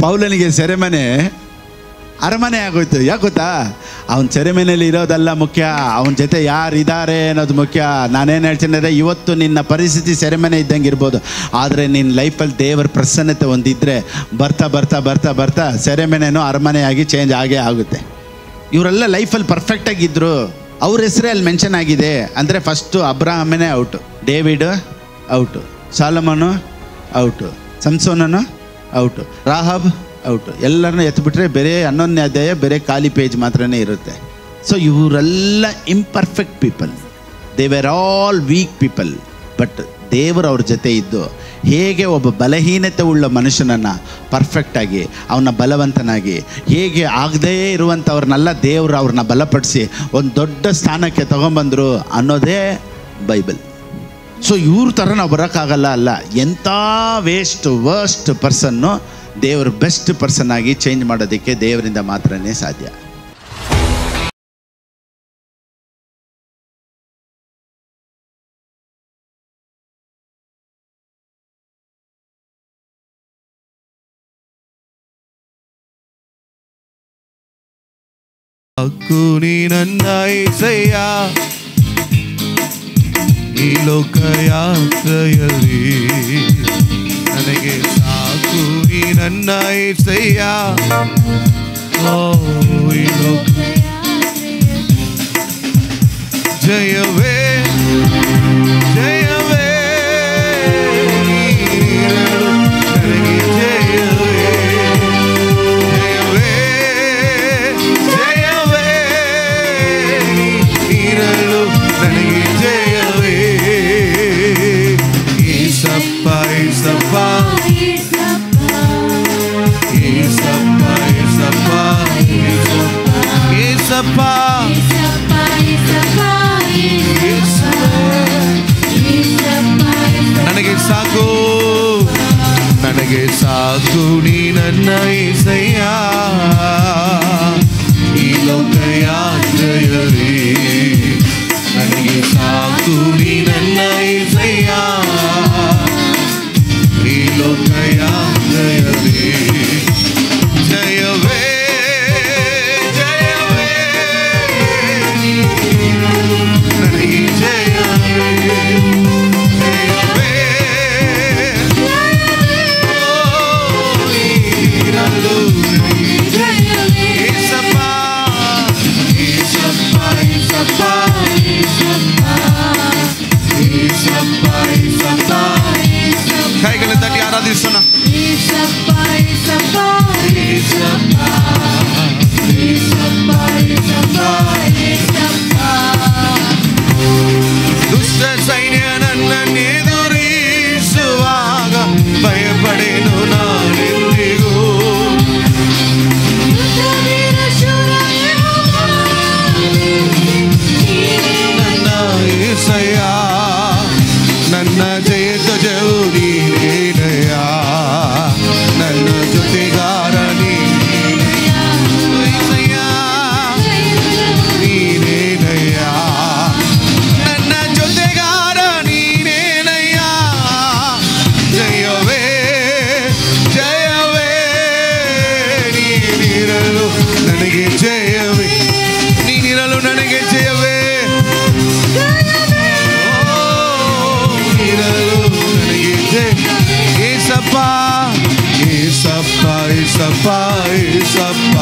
ಪೌಲನಿಗೆ ಸೆರೆಮನೆ ಅರಮನೆ ಆಗೋಯ್ತು. ಯಾಕೆ ಗೊತ್ತಾ? ಅವನ ಸೆರೆಮನೆಯಲ್ಲಿ ಇರೋದಲ್ಲ ಮುಖ್ಯ, ಅವನ ಜೊತೆ ಯಾರಿದ್ದಾರೆ ಅನ್ನೋದು ಮುಖ್ಯ. ನಾನೇನು ಹೇಳ್ತೀನಿ ಅಂದರೆ, ಇವತ್ತು ನಿನ್ನ ಪರಿಸ್ಥಿತಿ ಸೆರೆಮನೆ ಇದ್ದಂಗೆ ಇರ್ಬೋದು, ಆದರೆ ನಿನ್ನ ಲೈಫಲ್ಲಿ ದೇವರ ಪ್ರಸನ್ನತೆ ಒಂದಿದ್ದರೆ ಬರ್ತಾ ಬರ್ತಾ ಬರ್ತಾ ಬರ್ತಾ ಸೆರೆಮನೆನೂ ಅರಮನೆಯಾಗಿ ಚೇಂಜ್ ಆಗೇ ಆಗುತ್ತೆ. ಇವರೆಲ್ಲ ಲೈಫಲ್ಲಿ ಪರ್ಫೆಕ್ಟಾಗಿದ್ದರು, ಅವ್ರ ಹೆಸರೇ ಅಲ್ಲಿ ಮೆನ್ಷನ್ ಆಗಿದೆ. ಅಂದರೆ ಫಸ್ಟು ಅಬ್ರಹಾಮನೇ out, David out, Solomon out, ಸಂಸೋನನು ಔಟು, ರಾಹಬ್ ಔಟು. ಎಲ್ಲರನ್ನೂ ಎತ್ಬಿಟ್ರೆ ಬೇರೆ 11ನೇ ಅಧ್ಯಾಯ ಬೇರೆ ಖಾಲಿ ಪೇಜ್ ಮಾತ್ರನೇ ಇರುತ್ತೆ. ಸೊ ಇವರೆಲ್ಲ imperfect people, they were all weak people. But ದೇವರು ಅವ್ರ ಜೊತೆ ಇದ್ದು ಹೇಗೆ ಒಬ್ಬ ಬಲಹೀನತೆ ಉಳ್ಳ ಮನುಷ್ಯನನ್ನು ಪರ್ಫೆಕ್ಟಾಗಿ ಅವನ ಬಲವಂತನಾಗಿ, ಹೇಗೆ ಆಗದೇ ಇರುವಂಥವ್ರನ್ನೆಲ್ಲ ದೇವರು ಅವ್ರನ್ನ ಬಲಪಡಿಸಿ ಒಂದು ದೊಡ್ಡ ಸ್ಥಾನಕ್ಕೆ ತಗೊಂಬಂದರು ಅನ್ನೋದೇ ಬೈಬಲ್. ಸೊ ಇವ್ರ ಥರ ನಾವು ಬರೋಕ್ಕಾಗಲ್ಲ. ಅಲ್ಲ, ಎಂಥ ವರ್ಸ್ಟ್ ಪರ್ಸನ್ನು ದೇವರು ಬೆಸ್ಟ್ ಪರ್ಸನ್ ಆಗಿ ಚೇಂಜ್ ಮಾಡೋದಕ್ಕೆ ದೇವರಿಂದ ಮಾತ್ರನೇ ಸಾಧ್ಯ. ಸಾಕು ನೀ ನನ್ನ యేసయ్య ಈ ಲೋಕ ಯಾತ್ರೆಯಲ್ಲಿ, ನನಗೆ ಸಾಕು ನೀ ನನ್ನ యేసయ్య ಈ ಲೋಕ ಜಯವೇ ಜಯವೇ ನನಗೆ ಜಯವೇ ನೀರಳು ನನಗೆ ಜಯವೇ. ಏಸಪ್ಪ ಏಸಪ್ಪ ಏಸಪ್ಪ ಏಸಪ್ಪ ನನಗೆ ಸಾಕು, ನನಗೆ ಸಾಕು ನೀ ನನ್ನ యేసయ్య ಈ ಲೋಕ ಯಾತ್ರೆಯಲ್ಲಿ, ನನಗೆ ಸಾಕು ನೀ ನನ್ನ యేసయ్య ಈ ಲೋಕ ಯಾತ್ರೆಯಲ್ಲಿ. ಜಯವೇ ಜಯವೇ ನನಗೆ ಜಯವೇ ಕೈಗಳನ್ನು ತಟ್ಟಿ ಆರಾಧಿಸೋಣ. ದುಷ್ಟ ಸೈನ್ಯ ನನ್ನನ್ನೆದುರಿಸುವಾಗ ಭಯಪಡೆನು ನಾನೆಂದಿಗೂ. ನನ್ನ యేసయ్య ನನ್ನ ಜಯ ಧ್ವಜವು ನೀನೇನಯ್ಯ, ನನ್ನ ಜೊತೆಗಾರ ನೀನೇನಯ್ಯ, ನೀನೇನಯ್ಯ ನನ್ನ ಜೊತೆಗಾರ ನೀನೇನಯ್ಯ. ಜಯವೇ ಜಯವೇ ನೀನಿರಲು ನನಗೆ ಜಯವೇ, ನೀನಿರಲು ನನಗೆ ಜಯವೇ. ಏಸಪ್ಪ ಏಸಪ್ಪ ಏಸಪ್ಪ ಏಸಪ್ಪ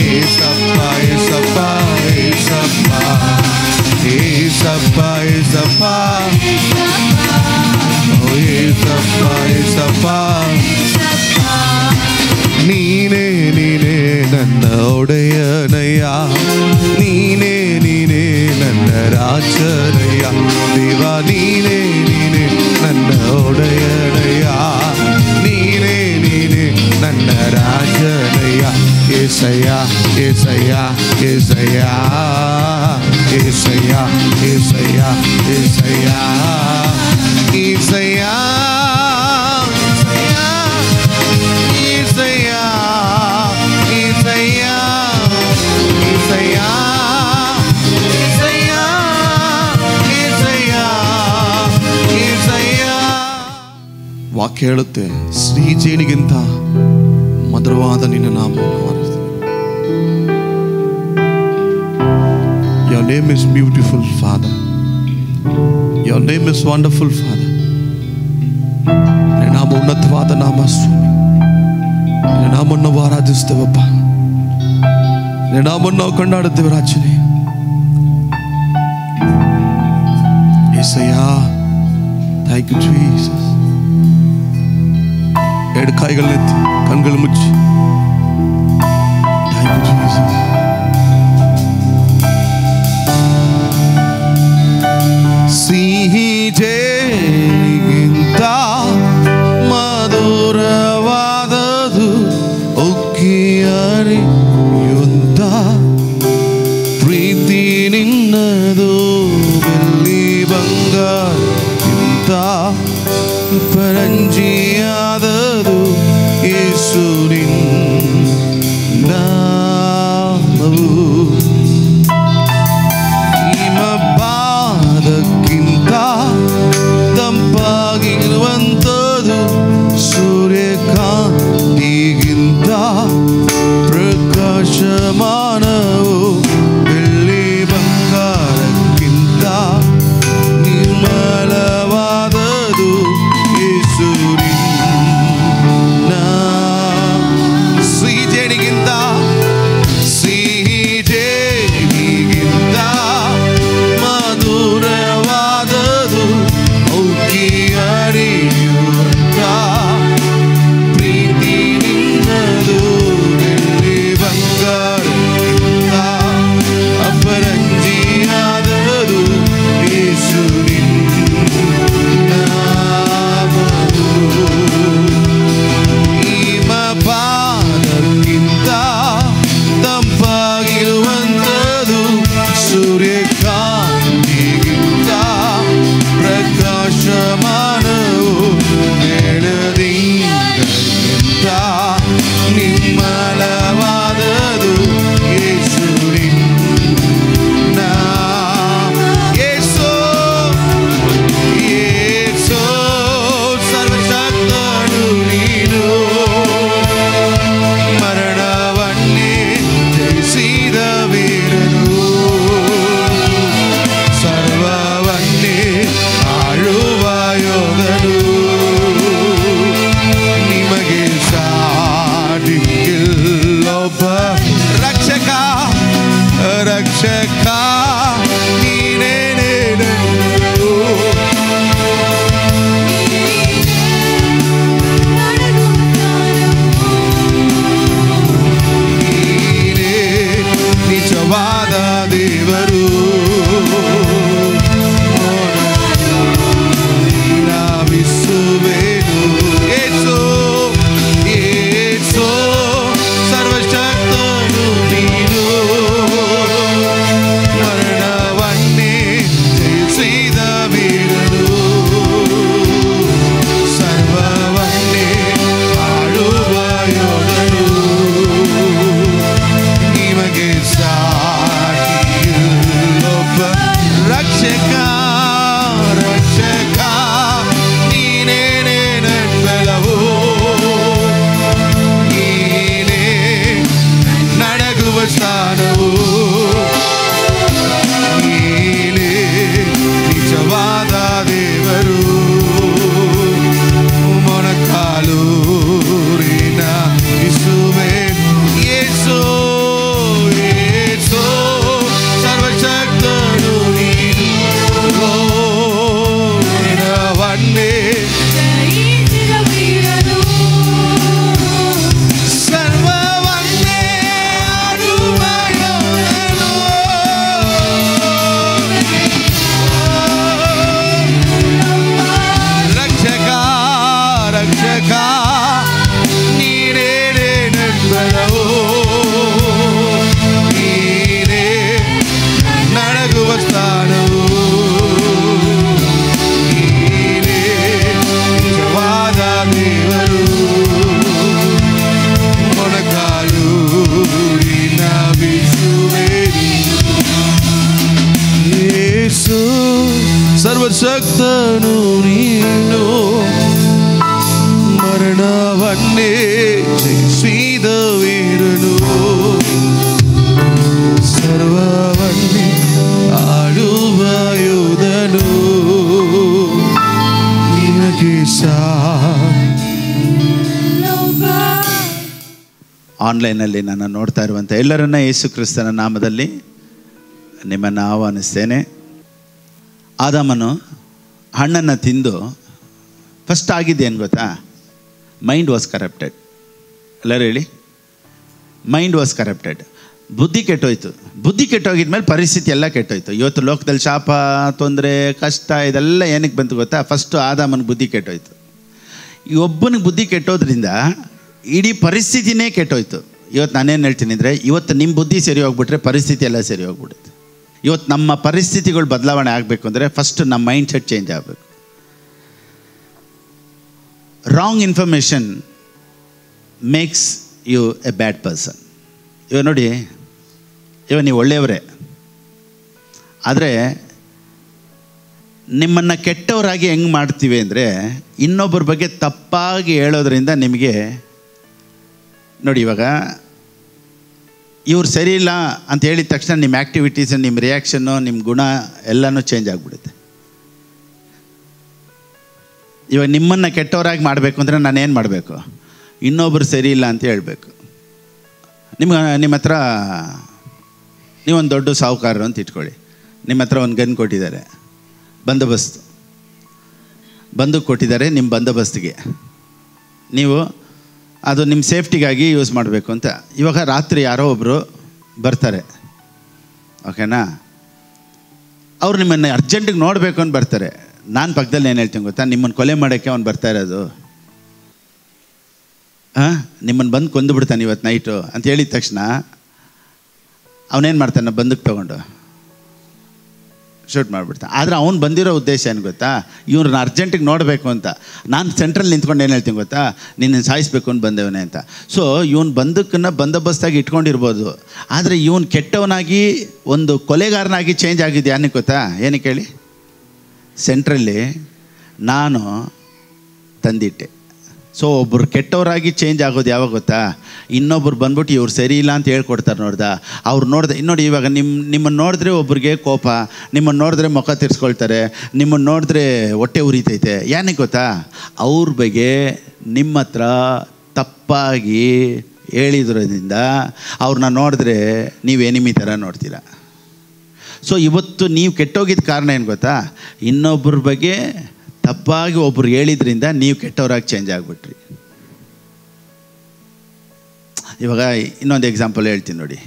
ಏಸಪ್ಪ ಏಸಪ್ಪ ಏಸಪ್ಪ ಏಸಪ್ಪ ಏಸಪ್ಪ ಏಸಪ್ಪ ನೀನೇ ನೀನೇ ನನ್ನ ಒಡೆಯನಯ್ಯ, ನೀನೇ ನೀನೇ ನನ್ನ ರಾಜನಯ್ಯ. ದೇವ ನೀನೇ ನೀನೇ ನನ್ನ ಒಡೆಯನಯ್ಯ, ನೀನೇ ನೀನೇ ನನ್ನ ರಾಜನಯ್ಯ. యేసయ్య యేసయ్య యేసయ్య యేసయ్య యేసయ్య యేసయ్య యేసయ్య ವಾಕ್ಯ ಹೇಳುತ್ತೆ, ಶ್ರೀಜೇನಿಗಿಂತ ಘನವಾದ ನಿನ್ನ ನಾಮವನ್ನು ಆರಾಧಿಸ್ತೇನೆ. Your name is beautiful, Father. Your name is wonderful, Father. ನಿನ್ನ ನಾಮ ಉನ್ನತವಾದ ನಾಮ ಸ್ವಾಮಿ. ನಿನ್ನ ನಾಮವನ್ನು ನಾವು ಆರಾಧಿಸ್ತೇವಪ್ಪ. ನಿನ್ನ ನಾಮವನ್ನು ನಾವು ಕೊಂಡಾಡುತ್ತೇವೆ ರಾಜನೇ. Yesayya, thank you Jesus. ಎರಡು ಕೈಗಳನ್ನೆತ್ತಿ ಕಣ್ಗಳು ಮುಚ್ಚಿ. Thank you Jesus. ಸಿಹಿ ಜೇನಿಗಿಂತ ಮಧುರವಾದದು ಉಕ್ಕಿಯರಿಯುಂತ ಪ್ರೀತಿ ನಿನ್ನದು ಬೆಳ್ಳಿ ಬಂಗಾರಕ್ಕಿಂತ ಪರಂಜಿಯಾದದು ಯೇಸು ನಿನ್ನ ನಾಮವು. ಹಿಮಪಾದಕ್ಕಿಂತ ತಂಪಾಗಿರುವಂಥದ್ದು ಸೂರ್ಯಕಾಂತಿಗಿಂತ ಪ್ರಕಾಶಮಾನವು ಬೆಳ್ಳಿ ಬಂಗಾರಕ್ಕಿಂತ ನಿರ್ಮಲವಾದದು ಯೇಸು ನಿನ್ನ. ಸಿಹಿ ಜೇನಿಗಿಂತ ಮಧುರವಾದದು ಔಕಿಯರಿಯುವಂತ ಪ್ರೀತಿ ನಿನ್ನದು ಬೆಳ್ಳಿ ಬಂಗಾರಕ್ಕಿಂತ ಅಪರಂಜಿಯಾದದು ಯೇಸು ನಿನ್ನ ನಾಮವು. ಹಿಮಪಾದಕ್ಕಿಂತ ತಂಪಾಗಿರುವಂಥದ್ದು ಸೂರ್ಯಕಾಂತಿಗಿಂತ ಪ್ರಕಾಶಮಾನವು ಬೆಳದಿಂಗಳಿಗಿಂತ ನಿರ್ಮಲವಾದದು ಯೇಸು ನಿನ್ನ. ಯೇಸು ಯೇಸು ಸರ್ವಶಕ್ತನು ನೀನು, ಮರಣವನ್ನೇ ಜಯಿಸಿದ ವೀರನು, ಸರ್ವವನ್ನೇ ಆಳುವ ಯೋಧನು, ನಿಮಗೆ ಸಾಟಿ ಇಲ್ಲೊಬ್ಬ ರಕ್ಷಕ ರಕ್ಷಕ ನೀನೇನೇ ನನ್ನದು. ನೀನೇ ನಿಜವಾದ ದೇವರು, ನಾವಿಸುವೆನು. ಯೇಸು ಯೇಸು ಸರ್ವಶಕ್ತನು ನೀನು, ಮರಣವನ್ನೇ ಜಯಿಸಿದ ವೀರನು, ಸರ್ವವನ್ನೇ ಆಳುವ ಯೋಧನು, ನಿಮಗೆ ಸಾಟಿ ಇಲ್ಲೊಬ್ಬ ರಕ್ಷಕ ರಕ್ಷಕ ನೀನೇನೇ ನನ್ನೆಲ್ಲವೂ, ನೀನೇ ನಡಗುವ ಸ್ಥಾನವು, ನೀನೇ ನಿಜವಾದ ದೇವರು, ಮೊಣಕಾಲೂರಿನ ಇಸುವೆ. ಯೇಸು ಯೇಸು ಸರ್ವಶಕ್ತನು ನೀನು, ಮರಣವನ್ನೇ ಸರ್ವವನ್ನೇ ಆಳುವ ಯೋಧನು, ರಕ್ಷಕ ರಕ್ಷಕ ನೀನೇನೇ ನನ್ನೆಲ್ಲವೂ, ನೀನೇ ನಡಗುವ ಸ್ಥಾನವು, ನೀನೇ ನಿಜವಾದ ದೇವರು, ಮೊಣಕಾಲೂರಿನ ಬಿಸುವೆ. ಯೇಸು ಸರ್ವಶಕ್ತನು ನೀನು, ಮರಣವನ್ನೇ ಜಯಿಸಿದ ಆನ್ಲೈನಲ್ಲಿ ನನ್ನ ನೋಡ್ತಾ ಇರುವಂಥ ಎಲ್ಲರನ್ನ ಯೇಸು ಕ್ರಿಸ್ತನ ನಾಮದಲ್ಲಿ ನಿಮ್ಮನ್ನು ಆಹ್ವಾನಿಸ್ತೇನೆ. ಆದಾಮನು ಹಣ್ಣನ್ನು ತಿಂದು ಫಸ್ಟ್ ಆಗಿದ್ದೇನು ಗೊತ್ತಾ? Mind was corrupted. ಎಲ್ಲರೂ ಹೇಳಿ, ಮೈಂಡ್ ವಾಸ್ ಕರಪ್ಟೆಡ್. ಬುದ್ಧಿ ಕೆಟ್ಟೋಯ್ತು. ಬುದ್ಧಿ ಕೆಟ್ಟೋಗಿದ್ಮೇಲೆ ಪರಿಸ್ಥಿತಿ ಎಲ್ಲ ಕೆಟ್ಟೋಯ್ತು. ಇವತ್ತು ಲೋಕದಲ್ಲಿ ಶಾಪ, ತೊಂದರೆ, ಕಷ್ಟ ಇದೆಲ್ಲ ಏನಕ್ಕೆ ಬಂತು ಗೊತ್ತಾ? ಫಸ್ಟು ಆದಾಮನಿಗೆ ಬುದ್ಧಿ ಕೆಟ್ಟೋಯ್ತು. ಈ ಒಬ್ಬನಿಗೆ ಬುದ್ಧಿ ಕೆಟ್ಟೋದ್ರಿಂದ ಇಡೀ ಪರಿಸ್ಥಿತಿನೇ ಕೆಟ್ಟೋಯ್ತು. ಇವತ್ತು ನಾನೇನು ಹೇಳ್ತೀನಿ ಅಂದರೆ, ಇವತ್ತು ನಿಮ್ಮ ಬುದ್ಧಿ ಸರಿ ಹೋಗ್ಬಿಟ್ರೆ ಪರಿಸ್ಥಿತಿ ಎಲ್ಲ ಸರಿ ಹೋಗ್ಬಿಡುತ್ತೆ. ಇವತ್ತು ನಮ್ಮ ಪರಿಸ್ಥಿತಿಗಳು ಬದಲಾವಣೆ ಆಗಬೇಕು ಅಂದರೆ ಫಸ್ಟ್ ನಮ್ಮ ಮೈಂಡ್ ಸೆಟ್ ಚೇಂಜ್ ಆಗಬೇಕು. Wrong information makes you a bad person. ಇವಾಗ ನೋಡಿ, ಇವಾಗ ನೀವು ಒಳ್ಳೆಯವರೇ, ಆದರೆ ನಿಮ್ಮನ್ನು ಕೆಟ್ಟವರಾಗಿ ಹೆಂಗೆ ಮಾಡ್ತೀವಿ ಅಂದರೆ, ಇನ್ನೊಬ್ಬರ ಬಗ್ಗೆ ತಪ್ಪಾಗಿ ಹೇಳೋದ್ರಿಂದ ನಿಮಗೆ ನೋಡಿ, ಇವಾಗ ಇವ್ರು ಸರಿ ಇಲ್ಲ ಅಂತ ಹೇಳಿದ ತಕ್ಷಣ ನಿಮ್ಮ ಆ್ಯಕ್ಟಿವಿಟೀಸು, ನಿಮ್ಮ ರಿಯಾಕ್ಷನ್ನು, ನಿಮ್ಮ ಗುಣ ಎಲ್ಲನೂ ಚೇಂಜ್ ಆಗಿಬಿಡುತ್ತೆ. ಇವಾಗ ನಿಮ್ಮನ್ನು ಕೆಟ್ಟವರಾಗಿ ಮಾಡಬೇಕು ಅಂದರೆ ನಾನೇನು ಮಾಡಬೇಕು? ಇನ್ನೊಬ್ಬರು ಸರಿ ಇಲ್ಲ ಅಂತ ಹೇಳಬೇಕು. ನಿಮ್ಮ ಹತ್ರ ನೀವೊಂದು ದೊಡ್ಡ ಸಾಹುಕಾರರು ಅಂತ ಇಟ್ಕೊಳ್ಳಿ. ನಿಮ್ಮ ಹತ್ರ ಒಂದು ಗನ್ ಕೊಟ್ಟಿದ್ದಾರೆ, ಬಂದೂಕು ಕೊಟ್ಟಿದ್ದಾರೆ ನಿಮ್ಮ ಬಂದೋಬಸ್ತಿಗೆ. ನೀವು ಅದು ನಿಮ್ಮ ಸೇಫ್ಟಿಗಾಗಿ ಯೂಸ್ ಮಾಡಬೇಕು ಅಂತ. ಇವಾಗ ರಾತ್ರಿ ಯಾರೋ ಒಬ್ಬರು ಬರ್ತಾರೆ, ಓಕೆನಾ? ಅವ್ರು ನಿಮ್ಮನ್ನು ಅರ್ಜೆಂಟಿಗೆ ನೋಡಬೇಕು ಅಂತ ಬರ್ತಾರೆ. ನಾನು ಪಕ್ಕದಲ್ಲಿ ಏನು ಹೇಳ್ತೀನಿ ಗೊತ್ತಾ? ನಿಮ್ಮನ್ನು ಕೊಲೆ ಮಾಡೋಕ್ಕೆ ಅವ್ನು ಬರ್ತಾ ಇರೋದು, ನಿಮ್ಮನ್ನು ಬಂದು ಕೊಂದುಬಿಡ್ತಾನೆ ಇವತ್ತು ನೈಟು ಅಂತ ಹೇಳಿದ ತಕ್ಷಣ ಅವನೇನು ಮಾಡ್ತಾನೆ? ಬಂದಕ್ಕೆ ತೊಗೊಂಡು ಶೂಟ್ ಮಾಡಿಬಿಡ್ತಾನೆ. ಆದರೆ ಅವ್ನು ಬಂದಿರೋ ಉದ್ದೇಶ ಏನು ಗೊತ್ತಾ? ಇವ್ರನ್ನ ಅರ್ಜೆಂಟಿಗೆ ನೋಡಬೇಕು ಅಂತ. ನಾನು ಸೆಂಟ್ರಲ್ಲಿ ನಿಂತ್ಕೊಂಡು ಏನು ಹೇಳ್ತೀನಿ ಗೊತ್ತಾ? ನಿನ್ನ ಸಾಯಿಸ್ಬೇಕು ಅಂತ ಬಂದೇವನೇ ಅಂತ. ಸೊ ಇವನು ಬಂದಕ್ಕನ್ನು ಬಂದೋಬಸ್ತಾಗಿ ಇಟ್ಕೊಂಡಿರ್ಬೋದು, ಆದರೆ ಇವನು ಕೆಟ್ಟವನಾಗಿ ಒಂದು ಕೊಲೆಗಾರನಾಗಿ ಚೇಂಜ್ ಆಗಿದೆ. ಏನಕ್ಕೆ ಗೊತ್ತಾ? ಏನಕ್ಕೆ ಹೇಳಿ? ಸೆಂಟ್ರಲ್ಲಿ ನಾನು ತಂದಿಟ್ಟೆ. ಸೊ ಒಬ್ಬರು ಕೆಟ್ಟವರಾಗಿ ಚೇಂಜ್ ಆಗೋದು ಯಾವಾಗ ಗೊತ್ತಾ? ಇನ್ನೊಬ್ರು ಬಂದ್ಬಿಟ್ಟು ಇವ್ರು ಸರಿ ಇಲ್ಲ ಅಂತ ಹೇಳ್ಕೊಡ್ತಾರೆ. ಅವ್ರು ನೋಡಿದೆ. ನೋಡಿ, ಇವಾಗ ನಿಮ್ಮನ್ನು ನೋಡಿದ್ರೆ ಒಬ್ರಿಗೆ ಕೋಪ, ನಿಮ್ಮನ್ನು ನೋಡಿದ್ರೆ ಮುಖ ತಿರ್ಸ್ಕೊಳ್ತಾರೆ, ನಿಮ್ಮನ್ನು ನೋಡಿದ್ರೆ ಹೊಟ್ಟೆ ಉರಿತೈತೆ. ಏನಕ್ಕೆ ಗೊತ್ತಾ? ಅವ್ರ ಬಗ್ಗೆ ನಿಮ್ಮ ಹತ್ರ ತಪ್ಪಾಗಿ ಹೇಳಿದ್ರಿಂದ ಅವ್ರನ್ನ ನೋಡಿದ್ರೆ ನೀವು ಎನಿಮಿ ಥರ ನೋಡ್ತೀರ. ಸೊ ಇವತ್ತು ನೀವು ಕೆಟ್ಟೋಗಿದ್ದ ಕಾರಣ ಏನು ಗೊತ್ತಾ? ಇನ್ನೊಬ್ಬರ ಬಗ್ಗೆ ತಪ್ಪಾಗಿ ಒಬ್ರು ಹೇಳಿದ್ರಿಂದ ನೀವು ಕೆಟ್ಟವರಾಗಿ ಚೇಂಜ್ ಆಗಿಬಿಟ್ರಿ. ಇವಾಗ ಇನ್ನೊಂದು ಎಕ್ಸಾಂಪಲ್ ಹೇಳ್ತೀನಿ ನೋಡಿ.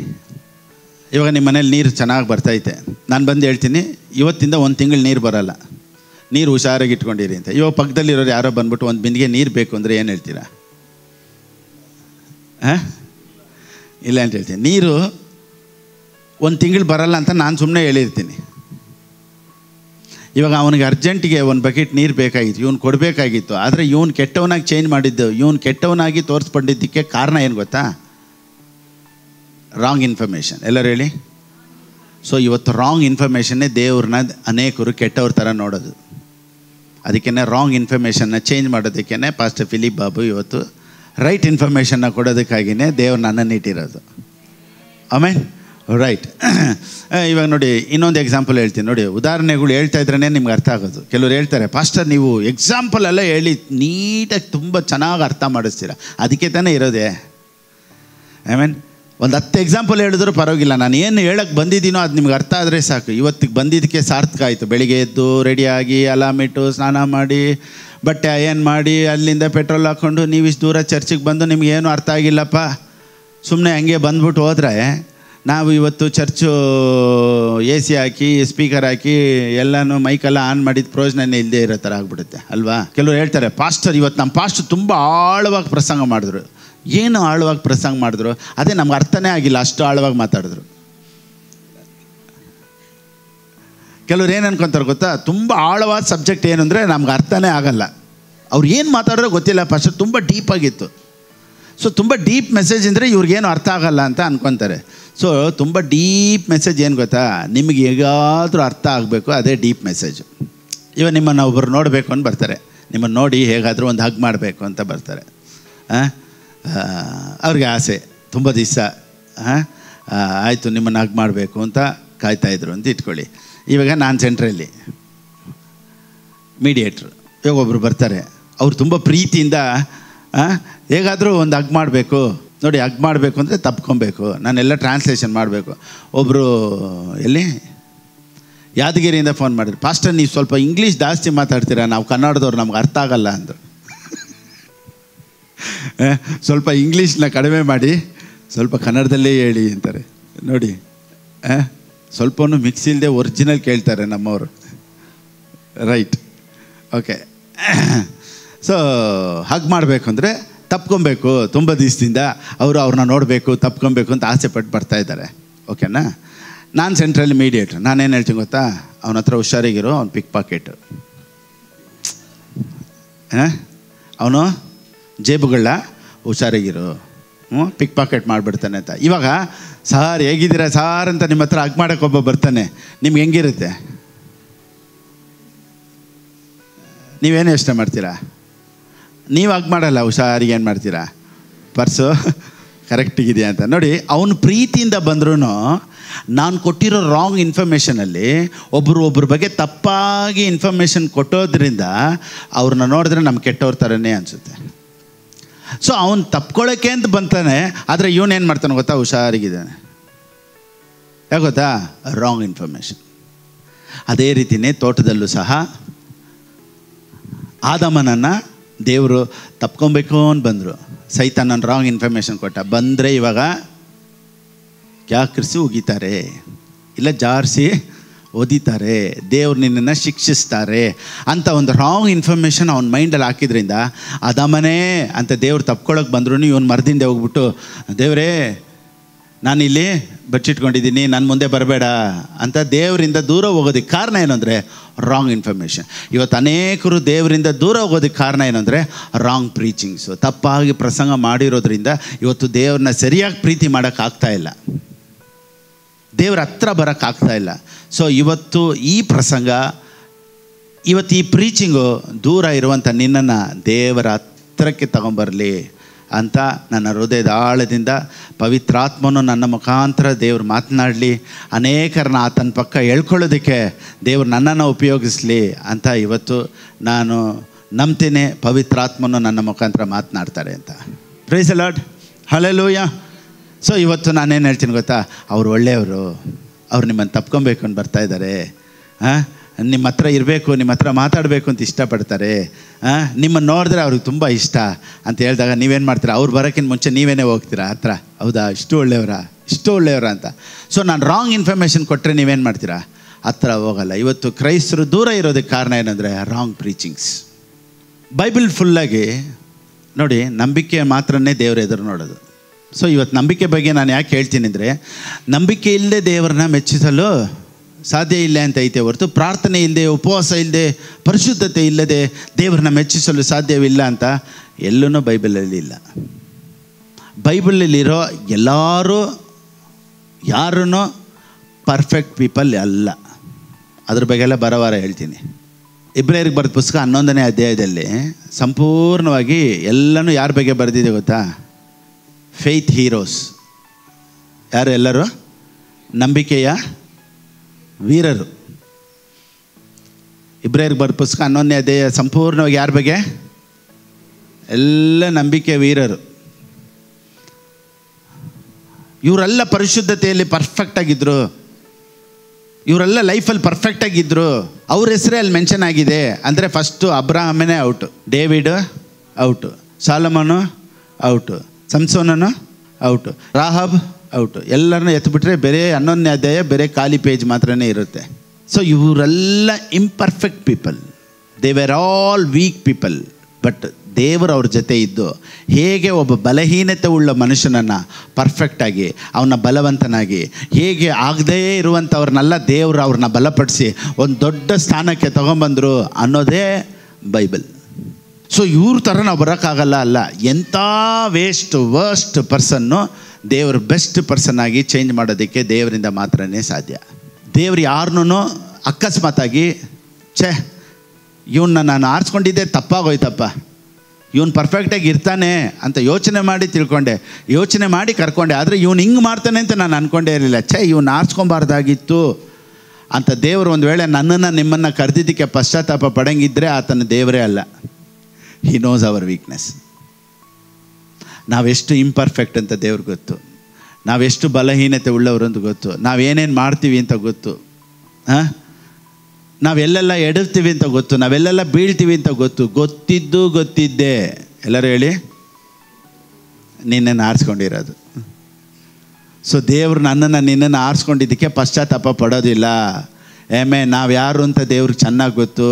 ಇವಾಗ ನಿಮ್ಮ ಮನೇಲಿ ನೀರು ಚೆನ್ನಾಗಿ ಬರ್ತೈತೆ, ನಾನು ಬಂದು ಹೇಳ್ತೀನಿ ಇವತ್ತಿಂದ 1 ತಿಂಗಳು ನೀರು ಬರೋಲ್ಲ, ನೀರು ಹುಷಾರಾಗಿ ಇಟ್ಕೊಂಡಿರಿ ಅಂತ. ಇವಾಗ ಪಕ್ಕದಲ್ಲಿರೋರು ಯಾರೋ ಬಂದ್ಬಿಟ್ಟು ಒಂದು ಬಿಂದಿಗೆ ನೀರು ಬೇಕು ಅಂದರೆ ಏನು ಹೇಳ್ತೀರಾ? ಇಲ್ಲ ಅಂತ ಹೇಳ್ತೀನಿ. ನೀರು 1 ತಿಂಗಳು ಬರಲ್ಲ ಅಂತ ನಾನು ಸುಮ್ಮನೆ ಹೇಳಿರ್ತೀನಿ. ಇವಾಗ ಅವನಿಗೆ ಅರ್ಜೆಂಟಿಗೆ 1 ಬಕೆಟ್ ನೀರು ಬೇಕಾಗಿತ್ತು, ಇವನು ಕೊಡಬೇಕಾಗಿತ್ತು. ಆದರೆ ಇವನು ಕೆಟ್ಟವನಾಗಿ ಚೇಂಜ್ ಮಾಡಿದ್ದು, ಇವನು ಕೆಟ್ಟವನಾಗಿ ತೋರಿಸ್ಕೊಂಡಿದ್ದಕ್ಕೆ ಕಾರಣ ಏನು ಗೊತ್ತಾ? Wrong information. ಎಲ್ಲರೂ ಹೇಳಿ. ಸೊ ಇವತ್ತು ರಾಂಗ್ ಇನ್ಫಾರ್ಮೇಷನ್ನೇ ದೇವ್ರನ್ನ ಅನೇಕರು ಕೆಟ್ಟವ್ರ ಥರ ನೋಡೋದು. ಅದಕ್ಕೇ ರಾಂಗ್ ಇನ್ಫಾರ್ಮೇಷನ್ನ ಚೇಂಜ್ ಮಾಡೋದಕ್ಕೇ ಪಾಸ್ಟರ್ ಫಿಲಿಪ್ ಬಾಬು ಇವತ್ತು ರೈಟ್ ಇನ್ಫಾರ್ಮೇಷನ್ನ ಕೊಡೋದಕ್ಕಾಗಿಯೇ ದೇವ್ರು ನನ್ನನ್ನು ಇಟ್ಟಿರೋದು. ಆಮೇಲೆ ರೈಟ್. ಇವಾಗ ನೋಡಿ, ಇನ್ನೊಂದು ಎಕ್ಸಾಂಪಲ್ ಹೇಳ್ತೀನಿ ನೋಡಿ. ಉದಾಹರಣೆಗಳು ಹೇಳ್ತಾ ಇದ್ರೇ ನಿಮ್ಗೆ ಅರ್ಥ ಆಗೋದು. ಕೆಲವ್ರು ಹೇಳ್ತಾರೆ, ಪಾಸ್ಟರ್ ನೀವು ಎಕ್ಸಾಂಪಲ್ ಎಲ್ಲ ಹೇಳಿ ನೀಟಾಗಿ ತುಂಬ ಚೆನ್ನಾಗಿ ಅರ್ಥ ಮಾಡಿಸ್ತೀರ. ಅದಕ್ಕೆ ತಾನೇ ಇರೋದೇ. ಒಂದು 10 ಎಕ್ಸಾಂಪಲ್ ಹೇಳಿದ್ರು ಪರವಾಗಿಲ್ಲ, ನಾನು ಏನು ಹೇಳಕ್ಕೆ ಬಂದಿದ್ದೀನೋ ಅದು ನಿಮ್ಗೆ ಅರ್ಥ ಆದರೆ ಸಾಕು. ಇವತ್ತಿಗೆ ಬಂದಿದ್ದಕ್ಕೆ ಸಾರ್ಥಕ ಆಯಿತು. ಬೆಳಿಗ್ಗೆ ಎದ್ದು ರೆಡಿಯಾಗಿ ಅಲಾರ್ಮ್ ಇಟ್ಟು ಸ್ನಾನ ಮಾಡಿ ಬಟ್ಟೆ ಅಯನ್ ಮಾಡಿ ಅಲ್ಲಿಂದ ಪೆಟ್ರೋಲ್ ಹಾಕ್ಕೊಂಡು ನೀವು ಇಷ್ಟು ದೂರ ಚರ್ಚಿಗೆ ಬಂದು ನಿಮಗೇನು ಅರ್ಥ ಆಗಿಲ್ಲಪ್ಪ, ಸುಮ್ಮನೆ ಹಂಗೆ ಬಂದ್ಬಿಟ್ಟು ಹೋದರೆ ನಾವು ಇವತ್ತು ಚರ್ಚು AC ಹಾಕಿ ಸ್ಪೀಕರ್ ಹಾಕಿ ಎಲ್ಲನೂ ಮೈಕೆಲ್ಲ ಆನ್ ಮಾಡಿದ ಪ್ರಯೋಜನ ಇಲ್ಲದೆ ಇರೋ ಥರ ಆಗ್ಬಿಡುತ್ತೆ ಅಲ್ವಾ? ಕೆಲವರು ಹೇಳ್ತಾರೆ, ಪಾಸ್ಟರ್ ಇವತ್ತು ನಮ್ಮ ಪಾಸ್ಟರ್ ತುಂಬ ಆಳವಾಗಿ ಪ್ರಸಂಗ ಮಾಡಿದ್ರು. ಏನು ಆಳವಾಗಿ ಪ್ರಸಂಗ ಮಾಡಿದ್ರು? ಅದೇ ನಮ್ಗೆ ಅರ್ಥನೇ ಆಗಿಲ್ಲ, ಅಷ್ಟು ಆಳವಾಗಿ ಮಾತಾಡಿದ್ರು. ಕೆಲವ್ರು ಏನು ಅನ್ಕೊತಾರೆ ಗೊತ್ತಾ? ತುಂಬ ಆಳವಾದ ಸಬ್ಜೆಕ್ಟ್ ಏನು ಅಂದರೆ ನಮ್ಗೆ ಅರ್ಥನೇ ಆಗಲ್ಲ. ಅವ್ರು ಏನು ಮಾತಾಡಿದ್ರೋ ಗೊತ್ತಿಲ್ಲ, ಪಾಸ್ಟರ್ ತುಂಬ ಡೀಪಾಗಿತ್ತು. ಸೊ ತುಂಬ ಡೀಪ್ ಮೆಸೇಜ್ ಅಂದರೆ ಇವ್ರಿಗೇನು ಅರ್ಥ ಆಗಲ್ಲ ಅಂತ ಅನ್ಕೊತಾರೆ. ಸೊ ತುಂಬ ಡೀಪ್ ಮೆಸೇಜ್ ಏನು ಗೊತ್ತಾ? ನಿಮಗೆ ಹೇಗಾದರೂ ಅರ್ಥ ಆಗಬೇಕು, ಅದೇ ಡೀಪ್ ಮೆಸೇಜು. ಇವಾಗ ನಿಮ್ಮನ್ನು ಒಬ್ಬರು ನೋಡಬೇಕು ಅಂತ ಬರ್ತಾರೆ, ನಿಮ್ಮನ್ನು ನೋಡಿ ಹೇಗಾದರೂ ಒಂದು ಹಗ್ ಮಾಡಬೇಕು ಅಂತ ಬರ್ತಾರೆ. ಅವ್ರಿಗೆ ಆಸೆ ತುಂಬ ದಿವಸ ಆಯಿತು ನಿಮ್ಮನ್ನು ಹಗ್ ಮಾಡಬೇಕು ಅಂತ ಕಾಯ್ತಾಯಿದ್ರು ಅಂತ ಇಟ್ಕೊಳ್ಳಿ. ಇವಾಗ ನಾನು ಸೆಂಟ್ರಲ್ಲಿ ಮೀಡಿಯೇಟ್ರು. ಇವಾಗ ಒಬ್ಬರು ಬರ್ತಾರೆ, ಅವ್ರು ತುಂಬ ಪ್ರೀತಿಯಿಂದ ಹೇಗಾದರೂ ಒಂದು ಹಗ್ ಮಾಡಬೇಕು ನೋಡಿ, ಹಗ್ ಮಾಡಬೇಕು ಅಂದರೆ ತಪ್ಕೊಬೇಕು. ನಾನೆಲ್ಲ ಟ್ರಾನ್ಸ್ಲೇಷನ್ ಮಾಡಬೇಕು. ಒಬ್ಬರು ಎಲ್ಲಿ ಯಾದಗಿರಿಯಿಂದ ಫೋನ್ ಮಾಡಿದ್ರು, ಪಾಸ್ಟರ್ ನೀವು ಸ್ವಲ್ಪ ಇಂಗ್ಲೀಷ್ ಜಾಸ್ತಿ ಮಾತಾಡ್ತೀರಾ, ನಾವು ಕನ್ನಡದವ್ರು ನಮ್ಗೆ ಅರ್ಥ ಆಗಲ್ಲ ಅಂದರು. ಸ್ವಲ್ಪ ಇಂಗ್ಲೀಷ್ನ ಕಡಿಮೆ ಮಾಡಿ ಸ್ವಲ್ಪ ಕನ್ನಡದಲ್ಲೇ ಹೇಳಿ ಅಂತಾರೆ. ನೋಡಿ, ಸ್ವಲ್ಪನೂ ಮಿಕ್ಸ್ ಇಲ್ಲದೆ ಒರಿಜಿನಲ್ ಕೇಳ್ತಾರೆ ನಮ್ಮವರು. Right, okay. ಸೊ ಹಗ್ ಮಾಡಬೇಕು ಅಂದರೆ ತಪ್ಕೊಬೇಕು. ತುಂಬ ದಿವಸದಿಂದ ಅವ್ರನ್ನ ನೋಡಬೇಕು, ತಪ್ಕೊಬೇಕು ಅಂತ ಆಸೆ ಪಟ್ಟು ಬರ್ತಾಯಿದ್ದಾರೆ. ಓಕೆನಾ? ನಾನು ಸೆಂಟ್ರಲ್ ಮೀಡಿಯೇಟ್ರ್. ನಾನೇನು ಹೇಳ್ತೀನಿ ಗೊತ್ತಾ, ಅವನ ಹತ್ರ ಹುಷಾರಿಗಿರೋ, ಅವ್ನು ಪಿಕ್ ಪಾಕೆಟು, ಅವನು ಜೇಬುಗಳ ಹುಷಾರಿಗಿರು, ಪಿಕ್ ಪಾಕೆಟ್ ಮಾಡಿಬಿಡ್ತಾನೆ ಅಂತ. ಇವಾಗ ಸಾರ್ ಹೇಗಿದ್ದೀರಾ ಸಾರ್ ಅಂತ ನಿಮ್ಮ ಹತ್ರ ಹಗ್ ಮಾಡೋಕ್ಕೆ ಒಬ್ಬ ಬರ್ತಾನೆ, ನಿಮ್ಗೆ ಹೆಂಗಿರುತ್ತೆ? ನೀವೇನು ಯೋಚನೆ ಮಾಡ್ತೀರಾ? ನೀವು ಹಗ್ ಮಾಡಲ್ಲ, ಹುಷಾರಿಗೆ ಏನು ಮಾಡ್ತೀರಾ? ಪರ್ಸು ಕರೆಕ್ಟಿಗಿದೆಯಾ ಅಂತ ನೋಡಿ. ಅವನು ಪ್ರೀತಿಯಿಂದ ಬಂದ್ರೂ ನಾನು ಕೊಟ್ಟಿರೋ ರಾಂಗ್ ಇನ್ಫಾರ್ಮೇಷನಲ್ಲಿ ಒಬ್ಬರ ಬಗ್ಗೆ ತಪ್ಪಾಗಿ ಇನ್ಫಾರ್ಮೇಷನ್ ಕೊಟ್ಟೋದ್ರಿಂದ ಅವ್ರನ್ನ ನೋಡಿದ್ರೆ ನಮ್ಗೆ ಕೆಟ್ಟವ್ರ ಥರನೇ ಅನಿಸುತ್ತೆ. ಸೊ ಅವನು ತಪ್ಕೊಳ್ಳೋಕ್ಕೆ ಅಂತ ಬಂತಾನೆ, ಆದರೆ ಇವನೇನು ಮಾಡ್ತಾನೆ ಗೊತ್ತಾ, ಹುಷಾರಿಗಿದ್ದಾನೆ. ಯಾಕೆ ಗೊತ್ತಾ? Wrong information. ಅದೇ ರೀತಿಯೇ ತೋಟದಲ್ಲೂ ಸಹ ಆದಮನನ್ನು ದೇವರು ತಪ್ಕೊಬೇಕು ಅಂತ ಬಂದರು. ಸೈತಾನನ ರಾಂಗ್ ಇನ್ಫಾರ್ಮೇಷನ್ ಕೊಟ್ಟ. ಬಂದರೆ ಇವಾಗ ಕ್ಯಾಕರಿಸಿ ಉಗಿತಾರೆ, ಇಲ್ಲ ಜಾರಿಸಿ ಓದಿತಾರೆ, ದೇವ್ರು ನಿನ್ನನ್ನು ಶಿಕ್ಷಿಸ್ತಾರೆ ಅಂತ ಒಂದು ರಾಂಗ್ ಇನ್ಫಾರ್ಮೇಷನ್ ಅವನ ಮೈಂಡಲ್ಲಿ ಹಾಕಿದ್ರಿಂದ ಆದಾಮನೇ ಅಂತ ದೇವ್ರು ತಪ್ಕೊಳ್ಳೋಕೆ ಬಂದ್ರು ಇವನು ಮರದಿಂದ ಹೋಗ್ಬಿಟ್ಟು, ದೇವರೇ ನಾನಿಲ್ಲಿ ಬಚ್ಚಿಟ್ಕೊಂಡಿದ್ದೀನಿ, ನನ್ನ ಮುಂದೆ ಬರಬೇಡ ಅಂತ ದೇವರಿಂದ ದೂರ ಹೋಗೋದಕ್ಕೆ ಕಾರಣ ಏನು ಅಂದರೆ ರಾಂಗ್ ಇನ್ಫಾರ್ಮೇಷನ್. ಇವತ್ತು ಅನೇಕರು ದೇವರಿಂದ ದೂರ ಹೋಗೋದಕ್ಕೆ ಕಾರಣ ಏನು ಅಂದರೆ ರಾಂಗ್ ಪ್ರೀಚಿಂಗ್ಸು. ತಪ್ಪಾಗಿ ಪ್ರಸಂಗ ಮಾಡಿರೋದ್ರಿಂದ ಇವತ್ತು ದೇವ್ರನ್ನ ಸರಿಯಾಗಿ ಪ್ರೀತಿ ಮಾಡೋಕ್ಕಾಗ್ತಾ ಇಲ್ಲ, ದೇವ್ರ ಹತ್ರ ಬರೋಕ್ಕಾಗ್ತಾ ಇಲ್ಲ. ಸೊ ಇವತ್ತು ಈ ಪ್ರಸಂಗ, ಇವತ್ತು ಈ ಪ್ರೀಚಿಂಗು ದೂರ ಇರುವಂಥ ನಿನ್ನನ್ನು ದೇವರ ಹತ್ತಿರಕ್ಕೆ ತಗೊಂಬರಲಿ ಅಂತ ನನ್ನ ಹೃದಯದ ಆಳದಿಂದ ಪವಿತ್ರಾತ್ಮನು ನನ್ನ ಮುಖಾಂತರ ದೇವ್ರು ಮಾತನಾಡಲಿ, ಅನೇಕರನ್ನ ಆತನ ಪಕ್ಕ ಎಳ್ಕೊಳ್ಳೋದಕ್ಕೆ ದೇವ್ರು ನನ್ನನ್ನು ಉಪಯೋಗಿಸಲಿ ಅಂತ ಇವತ್ತು ನಾನು ನಂಬ್ತೀನಿ. ಪವಿತ್ರಾತ್ಮನು ನನ್ನ ಮುಖಾಂತರ ಮಾತನಾಡ್ತಾರೆ ಅಂತ. Praise the Lord, hallelujah. So ಇವತ್ತು ನಾನೇನು ಹೇಳ್ತೀನಿ ಗೊತ್ತಾ, ಅವ್ರು ಒಳ್ಳೆಯವರು, ಅವ್ರು ನಿಮ್ಮನ್ನು ತಪ್ಕೊಬೇಕು ಅಂತ ಬರ್ತಾಯಿದ್ದಾರೆ, ನಿಮ್ಮ ಹತ್ರ ಇರಬೇಕು, ನಿಮ್ಮ ಹತ್ರ ಮಾತಾಡಬೇಕು ಅಂತ ಇಷ್ಟಪಡ್ತಾರೆ, ನಿಮ್ಮನ್ನು ನೋಡಿದ್ರೆ ಅವ್ರಿಗೆ ತುಂಬ ಇಷ್ಟ ಅಂತ ಹೇಳಿದಾಗ ನೀವೇನು ಮಾಡ್ತೀರಾ? ಅವ್ರು ಬರೋಕ್ಕಿಂತ ಮುಂಚೆ ನೀವೇನೇ ಹೋಗ್ತೀರಾ ಹತ್ರ? ಹೌದಾ, ಇಷ್ಟು ಒಳ್ಳೆಯವರ ಅಂತ. ಸೊ ನಾನು ರಾಂಗ್ ಇನ್ಫಾರ್ಮೇಷನ್ ಕೊಟ್ಟರೆ ನೀವೇನು ಮಾಡ್ತೀರಾ? ಹತ್ರ ಹೋಗಲ್ಲ. ಇವತ್ತು ಕ್ರೈಸ್ತರು ದೂರ ಇರೋದಕ್ಕೆ ಕಾರಣ ಏನಂದರೆ ರಾಂಗ್ ಪ್ರೀಚಿಂಗ್ಸ್. ಬೈಬಲ್ ಫುಲ್ಲಾಗಿ ನೋಡಿ, ನಂಬಿಕೆ ಮಾತ್ರನೇ ದೇವ್ರ ಎದುರು ನೋಡೋದು. ಸೊ ಇವತ್ತು ನಂಬಿಕೆ ಬಗ್ಗೆ ನಾನು ಯಾಕೆ ಹೇಳ್ತೀನಿ ಅಂದರೆ, ನಂಬಿಕೆ ಇಲ್ಲದೆ ದೇವರನ್ನ ಮೆಚ್ಚಿಸಲು ಸಾಧ್ಯ ಇಲ್ಲ ಅಂತ ಐತೆ ಹೊರತು, ಪ್ರಾರ್ಥನೆ ಇಲ್ಲದೆ, ಉಪವಾಸ ಇಲ್ಲದೆ, ಪರಿಶುದ್ಧತೆ ಇಲ್ಲದೆ ದೇವರನ್ನ ಮೆಚ್ಚಿಸಲು ಸಾಧ್ಯವಿಲ್ಲ ಅಂತ ಎಲ್ಲೂ ಬೈಬಲಲ್ಲಿ ಇಲ್ಲ. ಬೈಬಲಲ್ಲಿರೋ ಯಾರೂ ಪರ್ಫೆಕ್ಟ್ ಪೀಪಲ್ ಅಲ್ಲ. ಅದ್ರ ಬಗ್ಗೆ ಎಲ್ಲ ಬರೋವಾರ ಹೇಳ್ತೀನಿ. ಇಬ್ರಿಯರಿಗೆ ಬರೆದ ಪುಸ್ತಕ 11ನೇ ಅಧ್ಯಾಯದಲ್ಲಿ ಸಂಪೂರ್ಣವಾಗಿ ಎಲ್ಲನೂ ಯಾರ ಬಗ್ಗೆ ಬರೆದಿದೆ ಗೊತ್ತಾ? Faith heroes. ಯಾರು? ಎಲ್ಲರೂ ನಂಬಿಕೆಯ ವೀರರು. ಇಬ್ರಿಯರಿಗೆ ಬರೆದ ಪುಸ್ತಕ 11ನೇ ಅಧ್ಯಾಯ ಸಂಪೂರ್ಣವಾಗಿ ಯಾರ ಬಗ್ಗೆ? ಎಲ್ಲ ನಂಬಿಕೆ ವೀರರು. ಇವರೆಲ್ಲ ಪರಿಶುದ್ಧತೆಯಲ್ಲಿ ಪರ್ಫೆಕ್ಟಾಗಿದ್ದರು, ಇವರೆಲ್ಲ ಲೈಫಲ್ಲಿ ಪರ್ಫೆಕ್ಟಾಗಿದ್ದರು. ಅವ್ರ ಹೆಸರೇ ಅಲ್ಲಿ ಮೆನ್ಷನ್ ಆಗಿದೆ. ಅಂದರೆ ಫಸ್ಟು ಅಬ್ರಹಾಮನೇ out, David out, Solomon out, ಸಂಸೋನನು ಔಟು, ರಾಹಬ್ ಔಟು. ಎಲ್ಲರನ್ನೂ ಎತ್ಬಿಟ್ರೆ ಬೇರೆ 11ನೇ ಅಧ್ಯಾಯ ಬೇರೆ ಖಾಲಿ ಪೇಜ್ ಮಾತ್ರನೇ ಇರುತ್ತೆ. ಸೊ ಇವರೆಲ್ಲ imperfect people, they were all weak people. But ದೇವರು ಅವ್ರ ಜೊತೆ ಇದ್ದು ಹೇಗೆ ಒಬ್ಬ ಬಲಹೀನತೆ ಉಳ್ಳ ಮನುಷ್ಯನನ್ನು ಪರ್ಫೆಕ್ಟಾಗಿ, ಅವನ ಬಲವಂತನಾಗಿ, ಹೇಗೆ ಆಗದೇ ಇರುವಂಥವ್ರನ್ನೆಲ್ಲ ದೇವರು ಅವ್ರನ್ನ ಬಲಪಡಿಸಿ ಒಂದು ದೊಡ್ಡ ಸ್ಥಾನಕ್ಕೆ ತಗೊಂಬಂದರು ಅನ್ನೋದೇ ಬೈಬಲ್. ಸೊ ಇವ್ರ ಥರ ನಾವು ಬರೋಕ್ಕಾಗಲ್ಲ. ಅಲ್ಲ, ಎಂಥ ವರ್ಸ್ಟ್ ಪರ್ಸನ್ನು ದೇವ್ರ ಬೆಸ್ಟ್ ಪರ್ಸನ್ ಆಗಿ ಚೇಂಜ್ ಮಾಡೋದಕ್ಕೆ ದೇವರಿಂದ ಮಾತ್ರನೇ ಸಾಧ್ಯ. ದೇವ್ರು ಯಾರನ್ನೂ ಅಕಸ್ಮಾತಾಗಿ ಇವನ್ನ ನಾನು ಆರಿಸ್ಕೊಂಡಿದ್ದೆ ತಪ್ಪಾಗೋಯ್ತಪ್ಪ, ಇವನು ಪರ್ಫೆಕ್ಟಾಗಿ ಇರ್ತಾನೆ ಅಂತ ಯೋಚನೆ ಮಾಡಿ ಕರ್ಕೊಂಡೆ. ಆದರೆ ಇವನು ಹಿಂಗೆ ಮಾಡ್ತಾನೆ ಅಂತ ನಾನು ಅಂದ್ಕೊಂಡೇ ಇರಲಿಲ್ಲ. ಇವನು ಆರಿಸ್ಕೊಬಾರ್ದಾಗಿತ್ತು ಅಂತ ದೇವರು ಒಂದು ವೇಳೆ ನನ್ನನ್ನು ನಿಮ್ಮನ್ನು ಕರೆದಿದ್ದಕ್ಕೆ ಪಶ್ಚಾತ್ತಾಪ ಪಡಂಗಿದ್ರೆ ಆತನ ದೇವರೇ ಅಲ್ಲ. He knows our weakness. ನಾವೆಷ್ಟು ಇಂಪರ್ಫೆಕ್ಟ್ ಅಂತ ದೇವ್ರಿಗೆ ಗೊತ್ತು, ನಾವೆಷ್ಟು ಬಲಹೀನತೆ ಉಳ್ಳವರು ಅಂತ ಗೊತ್ತು, ನಾವೇನೇನು ಮಾಡ್ತೀವಿ ಅಂತ ಗೊತ್ತು, ನಾವೆಲ್ಲೆಲ್ಲ ಎಡರ್ತೀವಿ ಅಂತ ಗೊತ್ತು, ನಾವೆಲ್ಲೆಲ್ಲ ಬೀಳ್ತೀವಿ ಅಂತ ಗೊತ್ತಿದ್ದೇ. ಎಲ್ಲರೂ ಹೇಳಿ, ನಿನ್ನನ್ನು ಆರಿಸ್ಕೊಂಡಿರೋದು. ಸೊ ದೇವ್ರು ನಿನ್ನನ್ನು ಆರಿಸ್ಕೊಂಡಿದ್ದಕ್ಕೆ ಪಶ್ಚಾತ್ತಾಪ ಪಡೋದಿಲ್ಲ. ನಾವು ಯಾರು ಅಂತ ದೇವ್ರಿಗೆ ಚೆನ್ನಾಗಿ ಗೊತ್ತು.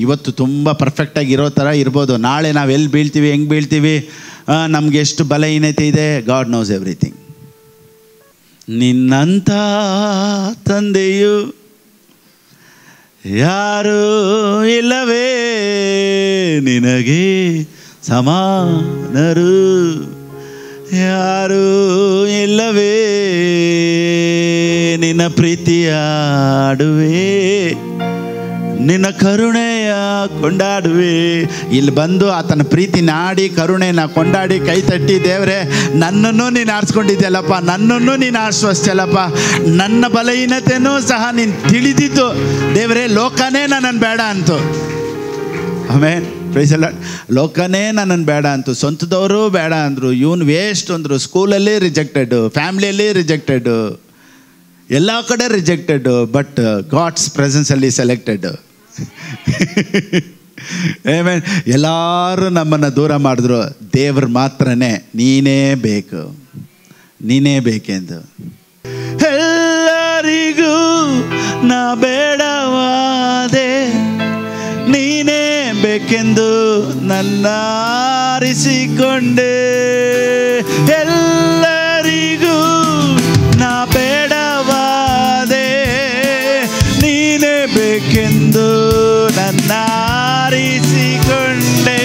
ಇವತ್ತು ತುಂಬ ಪರ್ಫೆಕ್ಟಾಗಿ ಇರೋ ಥರ ಇರ್ಬೋದು, ನಾಳೆ ನಾವು ಎಲ್ಲಿ ಬೀಳ್ತೀವಿ, ಹೆಂಗೆ ಬೀಳ್ತೀವಿ, ನಮಗೆ ಎಷ್ಟು ಬಲಹೀನತೆ ಇದೆ, ಗಾಡ್ ನೋಸ್ ಎವ್ರಿಥಿಂಗ್. ನಿನ್ನಂಥ ತಂದೆಯು ಯಾರೂ ಇಲ್ಲವೇ, ನಿನಗೆ ಸಮಾನರು ಯಾರೂ ಇಲ್ಲವೇ, ನಿನ್ನ ಪ್ರೀತಿಯಾಡುವೆ, ನಿನ್ನ ಕರುಣೆಯ ಕೊಂಡಾಡುವೆ. ಇಲ್ಲಿ ಬಂದು ಆತನ ಪ್ರೀತಿ ನಾಡಿ ಕರುಣೆನ ಕೊಂಡಾಡಿ ಕೈ ತಟ್ಟಿ, ದೇವರೇ ನನ್ನನ್ನು ನೀನು ಆರಿಸ್ಕೊಂಡಿದ್ಯಲ್ಲಪ್ಪ, ನನ್ನನ್ನು ನೀನು ಆಶ್ವಸ್ತಿಯಲ್ಲಪ್ಪ, ನನ್ನ ಬಲಹೀನತೆಯೂ ಸಹ ನೀನು ತಿಳಿದಿದ್ದು ದೇವರೇ, ಲೋಕನೇ ನನ್ನನ್ನು ಬೇಡ ಅಂತು. ಆಮೇಲೆ ಪ್ರೈಸಲ್ಲ, ಲೋಕನೇ ನನ್ನನ್ನು ಬೇಡ ಅಂತು, ಸ್ವಂತದವರು ಬೇಡ ಅಂದರು, ಇವನು ವೇಸ್ಟ್ ಅಂದರು, ಸ್ಕೂಲಲ್ಲಿ ರಿಜೆಕ್ಟೆಡು, ಫ್ಯಾಮ್ಲಿಯಲ್ಲಿ ರಿಜೆಕ್ಟೆಡು, ಎಲ್ಲ ಕಡೆ ರಿಜೆಕ್ಟೆಡು, ಬಟ್ ಗಾಡ್ಸ್ ಪ್ರೆಸೆನ್ಸಲ್ಲಿ ಸೆಲೆಕ್ಟೆಡ್. ಎಲ್ಲರೂ ನಮ್ಮನ್ನು ದೂರ ಮಾಡಿದ್ರು, ದೇವ್ರು ಮಾತ್ರನೇ ನೀನೇ ಬೇಕು, ನೀನೇ ಬೇಕೆಂದು. ಎಲ್ಲರಿಗೂ ನಾ ಬೇಡವಾದೆ, ನೀನೇ ಬೇಕೆಂದು ನನ್ನ ಆರಿಸಿಕೊಂಡೆ. ಎಲ್ಲರಿಗೂ ನಾ ಬೇಡವಾದೆ, ನೀನೇ ಬೇಕೆಂದು ನನ್ನ ಆರಿಸಿಕೊಂಡೆ.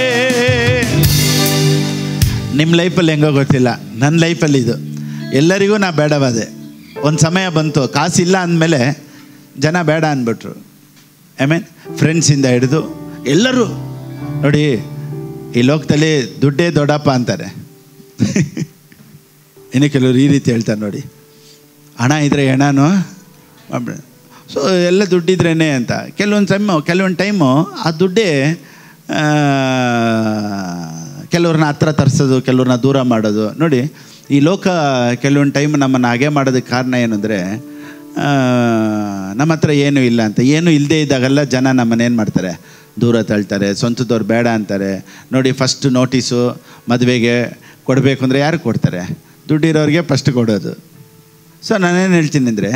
ನಿಮ್ಮ ಲೈಫಲ್ಲಿ ಹೆಂಗೋ ಗೊತ್ತಿಲ್ಲ, ನನ್ನ ಲೈಫಲ್ಲಿ ಇದು ಎಲ್ಲರಿಗೂ ನಾ ಬೇಡವಾದೆ. ಒಂದು ಸಮಯ ಬಂತು, ಕಾಸಿಲ್ಲ ಅಂದಮೇಲೆ ಜನ ಬೇಡ ಅಂದ್ಬಿಟ್ರು. ಫ್ರೆಂಡ್ಸಿಂದ ಹಿಡಿದು ಎಲ್ಲರೂ. ನೋಡಿ, ಈ ಲೋಕದಲ್ಲಿ ದುಡ್ಡೇ ದೊಡ್ಡಪ್ಪ ಅಂತಾರೆ. ಇನ್ನು ಕೆಲವರು ಈ ರೀತಿ ಹೇಳ್ತಾರೆ ನೋಡಿ, ಹಣ ಇದ್ದರೆ ಹೆಣನೂ. ಸೊ ಎಲ್ಲ ದುಡ್ಡಿದ್ರೇ ಅಂತ. ಕೆಲವೊಂದು ಟೈಮು ಆ ದುಡ್ಡೇ ಕೆಲವ್ರನ್ನ ಹತ್ರ ತರಿಸೋದು, ಕೆಲವ್ರನ್ನ ದೂರ ಮಾಡೋದು. ನೋಡಿ, ಈ ಲೋಕ ಕೆಲವೊಂದು ಟೈಮ್ ನಮ್ಮನ್ನು ಹಾಗೆ ಮಾಡೋದಕ್ಕೆ ಕಾರಣ ಏನು ಅಂದರೆ, ನಮ್ಮ ಹತ್ರ ಏನೂ ಇಲ್ಲ ಅಂತ. ಏನೂ ಇಲ್ಲದೇ ಇದ್ದಾಗೆಲ್ಲ ಜನ ನಮ್ಮನ್ನೇನು ಮಾಡ್ತಾರೆ, ದೂರ ತಳ್ತಾರೆ, ಸ್ವಂತದವ್ರು ಬೇಡ ಅಂತಾರೆ. ನೋಡಿ, ಫಸ್ಟ್ ನೋಟಿಸು ಮದುವೆಗೆ ಕೊಡಬೇಕು ಅಂದರೆ ಯಾರು ಕೊಡ್ತಾರೆ? ದುಡ್ಡಿರೋರಿಗೆ ಫಸ್ಟ್ ಕೊಡೋದು. ಸೊ ನಾನೇನು ಹೇಳ್ತೀನಿ ಅಂದರೆ,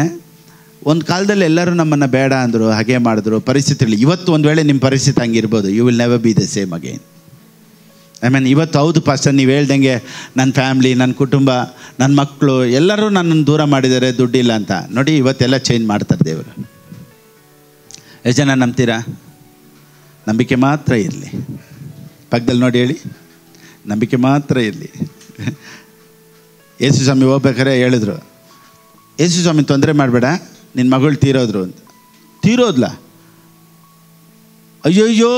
ಒಂದು ಕಾಲದಲ್ಲಿ ಎಲ್ಲರೂ ನಮ್ಮನ್ನು ಬೇಡ ಅಂದರು, ಹಾಗೆ ಮಾಡಿದ್ರು, ಪರಿಸ್ಥಿತಿಗಳು. ಇವತ್ತು ಒಂದು ವೇಳೆ ನಿಮ್ಮ ಪರಿಸ್ಥಿತಿ ಹಂಗಿರ್ಬೋದು, you will never be the same again. ಇವತ್ತು ಹೌದು ಪಾಸ್ಟರ್, ನೀವು ಹೇಳ್ದಂಗೆ ನನ್ನ ಫ್ಯಾಮ್ಲಿ, ನನ್ನ ಕುಟುಂಬ, ನನ್ನ ಮಕ್ಕಳು ಎಲ್ಲರೂ ನನ್ನನ್ನು ದೂರ ಮಾಡಿದ್ದಾರೆ ದುಡ್ಡಿಲ್ಲ ಅಂತ. ನೋಡಿ, ಇವತ್ತೆಲ್ಲ ಚೇಂಜ್ ಮಾಡ್ತಾರೆ ದೇವರು. ಎಷ್ಟು ಜನ ನಂಬ್ತೀರಾ? ನಂಬಿಕೆ ಮಾತ್ರ ಇರಲಿ. ಪಕ್ಕದಲ್ಲಿ ನೋಡಿ ಹೇಳಿ, ನಂಬಿಕೆ ಮಾತ್ರ ಇರಲಿ. ಯೇಸು ಸ್ವಾಮಿ ಹೋಗ್ಬೇಕಾರೆ ಹೇಳಿದ್ರು, ಯೇಸು ಸ್ವಾಮಿ ತೊಂದರೆ ಮಾಡಬೇಡ, ನಿನ್ನ ಮಗಳು ತೀರೋದ್ರು ಅಂತ. ತೀರೋದ್ಲ? ಅಯ್ಯೋಯ್ಯೋ.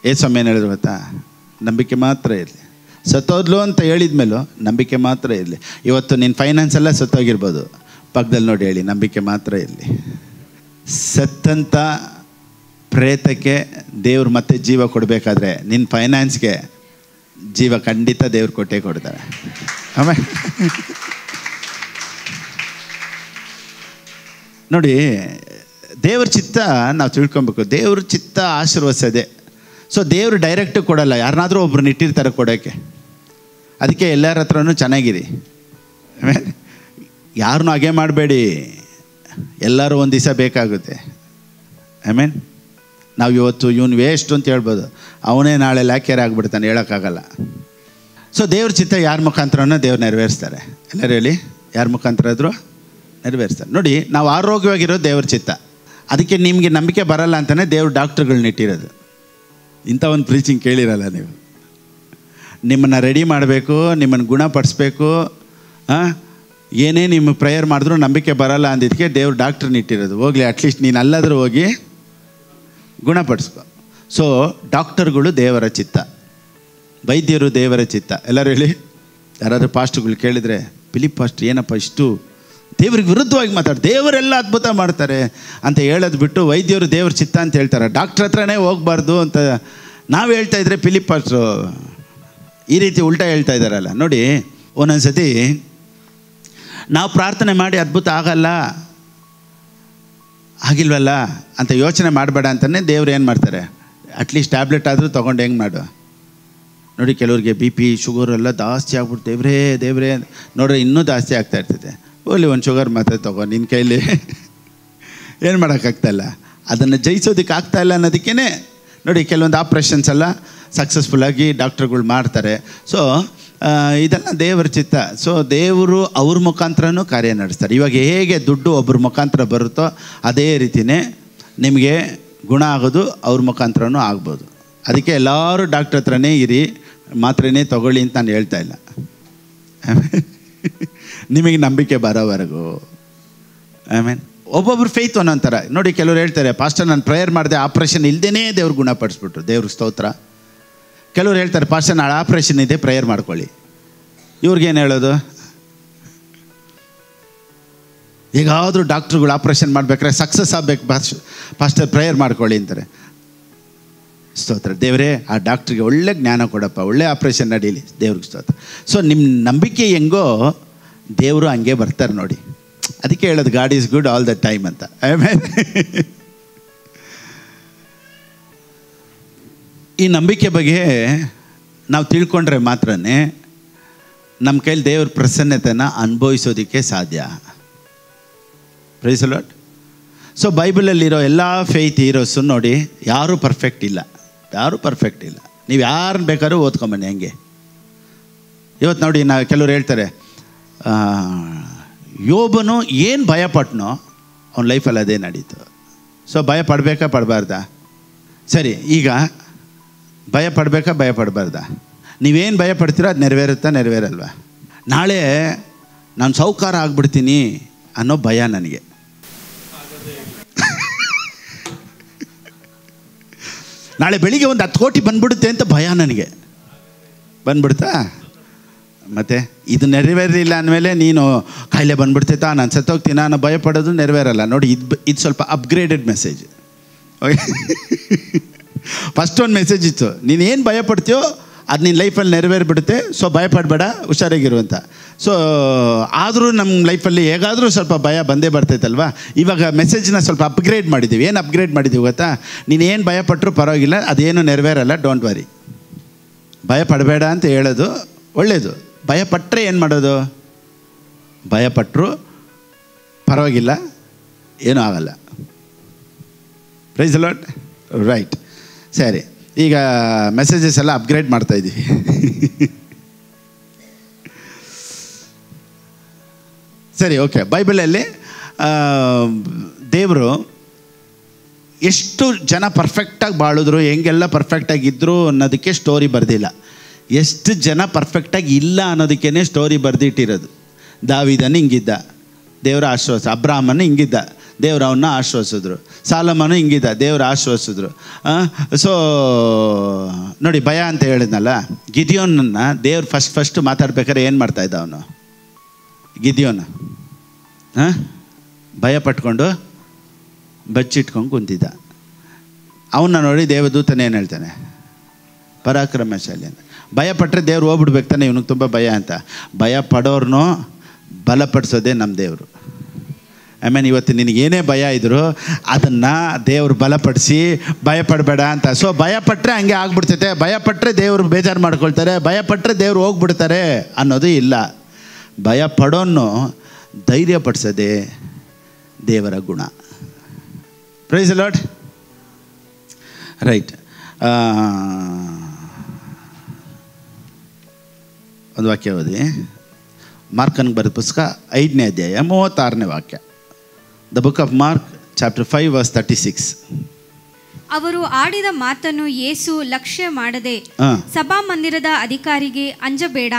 ಯೇಸು ಸ್ವಾಮಿ ಏನು ಹೇಳಿದ್ರು ಗೊತ್ತಾ? ನಂಬಿಕೆ ಮಾತ್ರ ಇರಲಿ. ಸತ್ತೋದ್ಲು ಅಂತ ಹೇಳಿದ ಮೇಲೂ ನಂಬಿಕೆ ಮಾತ್ರ ಇರಲಿ. ಇವತ್ತು ನಿನ್ನ ಫೈನಾನ್ಸ್ ಎಲ್ಲ ಸತ್ತೋಗಿರ್ಬೋದು, ಪಕ್ಕದಲ್ಲಿ ನೋಡಿ ಹೇಳಿ, ನಂಬಿಕೆ ಮಾತ್ರ ಇರಲಿ. ಸತ್ತಂಥ ಪ್ರೇತಕ್ಕೆ ದೇವ್ರು ಮತ್ತೆ ಜೀವ ಕೊಡಬೇಕಾದ್ರೆ ನಿನ್ನ ಫೈನಾನ್ಸ್ಗೆ ಜೀವ ಖಂಡಿತ ದೇವ್ರು ಕೊಟ್ಟೇ ಕೊಡ್ತಾರೆ. ಆಮೇಲೆ ನೋಡಿ, ದೇವ್ರ ಚಿತ್ತ ನಾವು ತಿಳ್ಕೊಬೇಕು. ದೇವ್ರ ಚಿತ್ತ ಆಶೀರ್ವದಿಸೋದೆ. ಸೊ ದೇವರು ಡೈರೆಕ್ಟ್ ಕೊಡಲ್ಲ, ಯಾರನ್ನಾದರೂ ಒಬ್ರನ್ನ ಇಟ್ಟಿರ್ತಾರೆ ಕೊಡೋಕ್ಕೆ. ಅದಕ್ಕೆ ಎಲ್ಲರ ಹತ್ರನೂ ಚೆನ್ನಾಗಿರಿ. ಯಾರನ್ನೂ ಹಾಗೆ ಮಾಡಬೇಡಿ. ಎಲ್ಲರೂ ಒಂದು ದಿವಸ ಬೇಕಾಗುತ್ತೆ. ನಾವು ಇವತ್ತು ಇವನು ವೇಸ್ಟ್ ಅಂತ ಹೇಳ್ಬೋದು, ಅವನೇ ನಾಳೆ ಲ್ಯಾಕೇರ್ ಆಗಿಬಿಡ್ತಾನೆ, ಹೇಳೋಕ್ಕಾಗಲ್ಲ. ಸೊ ದೇವ್ರ ಚಿತ್ತ ಯಾರ ಮುಖಾಂತರನೂ ದೇವ್ರು ನೆರವೇರಿಸ್ತಾರೆ. ಎಲ್ಲರೂ ಹೇಳಿ, ಯಾರ ಮುಖಾಂತರ ಆದರೂ ನೆರವೇರಿಸ್ತಾರೆ. ನೋಡಿ, ನಾವು ಆರೋಗ್ಯವಾಗಿರೋದು ದೇವ್ರ ಚಿತ್ತ. ಅದಕ್ಕೆ ನಿಮಗೆ ನಂಬಿಕೆ ಬರಲ್ಲ ಅಂತಲೇ ದೇವ್ರು ಡಾಕ್ಟ್ರುಗಳ್ನ ಇಟ್ಟಿರೋದು. ಇಂಥ ಒಂದು ಪ್ರೀಚಿಂಗ್ ಕೇಳಿರಲ್ಲ ನೀವು. ನಿಮ್ಮನ್ನು ರೆಡಿ ಮಾಡಬೇಕು, ನಿಮ್ಮನ್ನು ಗುಣಪಡಿಸ್ಬೇಕು. ಏನೇ ನಿಮ್ಮ ಪ್ರೇಯರ್ ಮಾಡಿದ್ರೂ ನಂಬಿಕೆ ಬರಲ್ಲ ಅಂದಿದ್ದಕ್ಕೆ ದೇವ್ರು ಡಾಕ್ಟ್ರನ್ನ ಇಟ್ಟಿರೋದು. ಹೋಗಲಿ, ಅಟ್ಲೀಸ್ಟ್ ನೀನು ಅಲ್ಲಾದರೂ ಹೋಗಿ ಗುಣಪಡಿಸ್ಕೊ. ಸೊ ಡಾಕ್ಟರ್ಗಳು ದೇವರ ಚಿತ್ತ, ವೈದ್ಯರು ದೇವರ ಚಿತ್ತ. ಎಲ್ಲರೂ ಹೇಳಿ. ಯಾರಾದರೂ ಪಾಸ್ಟ್ಗಳು ಕೇಳಿದರೆ, ಫಿಲಿಪ್ ಪಾಸ್ಟ್ರ್ ಏನಪ್ಪ ಇಷ್ಟು ದೇವ್ರಿಗೆ ವಿರುದ್ಧವಾಗಿ ದೇವರೆಲ್ಲ ಅದ್ಭುತ ಮಾಡ್ತಾರೆ ಅಂತ ಹೇಳೋದು ಬಿಟ್ಟು ವೈದ್ಯರು ದೇವ್ರ ಚಿತ್ತ ಅಂತ ಹೇಳ್ತಾರೆ. ಡಾಕ್ಟ್ರ್ ಹತ್ರನೇ ಹೋಗಬಾರ್ದು ಅಂತ ನಾವು ಹೇಳ್ತಾ ಇದ್ರೆ ಫಿಲಿಪ್ ಪಾಸ್ಟ್ರು ಈ ರೀತಿ ಉಲ್ಟಾ ಹೇಳ್ತಾ ಇದ್ದಾರಲ್ಲ ನೋಡಿ. ಒಂದೊಂದು ಸತಿ ನಾವು ಪ್ರಾರ್ಥನೆ ಮಾಡಿ ಅದ್ಭುತ ಆಗಿಲ್ವಲ್ಲ ಅಂತ ಯೋಚನೆ ಮಾಡಬೇಡ ಅಂತಲೇ ದೇವ್ರು ಏನು ಮಾಡ್ತಾರೆ, ಅಟ್ಲೀಸ್ಟ್ ಟ್ಯಾಬ್ಲೆಟ್ ಆದರೂ ತೊಗೊಂಡು ಹೆಂಗೆ ಮಾಡು. ನೋಡಿ ಕೆಲವ್ರಿಗೆ ಬಿ ಪಿ ಶುಗರ್ ಎಲ್ಲ ಜಾಸ್ತಿ ಆಗ್ಬಿಟ್ಟು ದೇವ್ರೇ ನೋಡ್ರಿ ಇನ್ನೂ ಜಾಸ್ತಿ ಆಗ್ತಾ ಇರ್ತೈತೆ. ಹೋಗ್ಲಿ ಒಂದು ಶುಗರ್ ಮಾತ್ರ ತೊಗೊ, ನಿನ್ನ ಕೈಲಿ ಏನು ಮಾಡೋಕ್ಕಾಗ್ತಾಯಿಲ್ಲ, ಅದನ್ನು ಜಯಿಸೋದಕ್ಕೆ ಆಗ್ತಾಯಿಲ್ಲ ಅನ್ನೋದಕ್ಕೇ ನೋಡಿ ಕೆಲವೊಂದು ಆಪ್ರೇಷನ್ಸ್ ಎಲ್ಲ ಸಕ್ಸಸ್ಫುಲ್ಲಾಗಿ ಡಾಕ್ಟ್ರುಗಳು ಮಾಡ್ತಾರೆ. ಸೊ ಇದೆಲ್ಲ ದೇವರ ಚಿತ್ತ. ಸೊ ದೇವರು ಅವ್ರ ಮುಖಾಂತರನೂ ಕಾರ್ಯ ನಡೆಸ್ತಾರೆ. ಇವಾಗ ಹೇಗೆ ದುಡ್ಡು ಒಬ್ಬರ ಮುಖಾಂತರ ಬರುತ್ತೋ ಅದೇ ರೀತಿಯೇ ನಿಮಗೆ ಗುಣ ಆಗೋದು ಅವ್ರ ಮುಖಾಂತರನೂ ಆಗ್ಬೋದು. ಅದಕ್ಕೆ ಎಲ್ಲರೂ ಡಾಕ್ಟ್ರ್ ಹತ್ರನೇ ಇರಿ, ಮಾತ್ರೆನೇ ತೊಗೊಳ್ಳಿ ಅಂತ ನಾನು ಹೇಳ್ತಾ ಇಲ್ಲ. ನಿಮಗೆ ನಂಬಿಕೆ ಬರೋವರೆಗೂ. ಆಮೇಲೆ ಒಬ್ಬೊಬ್ರು ಫೇತ್ ಒಂದೊಂಥರ. ನೋಡಿ ಕೆಲವ್ರು ಹೇಳ್ತಾರೆ, ಪಾಸ್ಟರ್ ನಾನು ಪ್ರೇಯರ್ ಮಾಡಿದೆ, ಆಪ್ರೇಷನ್ ಇಲ್ಲದೇ ದೇವ್ರು ಗುಣಪಡಿಸ್ಬಿಟ್ರು, ದೇವ್ರಿಗೆ ಸ್ತೋತ್ರ. ಕೆಲವ್ರು ಹೇಳ್ತಾರೆ, ಪಾಸ್ಟರ್ ನಾಳೆ ಆಪ್ರೇಷನ್ ಇದೆ, ಪ್ರೇಯರ್ ಮಾಡ್ಕೊಳ್ಳಿ. ಇವ್ರಿಗೇನು ಹೇಳೋದು? ಹೇಗಾದರೂ ಡಾಕ್ಟ್ರುಗಳು ಆಪ್ರೇಷನ್ ಮಾಡ್ಬೇಕಾದ್ರೆ ಸಕ್ಸಸ್ ಆಗಬೇಕು ಪಾಸ್ಟರ್ ಪ್ರೇಯರ್ ಮಾಡ್ಕೊಳ್ಳಿ ಅಂತಾರೆ. ಸ್ತೋತ್ರ. ದೇವರೇ ಆ ಡಾಕ್ಟ್ರಿಗೆ ಒಳ್ಳೆ ಜ್ಞಾನ ಕೊಡಪ್ಪ, ಒಳ್ಳೆ ಆಪ್ರೇಷನ್ ನಡೀಲಿ, ದೇವ್ರಿಗೆ ಸ್ತೋತ್ರ. ಸೊ ನಿಮ್ಮ ನಂಬಿಕೆ ಹೆಂಗೋ ದೇವರು ಹಂಗೆ ಬರ್ತಾರೆ ನೋಡಿ. ಅದಕ್ಕೆ ಹೇಳೋದು god is good all the time ಅಂತ. ಆಮೇಲೆ ಈ ನಂಬಿಕೆ ಬಗ್ಗೆ ನಾವು ತಿಳ್ಕೊಂಡ್ರೆ ಮಾತ್ರ ನಮ್ಮ ಕೈಲಿ ದೇವ್ರ ಪ್ರಸನ್ನತೆಯನ್ನು ಅನುಭವಿಸೋದಕ್ಕೆ ಸಾಧ್ಯ. Praise the Lord. ಸೊ ಬೈಬಲಲ್ಲಿರೋ ಎಲ್ಲ ಫೇತ್ ಹೀರೋಸು ನೋಡಿ ಯಾರೂ ಪರ್ಫೆಕ್ಟ್ ಇಲ್ಲ. ನೀವು ಯಾರನ್ನ ಬೇಕಾದ್ರೂ ಓದ್ಕೊಂಬನ್ನಿ ಹಂಗೆ. ಇವತ್ತು ನೋಡಿ ಕೆಲವ್ರು ಹೇಳ್ತಾರೆ, ಯೋಬನು ಏನು ಭಯಪಟ್ಟನೋ ಅವನ ಲೈಫಲ್ಲಿ ಅದೇ ನಡೀತು. ಸೊ ಭಯ ಪಡಬಾರ್ದಾ? ಸರಿ, ಈಗ ಭಯ ಪಡಬಾರ್ದಾ? ನೀವೇನು ಭಯ ಪಡ್ತೀರೋ ಅದು ನೆರವೇರಲ್ವಾ? ನಾಳೆ ನಾನು ಸಾಹುಕಾರ ಆಗ್ಬಿಡ್ತೀನಿ ಅನ್ನೋ ಭಯ ನನಗೆ. ನಾಳೆ ಬೆಳಿಗ್ಗೆ ಒಂದು 10 ಕೋಟಿ ಬಂದ್ಬಿಡುತ್ತೆ ಅಂತ ಭಯ ನನಗೆ. ಬಂದ್ಬಿಡ್ತಾ? ಮತ್ತು ಇದು ನೆರವೇರಲಿಲ್ಲ ಅಂದಮೇಲೆ ನೀನು ಕಾಯಿಲೆ ಬಂದ್ಬಿಡ್ತೈತಾ, ನಾನು ಸತ್ತೋಗ್ತೀನಿ ನಾನು ಭಯ ಪಡೋದು ನೆರವೇರಲ್ಲ. ನೋಡಿ ಇದು ಸ್ವಲ್ಪ ಅಪ್ಗ್ರೇಡೆಡ್ ಮೆಸೇಜ್. ಓಕೆ, ಫಸ್ಟ್ ಒಂದು ಮೆಸೇಜ್ ಇತ್ತು, ನೀನು ಏನು ಭಯ ಪಡ್ತೀಯೋ ಅದು ನಿನ್ನ ಲೈಫಲ್ಲಿ ನೆರವೇರಿಬಿಡುತ್ತೆ. ಸೊ ಭಯ ಪಡಬೇಡ, ಹುಷಾರಾಗಿರುವಂಥ. ಸೊ ಆದರೂ ನಮ್ಮ ಲೈಫಲ್ಲಿ ಹೇಗಾದರೂ ಸ್ವಲ್ಪ ಭಯ ಬಂದೇ ಬರ್ತೈತಲ್ವ. ಇವಾಗ ಮೆಸೇಜ್ನ ಸ್ವಲ್ಪ ಅಪ್ಗ್ರೇಡ್ ಮಾಡಿದ್ದೀವಿ. ಏನು ಅಪ್ಗ್ರೇಡ್ ಮಾಡಿದ್ದೀವಿ ಗೊತ್ತಾ? ನೀನು ಏನು ಭಯ ಪಟ್ಟರು ಪರವಾಗಿಲ್ಲ, ಅದೇನು ನೆರವೇರಲ್ಲ, ಡೋಂಟ್ ವರಿ. ಭಯ ಪಡಬೇಡ ಅಂತ ಹೇಳೋದು ಒಳ್ಳೆಯದು. ಭಯ ಪಟ್ಟರೆ ಏನು ಮಾಡೋದು? ಭಯ ಪಟ್ಟರು ಪರವಾಗಿಲ್ಲ, ಏನೂ ಆಗಲ್ಲ. Price the lord. ರೈಟ್, ಸರಿ. ಈಗ ಮೆಸೇಜಸ್ ಎಲ್ಲ ಅಪ್ಗ್ರೇಡ್ ಮಾಡ್ತಾಯಿದ್ದೀವಿ. ಸರಿ, ಓಕೆ. ಬೈಬಲಲ್ಲಿ ದೇವರು ಎಷ್ಟು ಜನ ಪರ್ಫೆಕ್ಟಾಗಿ ಬಾಳಿದ್ರು, ಹೆಂಗೆಲ್ಲ ಪರ್ಫೆಕ್ಟಾಗಿದ್ದರು ಅನ್ನೋದಕ್ಕೆ ಸ್ಟೋರಿ ಬರೆದಿಲ್ಲ. ಎಷ್ಟು ಜನ ಪರ್ಫೆಕ್ಟಾಗಿ ಇಲ್ಲ ಅನ್ನೋದಕ್ಕೇ ಸ್ಟೋರಿ ಬರೆದಿಟ್ಟಿರೋದು. ದಾವೀದನು ಹಿಂಗಿದ್ದ, ದೇವರ ಆಶ್ವಾಸ. ಅಬ್ರಾಹ್ಮನು ಹಿಂಗಿದ್ದ, ದೇವ್ರು ಅವನ್ನ ಆಶ್ವಾಸಿದ್ರು. ಸಾಲಮನು ಹಿಂಗಿದ್ದ, ದೇವ್ರು ಆಶ್ವಾಸಿದ್ರು. ಸೊ ನೋಡಿ, ಭಯ ಅಂತ ಹೇಳಿದ್ನಲ್ಲ, ಗಿದಿಯೋನನ್ನ ದೇವ್ರು ಫಸ್ಟ್ ಮಾತಾಡ್ಬೇಕಾದ್ರೆ ಏನು ಮಾಡ್ತಾಯಿದ್ದ ಅವನು? ಗಿದಿಯೋನ ಭಯ ಪಟ್ಕೊಂಡು ಬಚ್ಚಿಟ್ಕೊಂಡು ಕುಂತಿದ್ದ. ಅವನ್ನ ನೋಡಿ ದೇವದೂತನೇ ಏನು ಹೇಳ್ತಾನೆ? ಪರಾಕ್ರಮಶಾಲಿ ಅಂತ. ಭಯ ಪಟ್ಟರೆ ದೇವ್ರು ಹೋಗ್ಬಿಡ್ಬೇಕು ತಾನೆ, ಇವನಿಗೆ ತುಂಬ ಭಯ ಅಂತ. ಭಯ ಪಡೋರ್ನೂ ಬಲಪಡಿಸೋದೇ ನಮ್ಮ ದೇವರು. ಆಮೇಲೆ ಇವತ್ತು ನಿನಗೇನೇ ಭಯ ಇದ್ದರೂ ಅದನ್ನು ದೇವ್ರು ಬಲಪಡಿಸಿ ಭಯಪಡಬೇಡ ಅಂತ. ಸೊ ಭಯಪಟ್ಟರೆ ಹಂಗೆ ಆಗ್ಬಿಡ್ತೈತೆ. ಭಯಪಟ್ಟರೆ ದೇವರು ಬೇಜಾರು ಮಾಡ್ಕೊಳ್ತಾರೆ, ಭಯಪಟ್ಟರೆ ದೇವ್ರು ಹೋಗ್ಬಿಡ್ತಾರೆ ಅನ್ನೋದು ಇಲ್ಲ. ಭಯ ಪಡೋನು ಧೈರ್ಯಪಡಿಸೋದೇ ದೇವರ ಗುಣ. Price the lord. ರೈಟ್, ಒಂದು ವಾಕ್ಯ ಓದಿ. ಮಾರ್ಕನ್ಗೆ ಬರೆದ ಪುಸ್ತಕ 5ನೇ ಅಧ್ಯಾಯ 36ನೇ ವಾಕ್ಯ. The book of Mark chapter 5 verse 36. ಅವರು ಆಡಿದ ಮಾತನ್ನು ಯೇಸು ಲಕ್ಷ್ಯ ಮಾಡದೆ ಸಭಾಮಂದಿರದ ಅಧಿಕಾರಿಗೆ ಅಂಜಬೇಡ,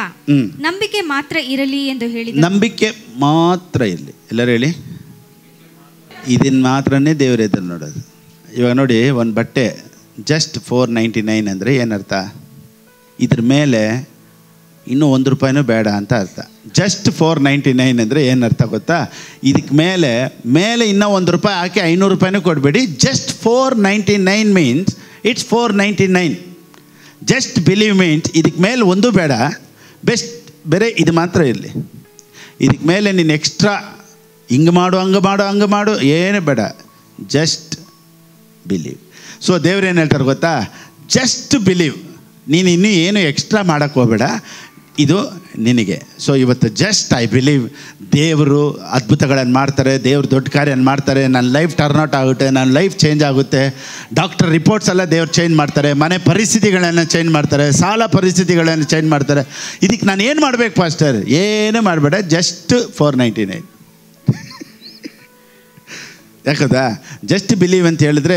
ನಂಬಿಕೆ ಮಾತ್ರ ಇರಲಿ ಎಂದು ಹೇಳಿದರು. ನಂಬಿಕೆ ಮಾತ್ರ ಇರಲಿ. ಎಲ್ಲರೂ ಹೇಳಿ, ಇದನ್ನು ಮಾತ್ರನೇ ದೇವರ ಎದುರು ನೋಡೋದು. ಇವಾಗ ನೋಡಿ, ಒಂದು ಬಟ್ಟೆ ಜಸ್ಟ್ 499 ಅಂದರೆ ಏನರ್ಥ? ಇದ್ರ ಮೇಲೆ ಇನ್ನೂ ₹1 ಬೇಡ ಅಂತ ಅರ್ಥ. ಜಸ್ಟ್ 499 ಅಂದರೆ ಏನರ್ಥ ಗೊತ್ತಾ? ಇದಕ್ಕೆ ಮೇಲೆ ಇನ್ನೂ ₹1 ಹಾಕಿ ₹500 ಕೊಡಬೇಡಿ. Just 499 means it's 499. Just believe means ಇದಕ್ಕೆ ಮೇಲೆ ಒಂದು ಬೇಡ, ಬೆಸ್ಟ್ ಬೇರೆ ಇದು ಮಾತ್ರ ಇರಲಿ. ಇದಕ್ಕೆ ಮೇಲೆ ನೀನು ಎಕ್ಸ್ಟ್ರಾ ಹಿಂಗೆ ಮಾಡು ಹಂಗೆ ಮಾಡು ಏನು ಬೇಡ, ಜಸ್ಟ್ ಬಿಲೀವ್. ಸೊ ದೇವ್ರೇನು ಹೇಳ್ತಾರೆ ಗೊತ್ತಾ, ಜಸ್ಟ್ ಬಿಲೀವ್. ನೀನು ಇನ್ನೂ ಏನು ಎಕ್ಸ್ಟ್ರಾ ಮಾಡೋಕ್ಕೆ ಹೋಗಬೇಡ, ಇದು ನಿನಗೆ. ಸೊ ಇವತ್ತು ಜಸ್ಟ್ ಐ ಬಿಲೀವ್ ದೇವರು ಅದ್ಭುತಗಳನ್ನು ಮಾಡ್ತಾರೆ, ದೇವರು ದೊಡ್ಡ ಕಾರ್ಯನ ಮಾಡ್ತಾರೆ, ನನ್ನ ಲೈಫ್ ಟರ್ನ್ಔಟ್ ಆಗುತ್ತೆ, ನನ್ನ ಲೈಫ್ ಚೇಂಜ್ ಆಗುತ್ತೆ. ಡಾಕ್ಟರ್ ರಿಪೋರ್ಟ್ಸ್ ಎಲ್ಲ ದೇವ್ರು ಚೇಂಜ್ ಮಾಡ್ತಾರೆ, ಮನೆ ಪರಿಸ್ಥಿತಿಗಳನ್ನು ಚೇಂಜ್ ಮಾಡ್ತಾರೆ, ಸಾಲ ಪರಿಸ್ಥಿತಿಗಳನ್ನು ಚೇಂಜ್ ಮಾಡ್ತಾರೆ. ಇದಕ್ಕೆ ನಾನು ಏನು ಮಾಡಬೇಕು ಪಾಸ್ಟರ್? ಏನೂ ಮಾಡಬೇಡ, ಜಸ್ಟ್ 499. ಯಾಕದಾ ಜಸ್ಟ್ ಬಿಲೀವ್ ಅಂತ ಹೇಳಿದ್ರೆ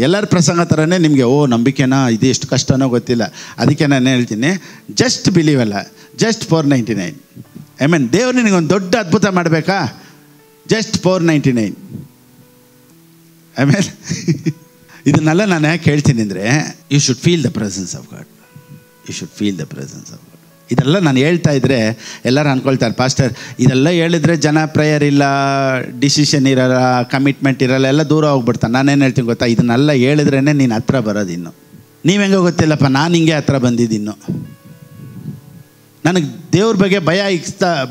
ಎಲ್ಲರ ಪ್ರಸಂಗ ಥರನೇ ನಿಮಗೆ ನಂಬಿಕೆನಾ ಇದು ಎಷ್ಟು ಕಷ್ಟನೋ ಗೊತ್ತಿಲ್ಲ, ಅದಕ್ಕೆ ನಾನು ಹೇಳ್ತೀನಿ ಜಸ್ಟ್ ಬಿಲೀವ್ ಅಲ್ಲ, ಜಸ್ಟ್ 499. ಐ ಮೀನ್ ದೇವ್ರು ನಿನಗೊಂದು ದೊಡ್ಡ ಅದ್ಭುತ ಮಾಡಬೇಕಾ, ಜಸ್ಟ್ 499. ಐ ಮೀನ್ ಇದನ್ನೆಲ್ಲ ನಾನು ಯಾಕೆ ಹೇಳ್ತೀನಿ ಅಂದರೆ, you should feel the presence of God, you should feel the presence of God. ಇದೆಲ್ಲ ನಾನು ಹೇಳ್ತಾ ಇದ್ದರೆ ಎಲ್ಲರೂ ಅಂದ್ಕೊಳ್ತಾರೆ ಪಾಸ್ಟರ್ ಇದೆಲ್ಲ ಹೇಳಿದ್ರೆ ಜನ ಪ್ರೇಯರ್ ಇಲ್ಲ, ಡಿಸಿಷನ್ ಇರಲ್ಲ, ಕಮಿಟ್ಮೆಂಟ್ ಇರಲ್ಲ, ಎಲ್ಲ ದೂರ ಹೋಗ್ಬಿಡ್ತಾನೆ. ನಾನೇನು ಹೇಳ್ತೀನಿ ಗೊತ್ತಾ, ಇದನ್ನೆಲ್ಲ ಹೇಳಿದ್ರೇ ನೀನು ಹತ್ರ ಬರೋದು. ಇನ್ನು ನೀವು ಹೆಂಗೋ ಗೊತ್ತಿಲ್ಲಪ್ಪ, ನಾನು ಹಿಂಗೆ ಹತ್ರ ಬಂದಿದ್ದಿನ್ನು. ನನಗೆ ದೇವ್ರ ಬಗ್ಗೆ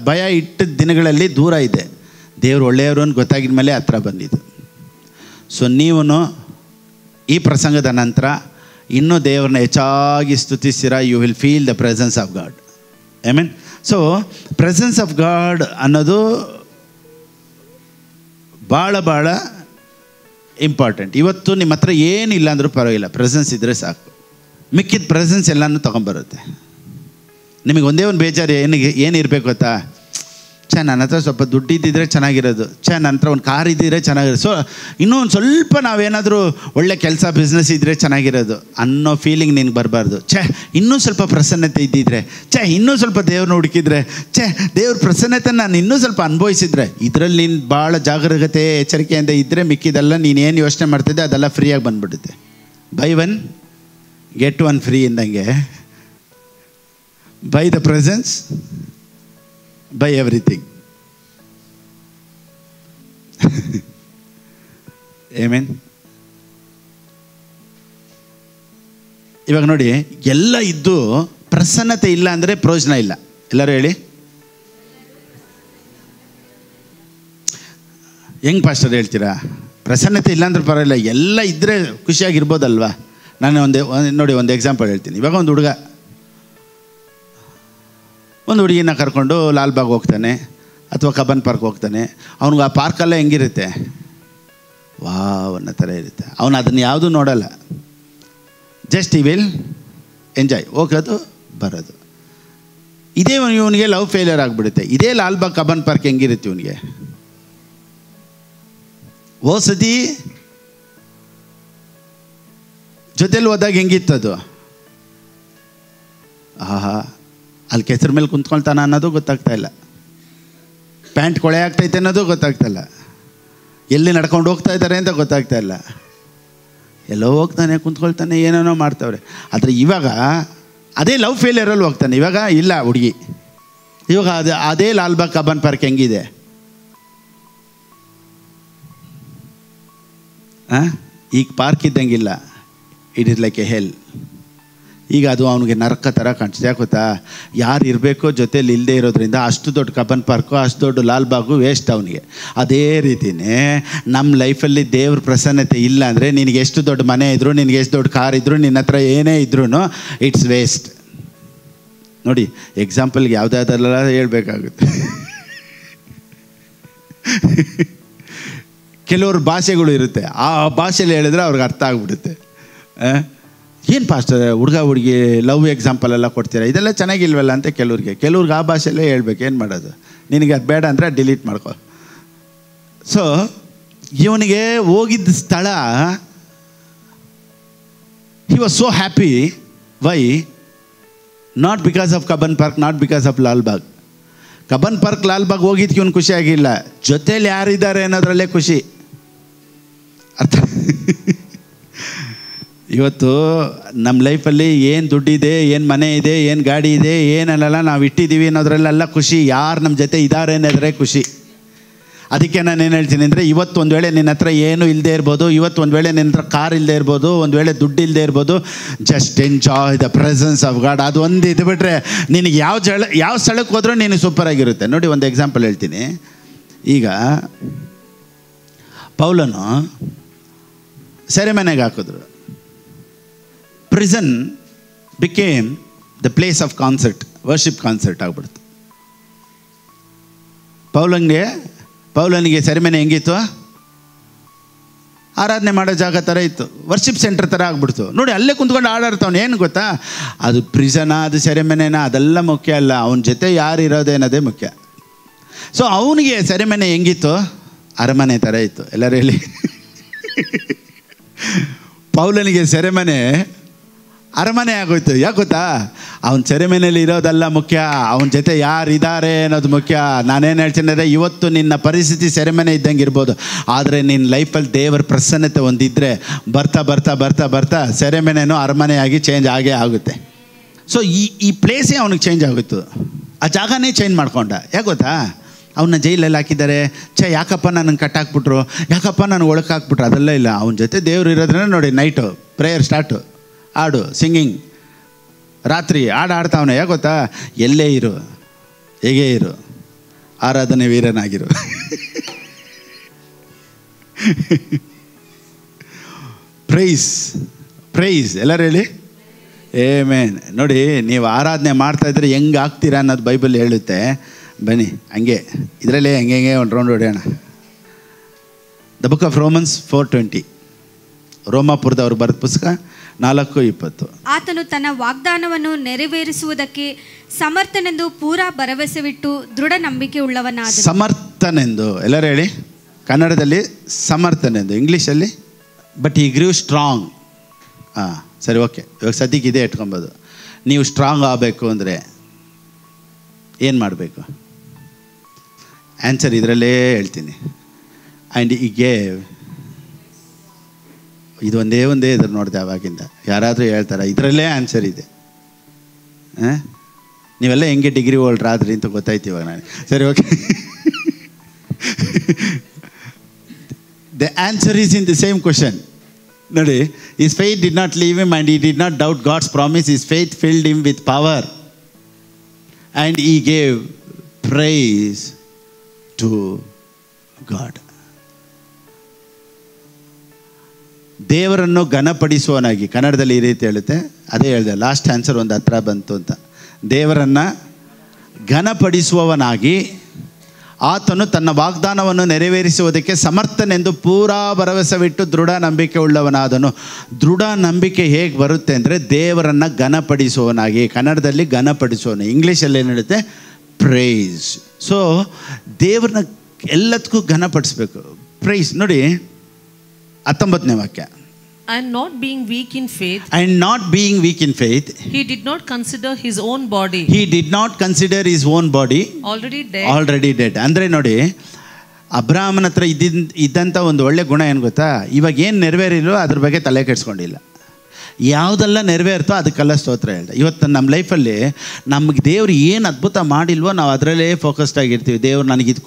ಭಯ ಇಟ್ಟ ದಿನಗಳಲ್ಲಿ ದೂರ ಇದೆ, ದೇವ್ರು ಒಳ್ಳೆಯವರು ಅಂತ ಗೊತ್ತಾಗಿದ ಮೇಲೆ ಹತ್ರ ಬಂದಿದ್ದು. ಸೊ ನೀವು ಈ ಪ್ರಸಂಗದ ನಂತರ ಇನ್ನೂ ದೇವ್ರನ್ನ ಹೆಚ್ಚಾಗಿ ಸ್ತುತಿಸಿರ, you will feel the presence of God. I mean so presence of God ಅನ್ನೋದು ಭಾಳ ಇಂಪಾರ್ಟೆಂಟ್. ಇವತ್ತು ನಿಮ್ಮ ಹತ್ರ ಏನಿಲ್ಲ ಅಂದರೂ ಪರವಾಗಿಲ್ಲ, ಪ್ರೆಸೆನ್ಸ್ ಇದ್ದರೆ ಸಾಕು, ಮಿಕ್ಕಿದ ಪ್ರೆಸೆನ್ಸ್ ಎಲ್ಲನೂ ತೊಗೊಂಬರುತ್ತೆ. ನಿಮಗೆ ಒಂದೇ ಒಂದು ಬೇಜಾರು ಏನಿರಬೇಕು ಗೊತ್ತಾ, ನನ್ನ ಹತ್ರ ಸ್ವಲ್ಪ ದುಡ್ಡು ಇದ್ದಿದ್ರೆ ಚೆನ್ನಾಗಿರೋದು, ನನ್ನ ಹತ್ರ ಒಂದು ಕಾರ್ ಇದ್ದಿದ್ರೆ ಚೆನ್ನಾಗಿರೋದು, ಸೊ ಇನ್ನೂ ಒಂದು ಸ್ವಲ್ಪ ನಾವೇನಾದರೂ ಒಳ್ಳೆ ಕೆಲಸ ಬಿಸ್ನೆಸ್ ಇದ್ದರೆ ಚೆನ್ನಾಗಿರೋದು ಅನ್ನೋ ಫೀಲಿಂಗ್ ನಿನಗೆ ಬರಬಾರ್ದು. ಇನ್ನೂ ಸ್ವಲ್ಪ ಪ್ರಸನ್ನತೆ ಇದ್ದಿದ್ರೆ, ಇನ್ನೂ ಸ್ವಲ್ಪ ದೇವ್ರನ್ನ ಹುಡುಕಿದ್ರೆ, ದೇವ್ರ ಪ್ರಸನ್ನತೆ ನಾನು ಇನ್ನೂ ಸ್ವಲ್ಪ ಅನುಭವಿಸಿದ್ರೆ, ಇದರಲ್ಲಿ ನೀನು ಭಾಳ ಜಾಗರೂಕತೆ ಎಚ್ಚರಿಕೆಯಿಂದ ಇದ್ದರೆ ಮಿಕ್ಕಿದೆಲ್ಲ ನೀನೇನು ಯೋಚನೆ ಮಾಡ್ತಿದ್ದೆ ಅದೆಲ್ಲ ಫ್ರೀಯಾಗಿ ಬಂದುಬಿಡುತ್ತೆ. ಬೈ 1 get 1 ಫ್ರೀ ಇಂದಂಗೆ, by the presence, by everything. Amen. ಇವಾಗ ನೋಡಿ, ಎಲ್ಲ ಇದ್ದು ಪ್ರಸನ್ನತೆ ಇಲ್ಲ ಅಂದರೆ ಪ್ರಯೋಜನ ಇಲ್ಲ. ಎಲ್ಲರೂ ಹೇಳಿ, ಹೆಂಗೆ ಪಾಸ್ಟರ್ ಹೇಳ್ತೀರಾ? ಪ್ರಸನ್ನತೆ ಇಲ್ಲ ಅಂದ್ರೆ ಪರವಾಗಿಲ್ಲ, ಎಲ್ಲ ಇದ್ದರೆ ಖುಷಿಯಾಗಿರ್ಬೋದಲ್ವಾ? ನಾನು ಒಂದು ಎಕ್ಸಾಂಪಲ್ ಹೇಳ್ತೀನಿ. ಇವಾಗ ಒಂದು ಹುಡುಗಿನ ಕರ್ಕೊಂಡು ಲಾಲ್ಬಾಗ್ ಹೋಗ್ತಾನೆ ಅಥವಾ ಕಬ್ಬನ್ ಪಾರ್ಕ್ ಹೋಗ್ತಾನೆ. ಅವ್ನಿಗೆ ಆ ಪಾರ್ಕೆಲ್ಲ ಹೆಂಗಿರುತ್ತೆ, ವಾವ್ ಅನ್ನೋ ಥರ ಇರುತ್ತೆ. ಅವನು ಅದನ್ನು ಯಾವುದೂ ನೋಡಲ್ಲ, ಜಸ್ಟ್ ಈ ವಿಲ್ ಎಂಜಾಯ್, ಹೋಗೋದು ಬರೋದು. ಇದೇ ಇವನಿಗೆ ಲವ್ ಫೇಲಿಯರ್ ಆಗಿಬಿಡುತ್ತೆ. ಇದೇ ಲಾಲ್ಬಾಗ್ ಕಬ್ಬನ್ ಪಾರ್ಕ್ ಹೆಂಗಿರುತ್ತೆ ಇವನಿಗೆ? ಸತಿ ಜೊತೆಲಿ ಹೋದಾಗ ಹೆಂಗಿತ್ತದು, ಅಲ್ಲಿ ಕೆಸರ ಮೇಲೆ ಕುಂತ್ಕೊಳ್ತಾನ ಅನ್ನೋದು ಗೊತ್ತಾಗ್ತಾ ಇಲ್ಲ, ಪ್ಯಾಂಟ್ ಕೊಳೆ ಆಗ್ತೈತೆ ಅನ್ನೋದು ಗೊತ್ತಾಗ್ತಾ ಇಲ್ಲ, ಎಲ್ಲಿ ನಡ್ಕೊಂಡು ಹೋಗ್ತಾ ಇದ್ದಾರೆ ಅಂತ ಗೊತ್ತಾಗ್ತಾ ಇಲ್ಲ, ಎಲ್ಲೋ ಹೋಗ್ತಾನೆ ಕುಂತ್ಕೊಳ್ತಾನೆ, ಏನೇನೋ ಮಾಡ್ತಾವ್ರೆ. ಆದರೆ ಇವಾಗ ಅದೇ ಲವ್ ಫೇಲಿಯರಲ್ಲಿ ಹೋಗ್ತಾನೆ. ಇವಾಗ ಇಲ್ಲ ಹುಡುಗಿ, ಇವಾಗ ಅದೇ ಲಾಲ್ಬಾಗ್ ಕಬ್ಬನ್ ಪಾರ್ಕ್ ಹೆಂಗಿದೆ, ಈಗ ಪಾರ್ಕ್ ಇದ್ದಂಗಿಲ್ಲ, it is like a hell. ಈಗ ಅದು ಅವನಿಗೆ ನರಕ ಥರ ಕಾಣಿಸ್ತು. ಯಾಕೆ ಗೊತ್ತಾ, ಯಾರು ಇರಬೇಕೋ ಜೊತೇಲಿ ಇಲ್ಲದೆ ಇರೋದ್ರಿಂದ ಅಷ್ಟು ದೊಡ್ಡ ಕಬ್ಬನ್ ಪಾರ್ಕು, ಅಷ್ಟು ದೊಡ್ಡ ಲಾಲ್ಬಾಗು ವೇಸ್ಟ್ ಅವನಿಗೆ. ಅದೇ ರೀತಿಯೇ ನಮ್ಮ ಲೈಫಲ್ಲಿ ದೇವ್ರ ಪ್ರಸನ್ನತೆ ಇಲ್ಲ ಅಂದರೆ, ನಿನಗೆ ಎಷ್ಟು ದೊಡ್ಡ ಮನೆ ಇದ್ದರೂ, ನಿನಗೆ ಎಷ್ಟು ದೊಡ್ಡ ಕಾರ್ ಇದ್ದರೂ, ನಿನ್ನ ಹತ್ರ ಏನೇ ಇದ್ರೂ ಇಟ್ಸ್ ವೇಸ್ಟ್. ನೋಡಿ, ಎಕ್ಸಾಂಪಲ್ಗೆ ಯಾವುದಾದ್ರೆಲ್ಲ ಹೇಳ್ಬೇಕಾಗುತ್ತೆ. ಕೆಲವ್ರ ಭಾಷೆಗಳು ಇರುತ್ತೆ, ಆ ಭಾಷೆಯಲ್ಲಿ ಹೇಳಿದ್ರೆ ಅವ್ರಿಗೆ ಅರ್ಥ ಆಗ್ಬಿಡುತ್ತೆ. ಏನು ಪಾಸ್ಟರ್ ಹುಡುಗ ಹುಡುಗಿ ಲವ್ ಎಕ್ಸಾಂಪಲ್ ಎಲ್ಲ ಕೊಡ್ತೀರಾ, ಇದೆಲ್ಲ ಚೆನ್ನಾಗಿಲ್ವಲ್ಲ ಅಂತ ಕೆಲವ್ರಿಗೆ ಆ ಭಾಷೆಯಲ್ಲೇ ಹೇಳ್ಬೇಕು. ಏನು ಮಾಡೋದು, ನಿನಗೆ ಅದು ಬೇಡ ಅಂದರೆ ಡಿಲೀಟ್ ಮಾಡ್ಕೊ. ಸೊ ಇವನಿಗೆ ಹೋಗಿದ್ದ ಸ್ಥಳ, he was so happy. Why? Not because of Cubbon Park, not because of Lalbagh. Cubbon Park Lalbagh ಹೋಗಿದ್ದಕ್ಕೆ ಇವನು ಖುಷಿಯಾಗಿಲ್ಲ, ಜೊತೇಲಿ ಯಾರಿದ್ದಾರೆ ಅನ್ನೋದ್ರಲ್ಲೇ ಖುಷಿ. ಅರ್ಥ? ಇವತ್ತು ನಮ್ಮ ಲೈಫಲ್ಲಿ ಏನು ದುಡ್ಡಿದೆ, ಏನು ಮನೆ ಇದೆ, ಏನು ಗಾಡಿ ಇದೆ, ಏನಲ್ಲ ನಾವು ಇಟ್ಟಿದ್ದೀವಿ ಅನ್ನೋದ್ರಲ್ಲೆಲ್ಲ ಖುಷಿ. ಯಾರು ನಮ್ಮ ಜೊತೆ ಇದ್ದಾರೆ ಅನ್ನೋದ್ರೆ ಖುಷಿ. ಅದಕ್ಕೆ ನಾನು ಏನು ಹೇಳ್ತೀನಿ ಅಂದರೆ, ಇವತ್ತು ಒಂದು ವೇಳೆ ನಿನ್ನ ಹತ್ರ ಏನೂ ಇಲ್ಲದೆ ಇರ್ಬೋದು, ಇವತ್ತು ಒಂದು ವೇಳೆ ನಿನ್ನ ಹತ್ರ ಕಾರ್ ಇಲ್ಲದೆ ಇರ್ಬೋದು, ಒಂದು ವೇಳೆ ದುಡ್ಡು ಇಲ್ಲದೆ ಇರ್ಬೋದು. Just enjoy the presence of god. ಅದು ಒಂದು ಇದು ಬಿಟ್ಟರೆ ನಿನಗೆ ಯಾವ ಸ್ಥಳಕ್ಕೆ ಹೋದ್ರೂ ನೀನು ಸೂಪರಾಗಿರುತ್ತೆ. ನೋಡಿ, ಒಂದು ಎಕ್ಸಾಂಪಲ್ ಹೇಳ್ತೀನಿ. ಈಗ ಪೌಲನು ಸೆರೆಮನೆಗೆ ಹಾಕಿದ್ರು. Prison became the place of concert, worship concert ಆಗ್ಬಿಡ್ತು. ಪೌಲನಿಗೆ ಸೆರೆಮನೆ ಹೆಂಗಿತ್ತು? ಆರಾಧನೆ ಮಾಡೋ ಜಾಗ ಥರ ಇತ್ತು, ವರ್ಷಿಪ್ ಸೆಂಟರ್ ಥರ ಆಗ್ಬಿಡ್ತು. ನೋಡಿ, ಅಲ್ಲೇ ಕುಂತ್ಕೊಂಡು ಆಡಾಡ್ತಾವನು. ಏನು ಗೊತ್ತಾ, ಅದು ಪ್ರಿಸನಾ, ಅದು ಸೆರೆಮನೆನಾ, ಅದೆಲ್ಲ ಮುಖ್ಯ ಅಲ್ಲ, ಅವನ ಜೊತೆ ಯಾರು ಇರೋದೇನೋದೇ ಮುಖ್ಯ. ಸೊ ಅವನಿಗೆ ಸೆರೆಮನೆ ಹೆಂಗಿತ್ತು? ಅರಮನೆ ಥರ ಇತ್ತು. ಎಲ್ಲರೂ ಹೇಳಿ. ಪೌಲನಿಗೆ ಸೆರೆಮನೆ ಅರಮನೆ ಆಗೋಯ್ತು. ಯಾಕೆ ಗೊತ್ತಾ, ಅವನ ಸೆರೆಮನೆಯಲ್ಲಿ ಇರೋದೆಲ್ಲ ಮುಖ್ಯ, ಅವನ ಜೊತೆ ಯಾರಿದ್ದಾರೆ ಅನ್ನೋದು ಮುಖ್ಯ. ನಾನೇನು ಹೇಳ್ತೀನಿ ಅಂದರೆ, ಇವತ್ತು ನಿನ್ನ ಪರಿಸ್ಥಿತಿ ಸೆರೆಮನೆ ಇದ್ದಂಗೆ ಇರ್ಬೋದು, ಆದರೆ ನಿನ್ನ ಲೈಫಲ್ಲಿ ದೇವರ ಪ್ರಸನ್ನತೆ ಒಂದಿದ್ದರೆ ಬರ್ತಾ ಬರ್ತಾ ಬರ್ತಾ ಬರ್ತಾ ಸೆರೆಮನೆನೂ ಅರಮನೆಯಾಗಿ ಚೇಂಜ್ ಆಗೇ ಆಗುತ್ತೆ. ಸೊ ಈ ಪ್ಲೇಸೇ ಅವನಿಗೆ ಚೇಂಜ್ ಆಗೋಯ್ತು, ಆ ಜಾಗನೇ ಚೇಂಜ್ ಮಾಡ್ಕೊಂಡ. ಯಾಕೆ ಗೊತ್ತಾ, ಅವನ್ನ ಜೈಲಲ್ಲಿ ಹಾಕಿದ್ದಾರೆ, ಯಾಕಪ್ಪ ನನಗೆ ಕಟ್ಟಾಕ್ಬಿಟ್ರು, ಯಾಕಪ್ಪ ನನಗೆ ಒಳಕ್ಕೆ ಹಾಕ್ಬಿಟ್ರು, ಅದೆಲ್ಲ ಇಲ್ಲ. ಅವನ ಜೊತೆ ದೇವ್ರು ಇರೋದ್ರಿಂದ ನೋಡಿ, ನೈಟು ಪ್ರೇಯರ್ ಸ್ಟಾರ್ಟು, ಹಾಡು ಸಿಂಗಿಂಗ್, ರಾತ್ರಿ ಆಡ್ತಾವನೆ. ಯಾಕೆ ಗೊತ್ತಾ, ಎಲ್ಲೇ ಇರು, ಹೇಗೆ ಇರು, ಆರಾಧನೆ ವೀರನಾಗಿರು. ಪ್ರೈಸ್ ಎಲ್ಲರೂ ಹೇಳಿ ಆಮೆನ್. ನೋಡಿ, ನೀವು ಆರಾಧನೆ ಮಾಡ್ತಾಯಿದ್ರೆ ಹೆಂಗೆ ಆಗ್ತೀರಾ ಅನ್ನೋದು ಬೈಬಲ್ ಹೇಳುತ್ತೆ. ಬನ್ನಿ ಹಂಗೆ ಇದರಲ್ಲೇ ಹೆಂಗೆ ಒಂದು ರೌಂಡ್ ಹೊಡೆಯೋಣ. ದ ಬುಕ್ ಆಫ್ ರೋಮನ್ಸ್ 4:20, ರೋಮಾಪುರದವ್ರು ಬರೆದ ಪುಸ್ತಕ 4:20. ಆತನು ತನ್ನ ವಾಗ್ದಾನವನ್ನು ನೆರವೇರಿಸುವುದಕ್ಕೆ ಸಮರ್ಥನೆಂದು ಪೂರಾ ಭರವಸೆವಿಟ್ಟು ದೃಢ ನಂಬಿಕೆ ಉಳ್ಳವನಾದ. ಸಮರ್ಥನೆಂದು ಎಲ್ಲರೂ ಹೇಳಿ. ಕನ್ನಡದಲ್ಲಿ ಸಮರ್ಥನೆಂದು, ಇಂಗ್ಲೀಷಲ್ಲಿ ಬಟ್ ಈ ಗ್ರೀವ್ ಸ್ಟ್ರಾಂಗ್. ಸರಿ, ಓಕೆ. ಇವಾಗ ಸದ್ಯಕ್ಕೆ ಇದೇ ಇಟ್ಕೊಬೋದು. ನೀವು ಸ್ಟ್ರಾಂಗ್ ಆಗಬೇಕು ಅಂದರೆ ಏನು ಮಾಡಬೇಕು? ಆನ್ಸರ್ ಇದರಲ್ಲೇ ಹೇಳ್ತೀನಿ. ಆ್ಯಂಡ್ ಈ ಗೇವ್, ಇದು ಒಂದೇ ಇದ್ರ ನೋಡಿದೆ ಅವಾಗಿಂದ. ಯಾರಾದರೂ ಹೇಳ್ತಾರೆ ಇದರಲ್ಲೇ ಆನ್ಸರ್ ಇದೆ. ನೀವೆಲ್ಲ ಹೆಂಗೆ ಡಿಗ್ರಿ ಹೋಲ್ಡ್ರ್ ಆದ್ರಿ ಅಂತ ಗೊತ್ತಾಯ್ತು ಇವಾಗ ನಾನು. ಸರಿ, okay. The answer is in the same question. ನೋಡಿ, his faith did not leave him and he did not doubt God's promise. His faith filled him with power and he gave praise to God. ದೇವರನ್ನು ಘನಪಡಿಸುವನಾಗಿ, ಕನ್ನಡದಲ್ಲಿ ಈ ರೀತಿ ಹೇಳುತ್ತೆ. ಅದೇ ಹೇಳಿದೆ, last answer ಒಂದು ಹತ್ರ ಬಂತು ಅಂತ. ದೇವರನ್ನು ಘನಪಡಿಸುವವನಾಗಿ ಆತನು ತನ್ನ ವಾಗ್ದಾನವನ್ನು ನೆರವೇರಿಸುವುದಕ್ಕೆ ಸಮರ್ಥನೆಂದು ಪೂರಾ ಭರವಸೆವಿಟ್ಟು ದೃಢ ನಂಬಿಕೆ ಉಳ್ಳವನಾದನು. ದೃಢ ನಂಬಿಕೆ ಹೇಗೆ ಬರುತ್ತೆ ಅಂದರೆ, ದೇವರನ್ನು ಘನಪಡಿಸುವವನಾಗಿ. ಕನ್ನಡದಲ್ಲಿ ಘನಪಡಿಸುವವನು, ಇಂಗ್ಲೀಷಲ್ಲಿ ಏನು ಹೇಳುತ್ತೆ? ಪ್ರೈಸ್. ಸೊ ದೇವ್ರನ್ನ ಎಲ್ಲದಕ್ಕೂ ಘನಪಡಿಸ್ಬೇಕು. ಪ್ರೈಸ್. ನೋಡಿ 19ನೇ ವಾಕ್ಯ. And not being weak in faith. And not being weak in faith. He did not consider his own body. He did not consider his own body. Already dead. ಅಂದರೆ ನೋಡಿ, ಅಬ್ರಾಹ್ಮನ ಹತ್ರ ಇದ್ದಂಥ ಒಂದು ಒಳ್ಳೆ ಗುಣ ಏನು ಗೊತ್ತಾ? ಇವಾಗ ಏನು ನೆರವೇರಿಲ್ಲೋ ಅದ್ರ ಬಗ್ಗೆ ತಲೆ ಕೆಡಿಸ್ಕೊಂಡಿಲ್ಲ. ಯಾವುದೆಲ್ಲ ನೆರವೇರ್ತೋ ಅದಕ್ಕೆಲ್ಲ ಸ್ತೋತ್ರ ಹೇಳ್ದೆ. ಇವತ್ತು ನಮ್ಮ ಲೈಫಲ್ಲಿ ನಮಗೆ ದೇವ್ರು ಏನು ಅದ್ಭುತ ಮಾಡಿಲ್ವೋ ನಾವು ಅದರಲ್ಲೇ ಫೋಕಸ್ಡ್ ಆಗಿರ್ತೀವಿ. ದೇವ್ರು ನನಗೆ ಇದು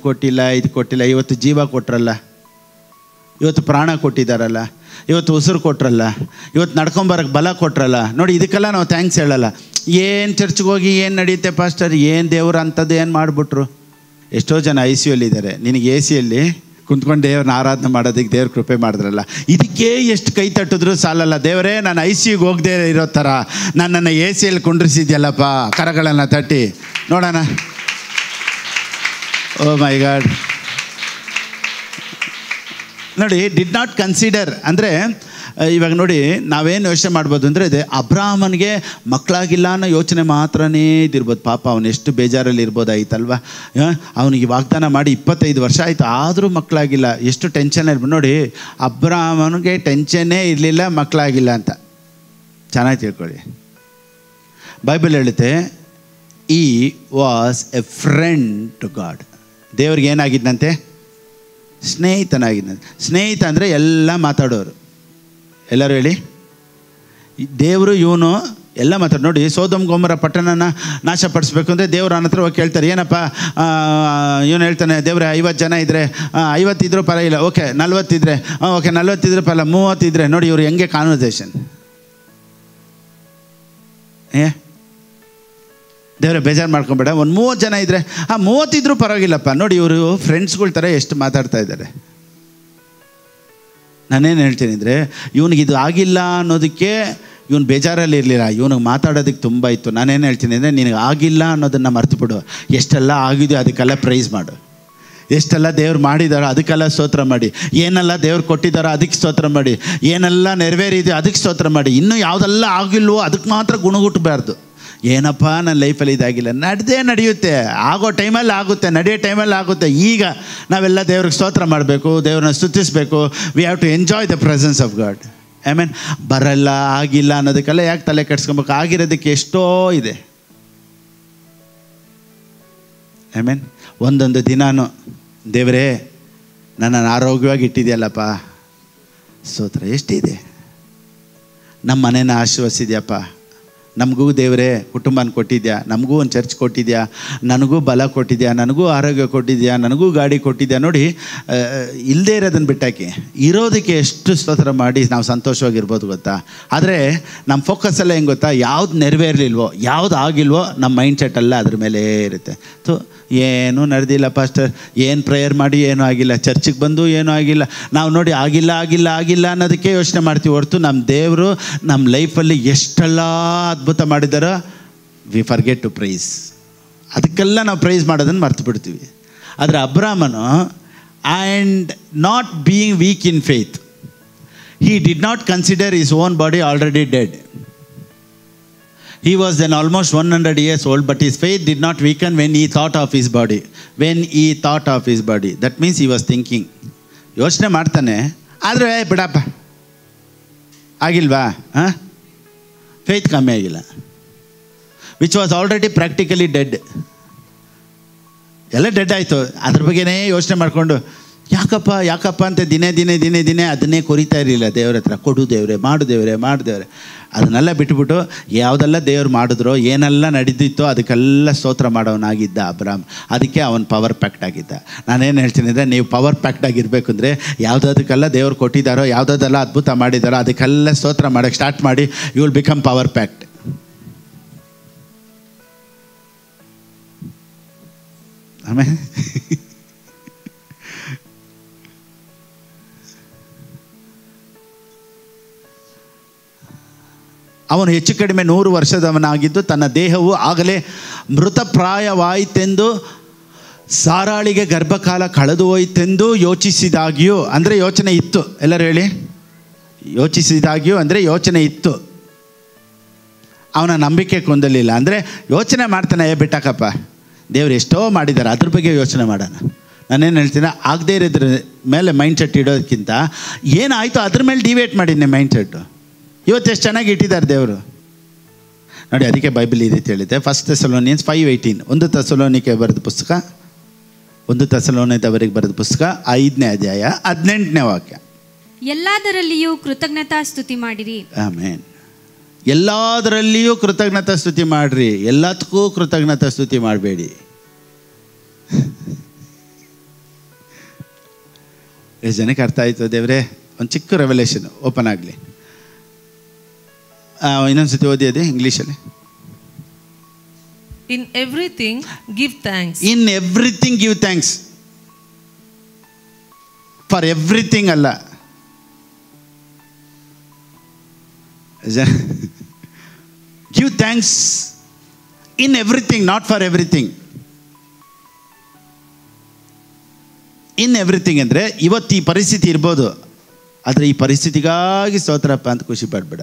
ಕೊಟ್ಟಿಲ್ಲ. ಇವತ್ತು ಜೀವ ಕೊಟ್ರಲ್ಲ, ಇವತ್ತು ಪ್ರಾಣ ಕೊಟ್ಟಿದ್ದಾರಲ್ಲ, ಇವತ್ತು ಉಸಿರು ಕೊಟ್ರಲ್ಲ, ಇವತ್ತು ನಡ್ಕೊಂಬರಕ್ಕೆ ಬಲ ಕೊಟ್ರಲ್ಲ. ನೋಡಿ, ಇದಕ್ಕೆಲ್ಲ ನಾವು ಥ್ಯಾಂಕ್ಸ್ ಹೇಳಲ್ಲ. ಏನು ಚರ್ಚ್ಗೆ ಹೋಗಿ ಏನು ನಡೆಯುತ್ತೆ ಪಾಸ್ಟರ್, ಏನು ದೇವ್ರು ಅಂಥದ್ದು ಏನು ಮಾಡಿಬಿಟ್ರು. ಎಷ್ಟೋ ಜನ ICU ಇದ್ದಾರೆ. ನಿನಗೆ AC ಕುಂತ್ಕೊಂಡು ದೇವ್ರನ್ನ ಆರಾಧನೆ ಮಾಡೋದಕ್ಕೆ ದೇವ್ರ ಕೃಪೆ ಮಾಡಿದ್ರಲ್ಲ, ಇದಕ್ಕೆ ಎಷ್ಟು ಕೈ ತಟ್ಟಿದ್ರು ಸಾಲಲ್ಲ. ದೇವರೇ, ನಾನು ICUಗೆ ಹೋಗದೆ ಇರೋ ಥರ ನನ್ನನ್ನು AC ಕುಂಡ್ರಿಸಿದ್ಯಲ್ಲಪ್ಪ, ಕರಗಳನ್ನು ತಟ್ಟಿ ನೋಡೋಣ. ಓ ಮೈ ಗಾಡ್. ನೋಡಿ, ಡಿಡ್ ನಾಟ್ ಕನ್ಸಿಡರ್ ಅಂದರೆ, ಇವಾಗ ನೋಡಿ ನಾವೇನು ಯೋಚನೆ ಮಾಡ್ಬೋದು ಅಂದರೆ, ಇದೆ ಅಬ್ರಾಹ್ಮನಿಗೆ ಮಕ್ಕಳಾಗಿಲ್ಲ ಅನ್ನೋ ಯೋಚನೆ ಮಾತ್ರನೇ ಇದಿರ್ಬೋದು. ಪಾಪ ಅವನು ಎಷ್ಟು ಬೇಜಾರಲ್ಲಿ ಇರ್ಬೋದಾಯ್ತಲ್ವ. ಅವನಿಗೆ ವಾಗ್ದಾನ ಮಾಡಿ 25 ವರ್ಷ ಆಯಿತು, ಆದರೂ ಮಕ್ಕಳಾಗಿಲ್ಲ. ಎಷ್ಟು ಟೆನ್ಷನ್ ಇರ್ಬೋದು ನೋಡಿ. ಅಬ್ರಾಹ್ಮನಿಗೆ ಟೆನ್ಷನ್ನೇ ಇರಲಿಲ್ಲ ಮಕ್ಕಳಾಗಿಲ್ಲ ಅಂತ. ಚೆನ್ನಾಗಿ ತಿಳ್ಕೊಳ್ಳಿ. ಬೈಬಲ್ ಹೇಳುತ್ತೆ, he was a friend to God. ದೇವ್ರಿಗೆ ಏನಾಗಿದ್ದಂತೆ? ಸ್ನೇಹಿತನಾಗಿದ್ದಂತೆ. ಸ್ನೇಹಿತ ಅಂದರೆ ಎಲ್ಲ ಮಾತಾಡೋರು. ಎಲ್ಲರೂ ಹೇಳಿ. ದೇವರು ಇವನು ಎಲ್ಲ ಮಾತಾಡಿ. ನೋಡಿ, ಸೋದಮ್ ಗೊಮೋರ ಪಟ್ಟಣನ ನಾಶಪಡಿಸ್ಬೇಕು ಅಂದರೆ ದೇವ್ರು ಅವನ ಹತ್ರ ಹೋಗಿ ಕೇಳ್ತಾರೆ, ಏನಪ್ಪ ಇವನು ಹೇಳ್ತಾನೆ, ದೇವ್ರೆ 50 ಜನ ಇದ್ದರೆ 50 ಇದ್ರೂ ಪರವಾಗಿಲ್ಲ, ಓಕೆ 40 ಇದ್ದರೆ ಓಕೆ 40 ಇದ್ರೂ ಪರಲ್ಲ, 30 ಇದ್ದರೆ ನೋಡಿ ಇವರು ಹೆಂಗೆ ಕಾನ್ವರ್ಸೇಷನ್. ದೇವ್ರೆ ಬೇಜಾರು ಮಾಡ್ಕೊಬೇಡ, ಒಂದು 30 ಜನ ಇದ್ದರೆ 30 ಇದ್ರೂ ಪರವಾಗಿಲ್ಲಪ್ಪ. ನೋಡಿ ಇವರು ಫ್ರೆಂಡ್ಸ್ಗಳ ಥರ ಎಷ್ಟು ಮಾತಾಡ್ತಾ ಇದ್ದಾರೆ. ನಾನೇನು ಹೇಳ್ತೀನಿ ಅಂದರೆ, ಇವನಿಗೆ ಇದು ಆಗಿಲ್ಲ ಅನ್ನೋದಕ್ಕೆ ಇವನು ಬೇಜಾರಲ್ಲಿ ಇರಲಿಲ್ಲ, ಇವನಿಗೆ ಮಾತಾಡೋದಕ್ಕೆ ತುಂಬ ಇತ್ತು. ನಾನೇನು ಹೇಳ್ತೀನಿ ಅಂದರೆ, ನಿನಗೆ ಆಗಿಲ್ಲ ಅನ್ನೋದನ್ನು ಮರ್ತುಬಿಡು, ಎಷ್ಟೆಲ್ಲ ಆಗಿದೆಯೋ ಅದಕ್ಕೆಲ್ಲ ಪ್ರೈಸ್ ಮಾಡು, ಎಷ್ಟೆಲ್ಲ ದೇವ್ರು ಮಾಡಿದಾರೋ ಅದಕ್ಕೆಲ್ಲ ಸ್ತೋತ್ರ ಮಾಡಿ, ಏನೆಲ್ಲ ದೇವ್ರು ಕೊಟ್ಟಿದ್ದಾರೋ ಅದಕ್ಕೆ ಸ್ತೋತ್ರ ಮಾಡಿ, ಏನೆಲ್ಲ ನೆರವೇರಿದೆಯೋ ಅದಕ್ಕೆ ಸ್ತೋತ್ರ ಮಾಡಿ. ಇನ್ನೂ ಯಾವುದೆಲ್ಲ ಆಗಿಲ್ವೋ ಅದಕ್ಕೆ ಮಾತ್ರ ಗುಣಗುಟ್ಟಬಾರ್ದು. ಏನಪ್ಪ ನನ್ನ ಲೈಫಲ್ಲಿ ಇದಾಗಿಲ್ಲ, ನಡೆಯುತ್ತೆ, ಆಗೋ ಟೈಮಲ್ಲಿ ಆಗುತ್ತೆ, ನಡೆಯೋ ಟೈಮಲ್ಲಿ ಆಗುತ್ತೆ. ಈಗ ನಾವೆಲ್ಲ ದೇವ್ರಿಗೆ ಸ್ತೋತ್ರ ಮಾಡಬೇಕು, ದೇವ್ರನ್ನ ಸ್ತುತಿಸಬೇಕು. We have to enjoy the presence of God. Amen. ಬರಲ್ಲ, ಆಗಿಲ್ಲ ಅನ್ನೋದಕ್ಕೆಲ್ಲ ಯಾಕೆ ತಲೆ ಕೆಡಿಸ್ಕೊಬೇಕು? ಆಗಿರೋದಕ್ಕೆ ಎಷ್ಟೋ ಇದೆ. ಆಮೇನ್. ಒಂದೊಂದು ದಿನಾನು ದೇವರೇ ನನ್ನನ್ನು ಆರೋಗ್ಯವಾಗಿ ಇಟ್ಟಿದೆಯಲ್ಲಪ್ಪ, ಸ್ತೋತ್ರ. ಎಷ್ಟಿದೆ. ನಮ್ಮ ಮನೇನ ಆಶೀರ್ವದಿಸಿದ್ಯಪ್ಪ, ನಮಗೂ ದೇವರೇ ಕುಟುಂಬನ ಕೊಟ್ಟಿದ್ಯಾ, ನಮಗೂ ಒಂದು ಚರ್ಚ್ ಕೊಟ್ಟಿದ್ಯಾ, ನನಗೂ ಬಲ ಕೊಟ್ಟಿದ್ಯಾ, ನನಗೂ ಆರೋಗ್ಯ ಕೊಟ್ಟಿದ್ಯಾ, ನನಗೂ ಗಾಡಿ ಕೊಟ್ಟಿದ್ಯಾ. ನೋಡಿ, ಇಲ್ಲದೇ ಇರೋದನ್ನು ಬಿಟ್ಟಾಕಿ ಇರೋದಕ್ಕೆ ಎಷ್ಟು ಸ್ತೋತ್ರ ಮಾಡಿ ನಾವು ಸಂತೋಷವಾಗಿರ್ಬೋದು ಗೊತ್ತಾ. ಆದರೆ ನಮ್ಮ ಫೋಕಸ್ ಎಲ್ಲ ಹೆಂಗೆ ಗೊತ್ತಾ, ಯಾವ್ದು ನೆರವೇರಲಿಲ್ವೋ, ಯಾವ್ದು ಆಗಿಲ್ವೋ, ನಮ್ಮ ಮೈಂಡ್ ಸೆಟ್ ಎಲ್ಲ ಅದ್ರ ಮೇಲೆ ಇರುತ್ತೆ. ಏನೂ ನಡೆದಿಲ್ಲ ಪಾಸ್ಟರ್, ಏನು ಪ್ರೇಯರ್ ಮಾಡಿ ಏನೂ ಆಗಿಲ್ಲ, ಚರ್ಚಿಗೆ ಬಂದು ಏನೂ ಆಗಿಲ್ಲ. ನಾವು ನೋಡಿ ಆಗಿಲ್ಲ ಆಗಿಲ್ಲ ಆಗಿಲ್ಲ ಅನ್ನೋದಕ್ಕೆ ಯೋಚನೆ ಮಾಡ್ತೀವಿ ಹೊರತು ನಮ್ಮ ದೇವರು ನಮ್ಮ ಲೈಫಲ್ಲಿ ಎಷ್ಟೆಲ್ಲ ಅದ್ಭುತ ಮಾಡಿದಾರೋ ವಿ ಫರ್ಗೆಟ್ ಟು ಪ್ರೈಸ್. ಅದಕ್ಕೆಲ್ಲ ನಾವು ಪ್ರೈಸ್ ಮಾಡೋದನ್ನು ಮರ್ತು ಬಿಡ್ತೀವಿ. ಆದರೆ ಅಬ್ರಾಮನು and not being weak in faith, he did not consider his own body already dead. He was then almost 100 years old, but his faith did not weaken when he thought of his body. When he thought of his body, that means he was thinking. ಯೋಚನೆ ಮಾಡ್ತಾನೆ, ಆದರೆ ಬಿಡಪ್ಪ ಆಗಿಲ್ವಾ, faith ಕಮ್ಮಿ ಆಗಿಲ್ಲ. Which was already practically dead. ಎಲ್ಲ dead ಆಯಿತು. ಅದ್ರ ಬಗ್ಗೆನೇ ಯೋಚನೆ ಮಾಡಿಕೊಂಡು ಯಾಕಪ್ಪ ಅಂತ ದಿನೇ ಅದನ್ನೇ ಕೊರಿತಾ ಇರಲಿಲ್ಲ ದೇವ್ರ ಹತ್ರ. ಕೊಡು ದೇವ್ರೆ, ಮಾಡು ದೇವ್ರೆ, ಮಾಡು ದೇವ್ರೆ. ಅದನ್ನೆಲ್ಲ ಬಿಟ್ಬಿಟ್ಟು ಯಾವುದೆಲ್ಲ ದೇವ್ರು ಮಾಡಿದ್ರೋ, ಏನೆಲ್ಲ ನಡೆದಿತ್ತೋ ಅದಕ್ಕೆಲ್ಲ ಸ್ತೋತ್ರ ಮಾಡೋನಾಗಿದ್ದ ಅಬ್ರಾಮ್. ಅದಕ್ಕೆ ಅವನು ಪವರ್ ಪ್ಯಾಕ್ಟ್ ಆಗಿದ್ದ. ನಾನೇನು ಹೇಳ್ತೀನಿ ಅಂದರೆ, ನೀವು ಪವರ್ ಪ್ಯಾಕ್ಟ್ ಆಗಿರಬೇಕು ಅಂದರೆ ಯಾವುದಕ್ಕೆಲ್ಲ ದೇವ್ರು ಕೊಟ್ಟಿದ್ದಾರೋ, ಯಾವುದೆಲ್ಲ ಅದ್ಭುತ ಮಾಡಿದಾರೋ ಅದಕ್ಕೆಲ್ಲ ಸ್ತೋತ್ರ ಮಾಡೋಕ್ಕೆ ಸ್ಟಾರ್ಟ್ ಮಾಡಿ. You will become power packed. ಆಮೇಲೆ ಅವನು ಹೆಚ್ಚು ಕಡಿಮೆ 100 ವರ್ಷದವನಾಗಿದ್ದು ತನ್ನ ದೇಹವು ಆಗಲೇ ಮೃತಪ್ರಾಯವಾಯಿತೆಂದು, ಸಾರಾಳಿಗೆ ಗರ್ಭಕಾಲ ಕಳೆದು ಹೋಯಿತೆಂದು ಯೋಚಿಸಿದಾಗ್ಯೂ, ಅಂದರೆ ಯೋಚನೆ ಇತ್ತು. ಎಲ್ಲರೂ ಹೇಳಿ, ಯೋಚಿಸಿದಾಗ್ಯೂ ಅಂದರೆ ಯೋಚನೆ ಇತ್ತು. ಅವನ ನಂಬಿಕೆ ಕೊಂದಲಿಲ್ಲ. ಅಂದರೆ ಯೋಚನೆ ಮಾಡ್ತಾನೆ, ಬಿಟ್ಟಾಕಪ್ಪ ದೇವ್ರು ಎಷ್ಟೋ ಮಾಡಿದ್ದಾರೆ, ಅದ್ರ ಬಗ್ಗೆ ಯೋಚನೆ ಮಾಡೋಣ. ನಾನೇನು ಹೇಳ್ತೀನಿ, ಆಗದೇ ಇರೋದ್ರ ಮೇಲೆ ಮೈಂಡ್ ಸೆಟ್ ಇಡೋದಕ್ಕಿಂತ ಏನಾಯಿತು ಅದ್ರ ಮೇಲೆ ಡಿವೇಟ್ ಮಾಡಿದ್ದೆ ಮೈಂಡ್ ಸೆಟ್ಟು. ಇವತ್ತು ಎಷ್ಟು ಚೆನ್ನಾಗಿ ಇಟ್ಟಿದ್ದಾರೆ ದೇವರು ನೋಡಿ. ಅದಕ್ಕೆ ಬೈಬಲ್ ಈ ರೀತಿ ಹೇಳಿದೆ, 1 Thessalonians 5:18. 1 ಥೆಸಲೋನಿಕೆ ಬರೆದ ಪುಸ್ತಕ, 1 ಥೆಸಲೋನಿಕದವರಿಗೆ ಬರೆದ ಪುಸ್ತಕ 5ನೇ ಅಧ್ಯಾಯ 18ನೇ ವಾಕ್ಯ. ಎಲ್ಲದರಲ್ಲಿಯೂ ಕೃತಜ್ಞತಾ ಸ್ತುತಿ ಮಾಡಿರಿ. ಆಮೇನ್. ಎಲ್ಲದರಲ್ಲಿಯೂ ಕೃತಜ್ಞತಾ ಸ್ತುತಿ ಮಾಡಿರಿ, ಎಲ್ಲದಕ್ಕೂ ಕೃತಜ್ಞತಾ ಸ್ತುತಿ ಮಾಡಬೇಡಿ. ಎಷ್ಟು ಜನಕ್ಕೆ ಅರ್ಥ ಆಯಿತು ದೇವರೇ? ಒಂದು ಚಿಕ್ಕ ರೆವಲ್ಯೂಷನ್ ಓಪನ್ ಆಗಲಿ. ಇನ್ನೊಂದ್ಸತಿ ಓದಿ ಅದೇ ಇಂಗ್ಲೀಷಲ್ಲಿ. In everything give thanks. In everything give thanks. For everything ಅಲ್ಲ. Give thanks in everything, not for everything. In everything ಅಂದರೆ ಇವತ್ತು ಈ ಪರಿಸ್ಥಿತಿ ಇರ್ಬೋದು, ಆದರೆ ಈ ಪರಿಸ್ಥಿತಿಗಾಗಿ ಸ್ತೋತ್ರಪ್ಪ ಅಂತ ಖುಷಿ ಪಡಬೇಡ.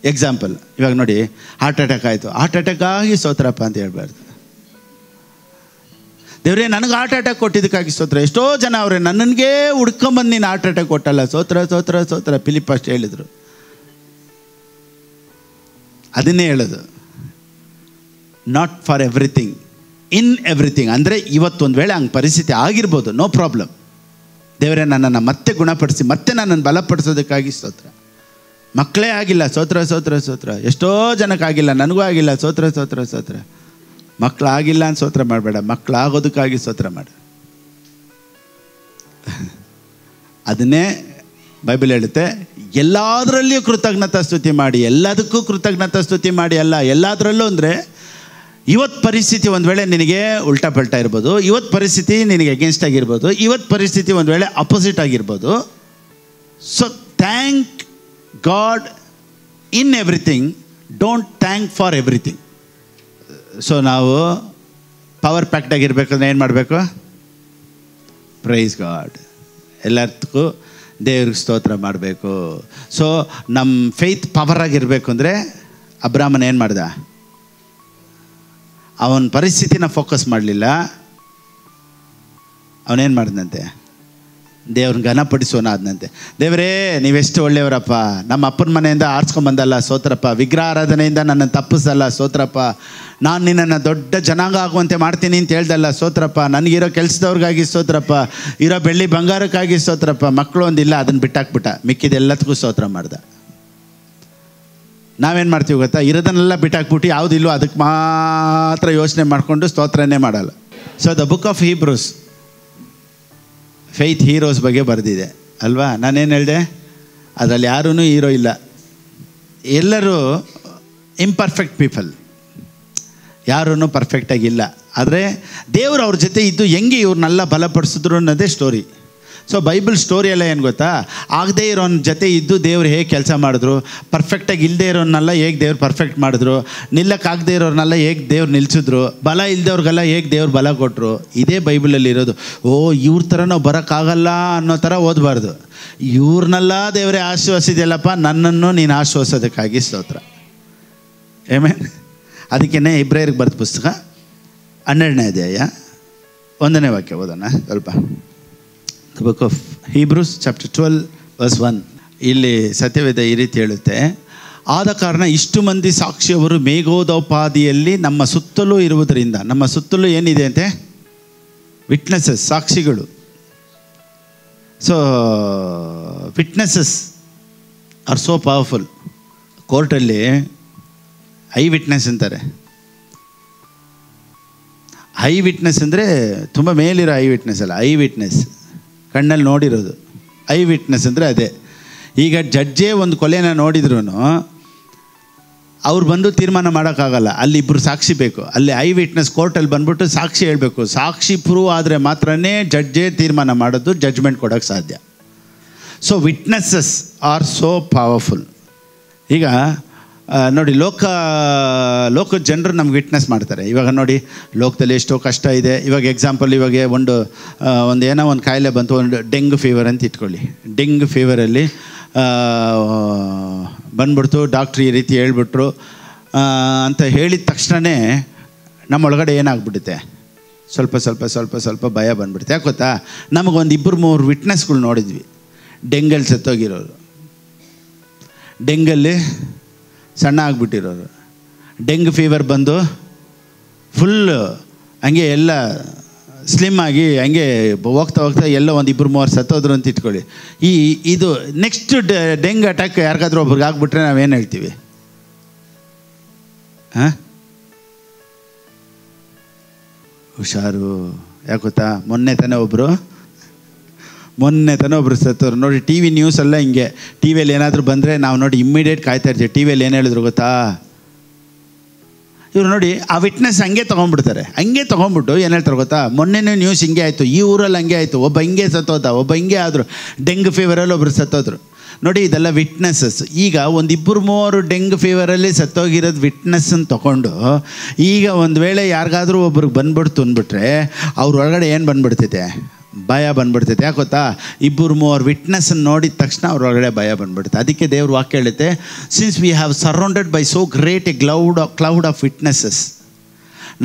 ಎಕ್ಸಾಂಪಲ್, ಇವಾಗ ನೋಡಿ, ಹಾರ್ಟ್ ಅಟ್ಯಾಕ್ ಆಯಿತು, ಹಾರ್ಟ್ ಅಟ್ಯಾಕಾಗಿ ಸ್ತೋತ್ರಪ್ಪ ಅಂತ ಹೇಳ್ಬಾರ್ದು. ದೇವರೇ ನನಗೆ ಹಾರ್ಟ್ ಅಟ್ಯಾಕ್ ಕೊಟ್ಟಿದ್ದಕ್ಕಾಗಿ ಸ್ತೋತ್ರ. ಎಷ್ಟೋ ಜನ ಅವರೇ ನನಗೆ ಹುಡ್ಕೊಂಬಂದು ನೀನು ಹಾರ್ಟ್ ಅಟ್ಯಾಕ್ ಕೊಟ್ಟಲ್ಲ, ಸ್ತೋತ್ರ ಸ್ತೋತ್ರ ಸ್ತೋತ್ರ. ಫಿಲಿಪ್ ಅಷ್ಟು ಹೇಳಿದರು, ಅದನ್ನೇ ಹೇಳೋದು. Not for everything, in everything. ಅಂದರೆ ಇವತ್ತೊಂದು ವೇಳೆ ಹಂಗೆ ಪರಿಸ್ಥಿತಿ ಆಗಿರ್ಬೋದು, ನೋ ಪ್ರಾಬ್ಲಮ್. ದೇವರೇ ನನ್ನನ್ನು ಮತ್ತೆ ಗುಣಪಡಿಸಿ, ಮತ್ತೆ ನನ್ನನ್ನು ಬಲಪಡಿಸೋದಕ್ಕಾಗಿ ಸ್ತೋತ್ರ. ಮಕ್ಕಳೇ ಆಗಿಲ್ಲ, ಸ್ತೋತ್ರ ಸ್ತೋತ್ರ ಸ್ತೋತ್ರ. ಎಷ್ಟೋ ಜನಕ್ಕಾಗಿಲ್ಲ, ನನಗೂ ಆಗಿಲ್ಲ, ಸ್ತೋತ್ರ ಸ್ತೋತ್ರ ಸ್ತೋತ್ರ. ಮಕ್ಕಳಾಗಿಲ್ಲ ಅಂತ ಸ್ತೋತ್ರ ಮಾಡಬೇಡ, ಮಕ್ಕಳಾಗೋದಕ್ಕಾಗಿ ಸ್ತೋತ್ರ ಮಾಡು. ಅದನ್ನೇ ಬೈಬಲ್ ಹೇಳುತ್ತೆ, ಎಲ್ಲದರಲ್ಲಿಯೂ ಕೃತಜ್ಞತಾ ಸ್ತುತಿ ಮಾಡಿ. ಎಲ್ಲದಕ್ಕೂ ಕೃತಜ್ಞತಾ ಸ್ತುತಿ ಮಾಡಿ ಅಲ್ಲ, ಎಲ್ಲದರಲ್ಲೂ ಅಂದರೆ ಇವತ್ತು ಪರಿಸ್ಥಿತಿ ಒಂದು ವೇಳೆ ನಿನಗೆ ಉಲ್ಟಾ ಪಲ್ಟಾ ಇರ್ಬೋದು, ಇವತ್ತು ಪರಿಸ್ಥಿತಿ ನಿನಗೆ ಅಗೇನ್ಸ್ಟ್ ಆಗಿರ್ಬೋದು, ಇವತ್ತು ಪರಿಸ್ಥಿತಿ ಒಂದು ವೇಳೆ ಅಪೋಸಿಟ್ ಆಗಿರ್ಬೋದು. So thank god in everything, don't thank for everything. So ನಾವು ಪವರ್ ಪ್ಯಾಕ್ಟ್ ಆಗಿರ್ಬೇಕಂದ್ರೆ ಏನು ಮಾಡಬೇಕು? ಪ್ರೈಸ್ ಗಾಡ್, ಎಲ್ಲದಕ್ಕೂ ದೇವ್ರಿಗೆ ಸ್ತೋತ್ರ ಮಾಡಬೇಕು. ಸೊ ನಮ್ಮ ಫೇತ್ ಪವರ್ ಆಗಿರಬೇಕು ಅಂದರೆ ಅಬ್ರಾಮನ್ ಏನು ಮಾಡ್ದ? ಅವನ ಪರಿಸ್ಥಿತಿನ ಫೋಕಸ್ ಮಾಡಲಿಲ್ಲ, ಅವನೇನು ಮಾಡಿದಂತೆ? ದೇವ್ರನ್ನ ಘನಪಡಿಸೋನ ಆದನಂತೆ. ದೇವರೇ ನೀವೆಷ್ಟು ಒಳ್ಳೆಯವರಪ್ಪ, ನಮ್ಮ ಅಪ್ಪನ ಮನೆಯಿಂದ ಆರಿಸ್ಕೊಂಬಂದಲ್ಲ ಸ್ತೋತ್ರಪ್ಪ, ವಿಗ್ರಹ ಆರಾಧನೆಯಿಂದ ನನ್ನನ್ನು ತಪ್ಪಿಸಲ್ಲ ಸ್ತೋತ್ರಪ್ಪ, ನಾನು ನಿನ್ನನ್ನು ದೊಡ್ಡ ಜನಾಂಗ ಆಗುವಂತೆ ಮಾಡ್ತೀನಿ ಅಂತ ಹೇಳ್ದಲ್ಲ ಸ್ತೋತ್ರಪ್ಪ, ನನಗಿರೋ ಕೆಲಸದವ್ರಿಗಾಗಿ ಸ್ತೋತ್ರಪ್ಪ, ಇರೋ ಬೆಳ್ಳಿ ಬಂಗಾರಕ್ಕಾಗಿ ಸ್ತೋತ್ರಪ್ಪ. ಮಕ್ಕಳು ಒಂದಿಲ್ಲ, ಅದನ್ನು ಬಿಟ್ಟಾಕ್ಬಿಟ್ಟ, ಮಿಕ್ಕಿದೆಲ್ಲದಕ್ಕೂ ಸ್ತೋತ್ರ ಮಾಡ್ದ. ನಾವೇನು ಮಾಡ್ತೀವಿ ಗೊತ್ತಾ? ಇರೋದನ್ನೆಲ್ಲ ಬಿಟ್ಟಾಕ್ಬಿಟ್ಟು ಯಾವುದಿಲ್ಲೋ ಅದಕ್ಕೆ ಮಾತ್ರ ಯೋಚನೆ ಮಾಡಿಕೊಂಡು ಸ್ತೋತ್ರನೇ ಮಾಡಲ್ಲ. So the book of Hebrews faith heroes ಬಗ್ಗೆ ಬರೆದಿದೆ ಅಲ್ವಾ? ನಾನೇನು ಹೇಳಿದೆ? ಅದರಲ್ಲಿ ಯಾರೂ ಹೀರೋ ಇಲ್ಲ, ಎಲ್ಲರೂ ಇಂಪರ್ಫೆಕ್ಟ್ ಪೀಪಲ್, ಯಾರೂ ಪರ್ಫೆಕ್ಟಾಗಿಲ್ಲ. ಆದರೆ ದೇವರು ಅವ್ರ ಜೊತೆ ಇದ್ದು ಹೆಂಗೆ ಇವ್ರನ್ನೆಲ್ಲ ಬಲಪಡಿಸಿದ್ರು ಅನ್ನೋದೇ ಸ್ಟೋರಿ. ಸೊ ಬೈಬಲ್ ಸ್ಟೋರಿ ಎಲ್ಲ ಏನು ಗೊತ್ತಾ? ಆಗದೇ ಇರೋನ ಜೊತೆ ಇದ್ದು ದೇವ್ರು ಹೇಗೆ ಕೆಲಸ ಮಾಡಿದ್ರು, ಪರ್ಫೆಕ್ಟಾಗಿ ಇಲ್ಲದೆ ಇರೋನ್ನೆಲ್ಲ ಹೇಗೆ ದೇವ್ರು ಪರ್ಫೆಕ್ಟ್ ಮಾಡಿದ್ರು, ನಿಲ್ಲಕ್ಕಾಗದೇ ಇರೋರ್ನೆಲ್ಲ ಹೇಗೆ ದೇವ್ರು ನಿಲ್ಲಿಸಿದ್ರು, ಬಲ ಇಲ್ದವ್ರಿಗೆಲ್ಲ ಹೇಗೆ ದೇವ್ರು ಬಲ ಕೊಟ್ಟರು. ಇದೇ ಬೈಬಲಲ್ಲಿ ಇರೋದು. ಓ ಇವ್ರ ಥರ ನಾವು ಬರೋಕ್ಕಾಗಲ್ಲ ಅನ್ನೋ ಥರ ಓದಬಾರ್ದು. ಇವ್ರನ್ನೆಲ್ಲ ದೇವರೇ ಆಶ್ವಾಸಿದೆಯಲ್ಲಪ್ಪ, ನನ್ನನ್ನು ನೀನು ಆಶ್ವಾಸೋದಕ್ಕಾಗಿ ಸ್ತೋತ್ರ. ಆಮೆನ್. ಅದಕ್ಕೇ ಇಬ್ರಾಯರಿಗೆ ಬರೆದ ಪುಸ್ತಕ 12ನೇ ಅಧ್ಯಾಯ 1ನೇ ವಾಕ್ಯ ಓದೋಣ ಸ್ವಲ್ಪ. The book of Hebrews chapter 12 verse 1. ಇಲ್ಲಿ ಸತ್ಯವೇದ ಈ ರೀತಿ ಹೇಳುತ್ತೆ, ಆದ ಕಾರಣ ಇಷ್ಟು ಮಂದಿ ಸಾಕ್ಷಿಯವರು ಮೇಘೋದೋಪಾದಿಯಲ್ಲಿ ನಮ್ಮ ಸುತ್ತಲೂ ಇರುವುದರಿಂದ. ನಮ್ಮ ಸುತ್ತಲೂ ಏನಿದೆ ಅಂತೆ? ವಿಟ್ನೆಸಸ್, ಸಾಕ್ಷಿಗಳು. So witnesses are so powerful. ಕೋರ್ಟಲ್ಲಿ ಐ ವಿಟ್ನೆಸ್ ಅಂತಾರೆ. ಐ ವಿಟ್ನೆಸ್ ಅಂದರೆ ತುಂಬ ಮೇಲಿರೋ ಐ ವಿಟ್ನೆಸ್ ಅಲ್ಲ, ಐ ವಿಟ್ನೆಸ್ ಕಣ್ಣಲ್ಲಿ ನೋಡಿರೋದು. ಐ ವಿಟ್ನೆಸ್ ಅಂದರೆ ಅದೇ. ಈಗ ಜಡ್ಜೇ ಒಂದು ಕೊಲೆನ ನೋಡಿದ್ರು ಅವ್ರು ಬಂದು ತೀರ್ಮಾನ ಮಾಡೋಕ್ಕಾಗಲ್ಲ, ಅಲ್ಲಿ ಇಬ್ಬರು ಸಾಕ್ಷಿ ಬೇಕು. ಅಲ್ಲಿ ಐ ವಿಟ್ನೆಸ್ ಕೋರ್ಟಲ್ಲಿ ಬಂದ್ಬಿಟ್ಟು ಸಾಕ್ಷಿ ಹೇಳಬೇಕು. ಸಾಕ್ಷಿ ಪ್ರೂವ್ ಆದರೆ ಮಾತ್ರನೇ ಜಡ್ಜೇ ತೀರ್ಮಾನ ಮಾಡೋದು, ಜಡ್ಜ್ಮೆಂಟ್ ಕೊಡೋಕ್ಕೆ ಸಾಧ್ಯ. So witnesses are so powerful. ಈಗ ನೋಡಿ, ಲೋಕದ ಜನರು ನಮ್ಗೆ ವಿಟ್ನೆಸ್ ಮಾಡ್ತಾರೆ. ಇವಾಗ ನೋಡಿ, ಲೋಕದಲ್ಲಿ ಎಷ್ಟೋ ಕಷ್ಟ ಇದೆ. ಇವಾಗ ಎಕ್ಸಾಂಪಲ್, ಇವಾಗ ಒಂದು ಏನೋ ಒಂದು ಕಾಯಿಲೆ ಬಂತು, ಒಂದು ಡೆಂಗ್ ಫೀವರ್ ಅಂತ ಇಟ್ಕೊಳ್ಳಿ. ಡೆಂಗ್ ಫೀವರಲ್ಲಿ ಬಂದ್ಬಿಡ್ತು, ಡಾಕ್ಟ್ರ್ ಈ ರೀತಿ ಹೇಳ್ಬಿಟ್ರು ಅಂತ ಹೇಳಿದ ತಕ್ಷಣವೇ ನಮ್ಮೊಳಗಡೆ ಏನಾಗ್ಬಿಡುತ್ತೆ? ಸ್ವಲ್ಪ ಸ್ವಲ್ಪ ಸ್ವಲ್ಪ ಸ್ವಲ್ಪ ಭಯ ಬಂದ್ಬಿಡುತ್ತೆ. ಯಾಕೆ ಗೊತ್ತಾ? ನಮಗೊಂದು 2-3 ವಿಟ್ನೆಸ್ಗಳು ನೋಡಿದ್ವಿ ಡೆಂಗಲ್ಲಿ ಸತ್ತೋಗಿರೋರು, ಡೆಂಗಲ್ಲಿ ಸಣ್ಣ ಆಗಿಬಿಟ್ಟಿರೋರು, ಡೆಂಗ್ ಫೀವರ್ ಬಂದು ಫುಲ್ಲು ಹಂಗೆ ಎಲ್ಲ ಸ್ಲಿಮ್ ಆಗಿ ಹಂಗೆ ಹೋಗ್ತಾ ಹೋಗ್ತಾ ಎಲ್ಲ ಒಂದು 2-3 ಸತ್ತೋದ್ರು ಅಂತ ಇಟ್ಕೊಳ್ಳಿ. ಇದು ನೆಕ್ಸ್ಟ್ ಡೆಂಗ್ ಅಟ್ಯಾಕ್ ಯಾರಿಗಾದ್ರೂ ಒಬ್ರಿಗೆ ಆಗ್ಬಿಟ್ರೆ ನಾವೇನು ಹೇಳ್ತೀವಿ? ಹಾಂ, ಹುಷಾರು. ಯಾಕೆ ಗೊತ್ತಾ? ಮೊನ್ನೆ ತಾನೇ ಒಬ್ಬರು ಸತ್ತೋರು. ನೋಡಿ, ಟಿ ವಿ ನ್ಯೂಸೆಲ್ಲ ಹಿಂಗೆ. ಟಿ ವಿಯಲ್ಲಿ ಏನಾದರೂ ಬಂದರೆ ನಾವು ನೋಡಿ ಇಮ್ಮಿಡಿಯೇಟ್ ಕಾಯ್ತಾ ಇರ್ತೀವಿ. ಟಿ ವಿಯಲ್ಲಿ ಏನು ಹೇಳಿದ್ರು ಗೊತ್ತಾ? ಇವರು ನೋಡಿ ಆ ವಿಟ್ನೆಸ್ ಹಂಗೆ ತೊಗೊಂಡ್ಬಿಡ್ತಾರೆ. ಹಂಗೆ ತೊಗೊಂಡ್ಬಿಟ್ಟು ಏನು ಹೇಳ್ತಾರೆ ಗೊತ್ತಾ? ಮೊನ್ನೆನೇ ನ್ಯೂಸ್ ಹಿಂಗೆ ಆಯಿತು, ಈ ಊರಲ್ಲಿ ಹಂಗೆ ಆಯಿತು, ಒಬ್ಬ ಹಿಂಗೆ ಸತ್ತೋದ, ಒಬ್ಬ ಹಿಂಗೆ ಆದರು, ಡೆಂಗ್ ಫೀವರಲ್ಲಿ ಒಬ್ಬರು ಸತ್ತೋದ್ರು. ನೋಡಿ, ಇದೆಲ್ಲ ವಿಟ್ನೆಸ್ಸಸ್. ಈಗ ಒಂದು 2-3 ಡೆಂಗ್ ಫೀವರಲ್ಲಿ ಸತ್ತೋಗಿರೋದು ವಿಟ್ನೆಸ್ಸನ್ನು ತೊಗೊಂಡು ಈಗ ಒಂದು ವೇಳೆ ಯಾರಿಗಾದ್ರೂ ಒಬ್ರಿಗೆ ಬಂದ್ಬಿಡ್ತು ಅಂದ್ಬಿಟ್ರೆ ಅವ್ರೊಳಗಡೆ ಏನು ಬಂದ್ಬಿಡ್ತೈತೆ? ಭಯ ಬಂದ್ಬಿಡ್ತೈತೆ. ಯಾಕೆ ಗೊತ್ತಾ? 2-3 ವಿಟ್ನೆಸ್ಸನ್ನು ನೋಡಿದ ತಕ್ಷಣ ಅವ್ರೊಳಗಡೆ ಭಯ ಬಂದ್ಬಿಡುತ್ತೆ. ಅದಕ್ಕೆ ದೇವ್ರ ವಾಕ್ಯ ಹೇಳುತ್ತೆ, since we have surrounded by so great a cloud of witnesses.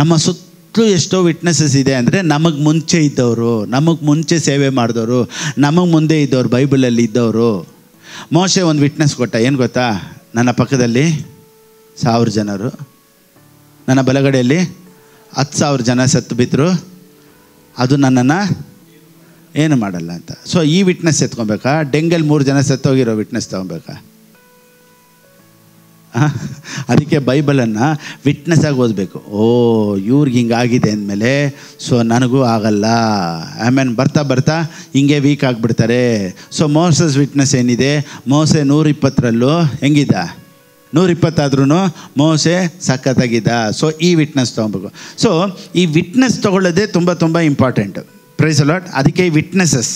ನಮ್ಮ ಸುತ್ತಲೂ ಎಷ್ಟೋ ವಿಟ್ನೆಸಸ್ ಇದೆ ಅಂದರೆ ನಮಗೆ ಮುಂಚೆ ಇದ್ದವರು, ನಮಗೆ ಮುಂಚೆ ಸೇವೆ ಮಾಡಿದವರು, ನಮಗೆ ಮುಂದೆ ಇದ್ದವರು, ಬೈಬಲಲ್ಲಿ ಇದ್ದವರು. ಮೋಶೆ ಒಂದು ವಿಟ್ನೆಸ್ ಕೊಟ್ಟ. ಏನು ಗೊತ್ತಾ? ನನ್ನ ಪಕ್ಕದಲ್ಲಿ 1000 ಜನರು, ನನ್ನ ಬಲಗಡೆಯಲ್ಲಿ 10,000 ಜನ ಸತ್ತು ಬಿದ್ದರು, ಅದು ನನ್ನನ್ನು ಏನು ಮಾಡಲ್ಲ ಅಂತ. ಸೊ ಈ ವಿಟ್ನೆಸ್ ಎತ್ಕೊಬೇಕಾ? ಡೆಂಗಲ್ಲಿ 3 ಜನ ಸತ್ತೋಗಿರೋ ವಿಟ್ನೆಸ್ ತೊಗೊಬೇಕಾ? ಅದಕ್ಕೆ ಬೈಬಲನ್ನು ವಿಟ್ನೆಸ್ ಆಗಿ ಓದಬೇಕು. ಇವ್ರಿಗೆ ಹಿಂಗಾಗಿದೆ ಅಂದಮೇಲೆ ಸೊ ನನಗೂ ಆಗಲ್ಲ. ಆಮೇಲೆ ಬರ್ತಾ ಬರ್ತಾ ಹಿಂಗೆ ವೀಕ್ ಆಗಿಬಿಡ್ತಾರೆ. ಸೊ ಮೋಸಸ್ ವಿಟ್ನೆಸ್ ಏನಿದೆ, ಮೋಸೆ 120ರಲ್ಲೂ ಹೆಂಗಿದ್ದ, 120 ಆದ್ರೂ ಮೋಸೆ ಸಖತ್ತಾಗಿದ್ದ. ಸೊ ಈ ವಿಟ್ನೆಸ್ ತೊಗೊಬೇಕು. ಸೊ ಈ ವಿಟ್ನೆಸ್ ತೊಗೊಳ್ಳೋದೇ ತುಂಬ ತುಂಬ ಇಂಪಾರ್ಟೆಂಟ್. Price the lord. ಅದಕ್ಕೆ ಈ ವಿಟ್ನೆಸಸ್,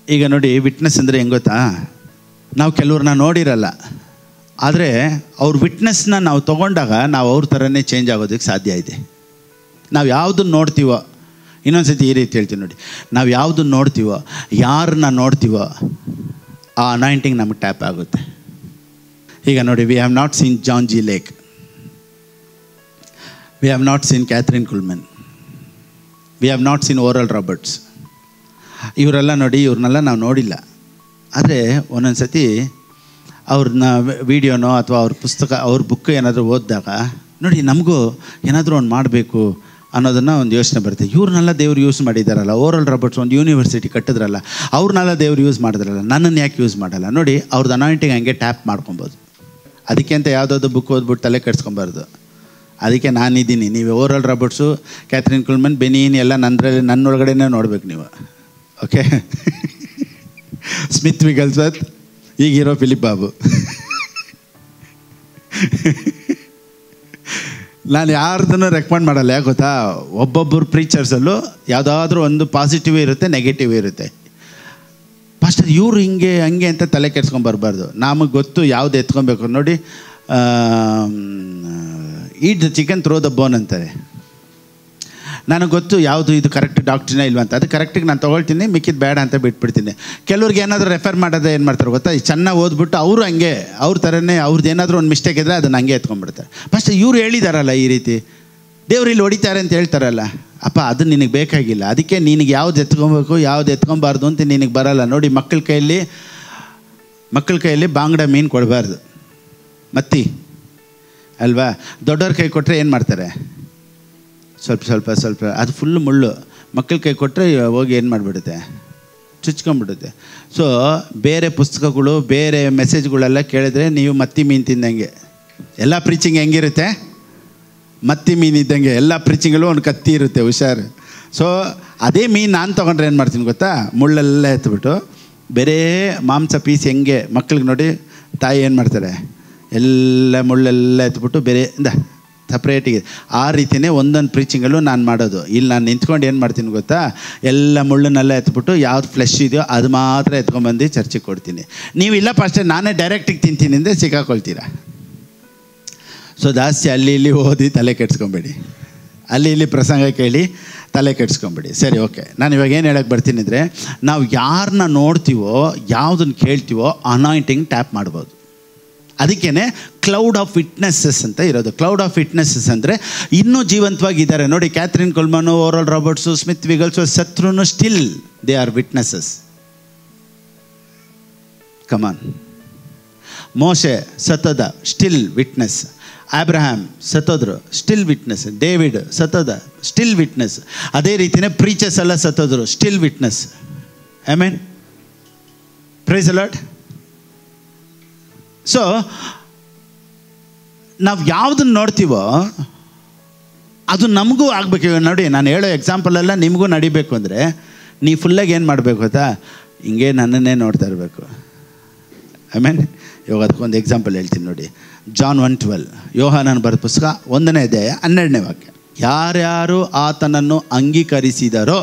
ಈಗ ನೋಡಿ ವಿಟ್ನೆಸ್ ಅಂದರೆ ಹೆಂಗೆ ಗೊತ್ತಾ, ನಾವು ಕೆಲವ್ರನ್ನ ನೋಡಿರಲ್ಲ, ಆದರೆ ಅವ್ರ ವಿಟ್ನೆಸ್ನ ನಾವು ತೊಗೊಂಡಾಗ ನಾವು ಅವ್ರ ಥರನೇ ಚೇಂಜ್ ಆಗೋದಕ್ಕೆ ಸಾಧ್ಯ ಇದೆ. ನಾವು ಯಾವುದನ್ನು ನೋಡ್ತೀವೋ, ಇನ್ನೊಂದು ಸತಿ ಈ ರೀತಿ ಹೇಳ್ತೀವಿ ನೋಡಿ, ನಾವು ಯಾವುದನ್ನು ನೋಡ್ತೀವೋ, ಯಾರನ್ನ ನೋಡ್ತೀವೋ, ಆ ಅನಾಯಿಂಟಿಂಗ್ ನಮಗೆ ಟ್ಯಾಪ್ ಆಗುತ್ತೆ. ಈಗ ನೋಡಿ, we have not seen John G Lake, we have not seen Kathryn Kuhlman, we have not seen Oral Roberts. ಇವರೆಲ್ಲ ನೋಡಿ, ಇವ್ರನ್ನೆಲ್ಲ ನಾವು ನೋಡಿಲ್ಲ. ಆದರೆ ಒಂದೊಂದು ಸತಿ ಅವ್ರನ್ನ ವಿಡಿಯೋನೋ ಅಥವಾ ಅವ್ರ ಪುಸ್ತಕ, ಅವ್ರ ಬುಕ್ ಏನಾದರೂ ಓದಿದಾಗ ನೋಡಿ, ನಮಗೂ ಏನಾದರೂ ಒಂದು ಮಾಡಬೇಕು ಅನ್ನೋದನ್ನು ಒಂದು ಯೋಚನೆ ಬರುತ್ತೆ. ಇವ್ರನ್ನೆಲ್ಲ ದೇವ್ರು ಯೂಸ್ ಮಾಡಿದ್ದಾರಲ್ಲ, ಓರಲ್ ರಾಬರ್ಟ್ಸ್ ಒಂದು ಯೂನಿವರ್ಸಿಟಿ ಕಟ್ಟಿದ್ರಲ್ಲ, ಅವ್ರನ್ನೆಲ್ಲ ದೇವ್ರು ಯೂಸ್ ಮಾಡಿದ್ರಲ್ಲ, ನನ್ನನ್ನು ಯಾಕೆ ಯೂಸ್ ಮಾಡಲ್ಲ? ನೋಡಿ, ಅವ್ರದ್ದು ಅನಾಯಿಂಟಿಂಗ್ ಹಂಗೆ ಟ್ಯಾಪ್ ಮಾಡ್ಕೊಬೋದು. ಅದಕ್ಕೆ ಅಂತ ಯಾವುದಾದ್ರು ಬುಕ್ ಓದ್ಬಿಟ್ಟು ತಲೆ ಕೆಡಿಸ್ಕೊಬಾರ್ದು. ಅದಕ್ಕೆ ನಾನಿದ್ದೀನಿ, ನೀವು ಓರಲ್ ರಾಬರ್ಟ್ಸು, ಕ್ಯಾಥರಿನ್ ಕುಲ್ಮನ್, ಬೆನೀನ್ ಎಲ್ಲ ನನ್ನೊಳಗಡೆನೇ ನೋಡ್ಬೇಕು ನೀವು. ಓಕೆ. ಸ್ಮಿತ್ ವಿಗಲ್ಸ್ವತ್, ಈಗಿರೋ ಫಿಲಿಪ್ ಬಾಬು. ನಾನು ಯಾರ್ದನ್ನು ರೆಕಮೆಂಡ್ ಮಾಡಲ್ಲ. ಯಾಕೆ ಗೊತ್ತಾ, ಒಬ್ಬೊಬ್ಬರು ಪ್ರೀಚರ್ಸಲ್ಲೂ ಯಾವುದಾದ್ರೂ ಒಂದು ಪಾಸಿಟಿವ್ ಇರುತ್ತೆ, ನೆಗೆಟಿವ್ ಇರುತ್ತೆ. ಫಸ್ಟ್ ಇವ್ರು ಹಿಂಗೆ ಹಂಗೆ ಅಂತ ತಲೆ ಕೆಡ್ಸ್ಕೊಂಬರ್ಬಾರ್ದು. ನಮಗೆ ಗೊತ್ತು ಯಾವ್ದು ಎತ್ಕೊಬೇಕು. ನೋಡಿ, eat the chicken throw the bone ಅಂತಾರೆ. ನನಗೆ ಗೊತ್ತು ಯಾವುದು ಇದು ಕರೆಕ್ಟ್ ಡಾಕ್ಟ್ರಿನ ಇಲ್ವಂತ. ಅದು ಕರೆಕ್ಟಿಗೆ ನಾನು ತೊಗೊಳ್ತೀನಿ, ಮಿಕ್ಕಿದ್ದು ಬೇಡ ಅಂತ ಬಿಟ್ಬಿಡ್ತೀನಿ. ಕೆಲವ್ರಿಗೆ ಏನಾದರೂ ರೆಫರ್ ಮಾಡೋದೇ ಏನು ಮಾಡ್ತಾರೆ ಗೊತ್ತಾ, ಚೆನ್ನಾಗಿ ಓದ್ಬಿಟ್ಟು ಅವರು ಹಂಗೆ ಅವ್ರ ಥರನೇ ಅವ್ರದ್ದು ಏನಾದರೂ ಒಂದು ಮಿಸ್ಟೇಕ್ ಇದ್ದರೆ ಅದನ್ನು ಹಂಗೆ ಎತ್ಕೊಂಡ್ಬಿಡ್ತಾರೆ. ಫಸ್ಟ್ ಇವ್ರು ಹೇಳಿದಾರಲ್ಲ ಈ ರೀತಿ, ದೇವ್ರು ಇಲ್ಲಿ ಹೊಡಿತಾರೆ ಅಂತ ಹೇಳ್ತಾರಲ್ಲ, ಅಪ್ಪ ಅದು ನಿನಗೆ ಬೇಕಾಗಿಲ್ಲ. ಅದಕ್ಕೆ ನಿನಗೆ ಯಾವ್ದು ಎತ್ಕೊಬೇಕು ಯಾವ್ದು ಎತ್ಕೊಬಾರ್ದು ಅಂತ ನಿನಗೆ ಬರಲ್ಲ. ನೋಡಿ, ಮಕ್ಕಳ ಕೈಯಲ್ಲಿ ಬಾಂಗ್ಡ ಮೀನು ಕೊಡಬಾರ್ದು, ಮತ್ತಿ ಅಲ್ವಾ. ದೊಡ್ಡವ್ರ ಕೈ ಕೊಟ್ಟರೆ ಏನು ಮಾಡ್ತಾರೆ, ಸ್ವಲ್ಪ ಅದು ಫುಲ್ಲು ಮುಳ್ಳು. ಮಕ್ಕಳ ಕೈ ಕೊಟ್ಟರೆ ಹೋಗಿ ಏನು ಮಾಡಿಬಿಡುತ್ತೆ, ಚುಚ್ಕೊಂಡ್ಬಿಡುತ್ತೆ. ಸೊ ಬೇರೆ ಪುಸ್ತಕಗಳು, ಬೇರೆ ಮೆಸೇಜ್ಗಳೆಲ್ಲ ಕೇಳಿದ್ರೆ ನೀವು ಮತ್ತಿ ಮೀನು ತಿಂದಂಗೆ. ಎಲ್ಲ ಪ್ರೀಚಿಂಗ್ ಹೆಂಗಿರುತ್ತೆ, ಮತ್ತಿ ಮೀನು ಇದ್ದಂಗೆ. ಎಲ್ಲ ಪ್ರೀಚಿಂಗಲ್ಲೂ ಒಂದು ಕತ್ತಿ ಇರುತ್ತೆ, ಹುಷಾರು. ಸೊ ಅದೇ ಮೀನು ನಾನು ತೊಗೊಂಡ್ರೆ ಏನು ಮಾಡ್ತೀನಿ ಗೊತ್ತಾ, ಮುಳ್ಳೆಲ್ಲ ಎತ್ಬಿಟ್ಟು ಬೇರೆ ಮಾಂಸ ಪೀಸ್ ಹೆಂಗೆ ಮಕ್ಳಿಗೆ ನೋಡಿ ತಾಯಿ ಏನು ಮಾಡ್ತಾರೆ, ಎಲ್ಲ ಮುಳ್ಳೆಲ್ಲ ಎತ್ಬಿಟ್ಟು ಬೇರೆಯಿಂದ ಸಪ್ರೇಟಿಗೆ. ಆ ರೀತಿಯೇ ಒಂದೊಂದು ಪ್ರೀಚಿಂಗಲ್ಲೂ ನಾನು ಮಾಡೋದು. ಇಲ್ಲಿ ನಾನು ನಿಂತ್ಕೊಂಡು ಏನು ಮಾಡ್ತೀನಿ ಗೊತ್ತಾ, ಎಲ್ಲ ಮುಳ್ಳನ್ನೆಲ್ಲ ಎತ್ಬಿಟ್ಟು ಯಾವ್ದು ಫ್ಲೆಶ್ ಇದೆಯೋ ಅದು ಮಾತ್ರ ಎತ್ಕೊಂಡ್ಬಂದು ಚರ್ಚಿಗೆ ಕೊಡ್ತೀನಿ. ನೀವು ಇಲ್ಲ ಫಸ್ಟೇ ನಾನೇ ಡೈರೆಕ್ಟಿಗೆ ತಿಂತೀನಿ ಅಂದರೆ ಸಿಕ್ಕಾಕೊಳ್ತೀರಾ. ಸೊ ಜಾಸ್ತಿ ಅಲ್ಲಿ ಇಲ್ಲಿ ಓದಿ ತಲೆ ಕೆಡ್ಸ್ಕೊಬೇಡಿ, ಅಲ್ಲಿ ಇಲ್ಲಿ ಪ್ರಸಂಗ ಕೇಳಿ ತಲೆ ಕೆಡ್ಸ್ಕೊಬೇಡಿ. ಸರಿ, ಓಕೆ. ನಾನು ಇವಾಗ ಏನು ಹೇಳಕ್ಕೆ ಬರ್ತೀನಿ ಅಂದರೆ, ನಾವು ಯಾರನ್ನ ನೋಡ್ತೀವೋ, ಯಾವುದನ್ನು ಕೇಳ್ತೀವೋ, ಅನಾಯಿಂಟಿಂಗ್ ಟ್ಯಾಪ್ ಮಾಡ್ಬೋದು. ಅದಕ್ಕೇ ಕ್ಲೌಡ್ ಆಫ್ ವಿಟ್ನೆಸ್ಸಸ್ ಅಂತ ಇರೋದು. ಕ್ಲೌಡ್ ಆಫ್ ವಿಟ್ನೆಸ್ಸಸ್ ಅಂದರೆ ಇನ್ನೂ ಜೀವಂತವಾಗಿದ್ದಾರೆ. ನೋಡಿ, Kathryn Kuhlman, Oral Roberts, Smith Wiggles ಸತ್ರುನು still they are witnesses. Come on. ಮೋಶೆ ಸತ್ತದ, ಸ್ಟಿಲ್ ವಿಟ್ನೆಸ್. ಅಬ್ರಹಾಮ್ ಸತ್ತೋದ್ರು, ಸ್ಟಿಲ್ ವಿಟ್ನೆಸ್. ಡೇವಿಡ್ ಸತ್ತದ, ಸ್ಟಿಲ್ ವಿಟ್ನೆಸ್. ಅದೇ ರೀತಿಯೇ ಪ್ರೀಚರ್ಸ್ ಎಲ್ಲ ಸತ್ತೋದ್ರು, still witness. Amen. Praise the Lord. So ನಾವು ಯಾವುದನ್ನು ನೋಡ್ತೀವೋ ಅದು ನಮಗೂ ಆಗಬೇಕು. ನೋಡಿ, ನಾನು ಹೇಳೋ ಎಕ್ಸಾಂಪಲೆಲ್ಲ ನಿಮಗೂ ನಡಿಬೇಕು ಅಂದರೆ ನೀವು ಫುಲ್ಲಾಗಿ ಏನು ಮಾಡಬೇಕು ಗೊತ್ತಾ, ಹಿಂಗೆ ನನ್ನನ್ನೇ ನೋಡ್ತಾ ಇರಬೇಕು. ಆಮೇಲೆ ಇವಾಗ ಅದಕ್ಕೊಂದು ಎಕ್ಸಾಂಪಲ್ ಹೇಳ್ತೀನಿ ನೋಡಿ. ಜಾನ್ 1:12, ಯೋಹಾನನ ಬರೆದ ಪುಸ್ತಕ 1ನೇ ಅಧ್ಯಾಯ 12ನೇ ವಾಕ್ಯ. ಯಾರ್ಯಾರು ಆತನನ್ನು ಅಂಗೀಕರಿಸಿದರೋ,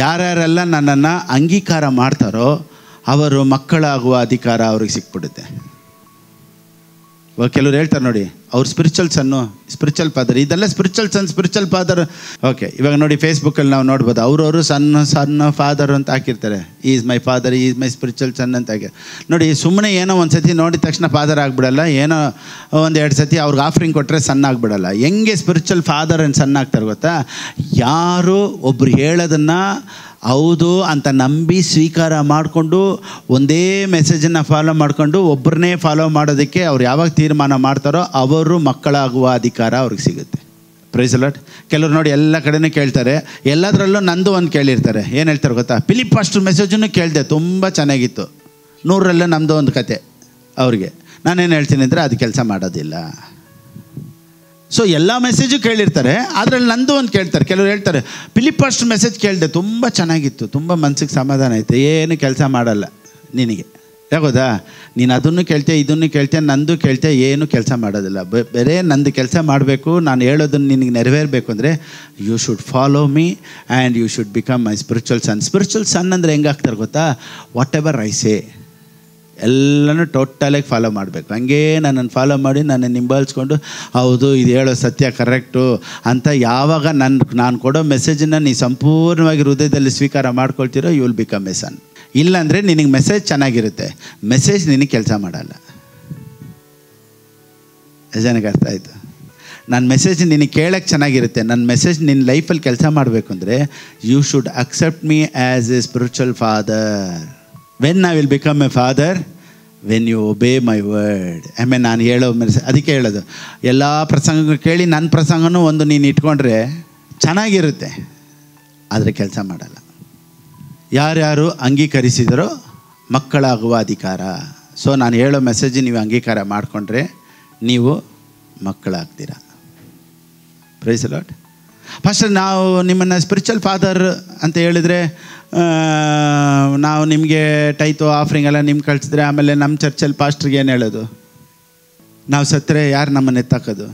ಯಾರ್ಯಾರೆಲ್ಲ ನನ್ನನ್ನು ಅಂಗೀಕಾರ ಮಾಡ್ತಾರೋ ಅವರು ಮಕ್ಕಳಾಗುವ ಅಧಿಕಾರ ಅವ್ರಿಗೆ ಸಿಕ್ಬಿಡುತ್ತೆ. ಇವಾಗ ಕೆಲವ್ರು ಹೇಳ್ತಾರೆ ನೋಡಿ, ಅವ್ರು ಸ್ಪಿರಿಚುವಲ್ ಸನ್ನು, ಸ್ಪಿರಿಚುವಲ್ ಫಾದರ್, ಇದೆಲ್ಲ spiritual son, spiritual father. Okay, ಇವಾಗ ನೋಡಿ ಫೇಸ್ಬುಕ್ಕಲ್ಲಿ ನಾವು ನೋಡ್ಬೋದು, ಅವ್ರವರು ಸಣ್ಣ ಫಾದರ್ ಅಂತ ಹಾಕಿರ್ತಾರೆ. Is my father, is my spiritual son ಅಂತ ಹಾಕಿ. ನೋಡಿ, ಸುಮ್ಮನೆ ಏನೋ ಒಂದು ಸತಿ ನೋಡಿದ ತಕ್ಷಣ ಫಾದರ್ ಆಗಿಬಿಡಲ್ಲ, ಏನೋ ಒಂದೆರಡು ಸತಿ ಅವ್ರಿಗೆ ಆಫರಿಂಗ್ ಕೊಟ್ಟರೆ ಸಣ್ಣ ಆಗಿಬಿಡಲ್ಲ. ಹೆಂಗೆ ಸ್ಪಿರಿಚುವಲ್ ಫಾದರ್ ಅಂತ ಸಣ್ಣ ಆಗ್ತಾರೆ ಗೊತ್ತಾ, ಯಾರು ಒಬ್ರು ಹೇಳೋದನ್ನು ಹೌದು ಅಂತ ನಂಬಿ ಸ್ವೀಕಾರ ಮಾಡಿಕೊಂಡು ಒಂದೇ ಮೆಸೇಜನ್ನು ಫಾಲೋ ಮಾಡಿಕೊಂಡು ಒಬ್ಬರನ್ನೇ ಫಾಲೋ ಮಾಡೋದಕ್ಕೆ ಅವ್ರು ಯಾವಾಗ ತೀರ್ಮಾನ ಮಾಡ್ತಾರೋ ಅವರು ಮಕ್ಕಳಾಗುವ ಅಧಿಕಾರ ಅವ್ರಿಗೆ ಸಿಗುತ್ತೆ. Praise the Lord. ಕೆಲವ್ರು ನೋಡಿ ಎಲ್ಲ ಕಡೆನೂ ಕೇಳ್ತಾರೆ, ಎಲ್ಲದರಲ್ಲೂ ನಂದು ಒಂದು ಕೇಳಿರ್ತಾರೆ. ಏನು ಹೇಳ್ತಾರೆ ಗೊತ್ತಾ, ಫಿಲಿಪ್ ಪಾಸ್ಟರ್ ಮೆಸೇಜನ್ನು ಕೇಳಿದೆ, ತುಂಬ ಚೆನ್ನಾಗಿತ್ತು, 100ರಲ್ಲೇ ನಮ್ಮದು ಒಂದು ಕತೆ ಅವ್ರಿಗೆ. ನಾನೇನು ಹೇಳ್ತೀನಿ ಅಂದರೆ ಅದು ಕೆಲಸ ಮಾಡೋದಿಲ್ಲ. ಸೊ ಎಲ್ಲ ಮೆಸೇಜು ಕೇಳಿರ್ತಾರೆ, ಅದರಲ್ಲಿ ನಂದು ಒಂದು ಕೇಳ್ತಾರೆ. ಕೆಲವರು ಹೇಳ್ತಾರೆ ಫಿಲಿಪ್ ಫಸ್ಟ್ ಮೆಸೇಜ್ ಕೇಳಿದೆ, ತುಂಬ ಚೆನ್ನಾಗಿತ್ತು, ತುಂಬ ಮನಸ್ಸಿಗೆ ಸಮಾಧಾನ ಆಯಿತು, ಏನು ಕೆಲಸ ಮಾಡಲ್ಲ ನಿನಗೆ. ಯಾಕೋದಾ, ನೀನು ಅದನ್ನು ಕೇಳ್ತೆ ಇದನ್ನು ಕೇಳ್ತೆ ನಂದು ಕೇಳ್ತೆ, ಏನು ಕೆಲಸ ಮಾಡೋದಿಲ್ಲ. ಬೇರೆ ನಂದು ಕೆಲಸ ಮಾಡಬೇಕು, ನಾನು ಹೇಳೋದನ್ನು ನಿನಗೆ ನೆರವೇರಬೇಕು ಅಂದರೆ you should follow me and you should become my spiritual son. Spiritual son ಅಂದರೆ ಹೆಂಗಾಗ್ತಾರೆ ಗೊತ್ತಾ, ವಾಟ್ ಎವರ್ ಐ ಸೇ ಎಲ್ಲನೂ ಟೋಟಲಾಗಿ ಫಾಲೋ ಮಾಡಬೇಕು. ಹಂಗೇ ನನ್ನನ್ನು ಫಾಲೋ ಮಾಡಿ ನನ್ನನ್ನು ಹಿಂಬಾಲಿಸ್ಕೊಂಡು ಹೌದು ಇದು ಹೇಳೋ ಸತ್ಯ ಕರೆಕ್ಟು ಅಂತ ಯಾವಾಗ ನಾನು ಕೊಡೋ ಮೆಸೇಜನ್ನು ನೀವು ಸಂಪೂರ್ಣವಾಗಿ ಹೃದಯದಲ್ಲಿ ಸ್ವೀಕಾರ ಮಾಡ್ಕೊಳ್ತೀರೋ ಯು ವಿಲ್ ಬಿಕಮ್ ಎ ಸನ್. ಇಲ್ಲಾಂದರೆ ನಿನಗೆ ಮೆಸೇಜ್ ಚೆನ್ನಾಗಿರುತ್ತೆ, ಮೆಸೇಜ್ ನಿನಗೆ ಕೆಲಸ ಮಾಡಲ್ಲ. ಜನಕ್ಕೆ ಅರ್ಥ ಆಯಿತು? ನನ್ನ ಮೆಸೇಜ್ ನಿನಗೆ ಕೇಳೋಕ್ಕೆ ಚೆನ್ನಾಗಿರುತ್ತೆ, ನನ್ನ ಮೆಸೇಜ್ ನಿನ್ನ ಲೈಫಲ್ಲಿ ಕೆಲಸ ಮಾಡಬೇಕು ಅಂದರೆ you should accept me as a spiritual father. When I will become a father when you obey my word. ಆಮೇಲೆ ನಾನು ಹೇಳೋ ಮೆಸೇಜ್ ಅದಕ್ಕೆ ಹೇಳೋದು, ಎಲ್ಲ ಪ್ರಸಂಗ ಕೇಳಿ ನನ್ನ ಪ್ರಸಂಗನೂ ಒಂದು ನೀನು ಇಟ್ಕೊಂಡ್ರೆ ಚೆನ್ನಾಗಿರುತ್ತೆ, ಆದರೆ ಕೆಲಸ ಮಾಡಲ್ಲ. ಯಾರ್ಯಾರು ಅಂಗೀಕರಿಸಿದರೋ ಮಕ್ಕಳಾಗುವ ಅಧಿಕಾರ. ಸೊ ನಾನು ಹೇಳೋ ಮೆಸೇಜ್ ನೀವು ಅಂಗೀಕಾರ ಮಾಡಿಕೊಂಡ್ರೆ ನೀವು ಮಕ್ಕಳಾಗ್ತೀರ. Praise the Lord. ಫಸ್ಟ್ ನಾವು ನಿಮ್ಮನ್ನು ಸ್ಪಿರಿಚುವಲ್ ಫಾದರ್ ಅಂತ ಹೇಳಿದರೆ ನಾವು ನಿಮಗೆ ಟೈತು ಆಫರಿಂಗ್ ಎಲ್ಲ ನಿಮ್ಗೆ ಕಳಿಸಿದ್ರೆ ಆಮೇಲೆ ನಮ್ಮ ಚರ್ಚಲ್ಲಿ ಪಾಸ್ಟ್ರಿಗೆ ಏನು ಹೇಳೋದು? ನಾವು ಸತ್ತರೆ ಯಾರು ನಮ್ಮನ್ನು ಎತ್ತಾಕೋದು?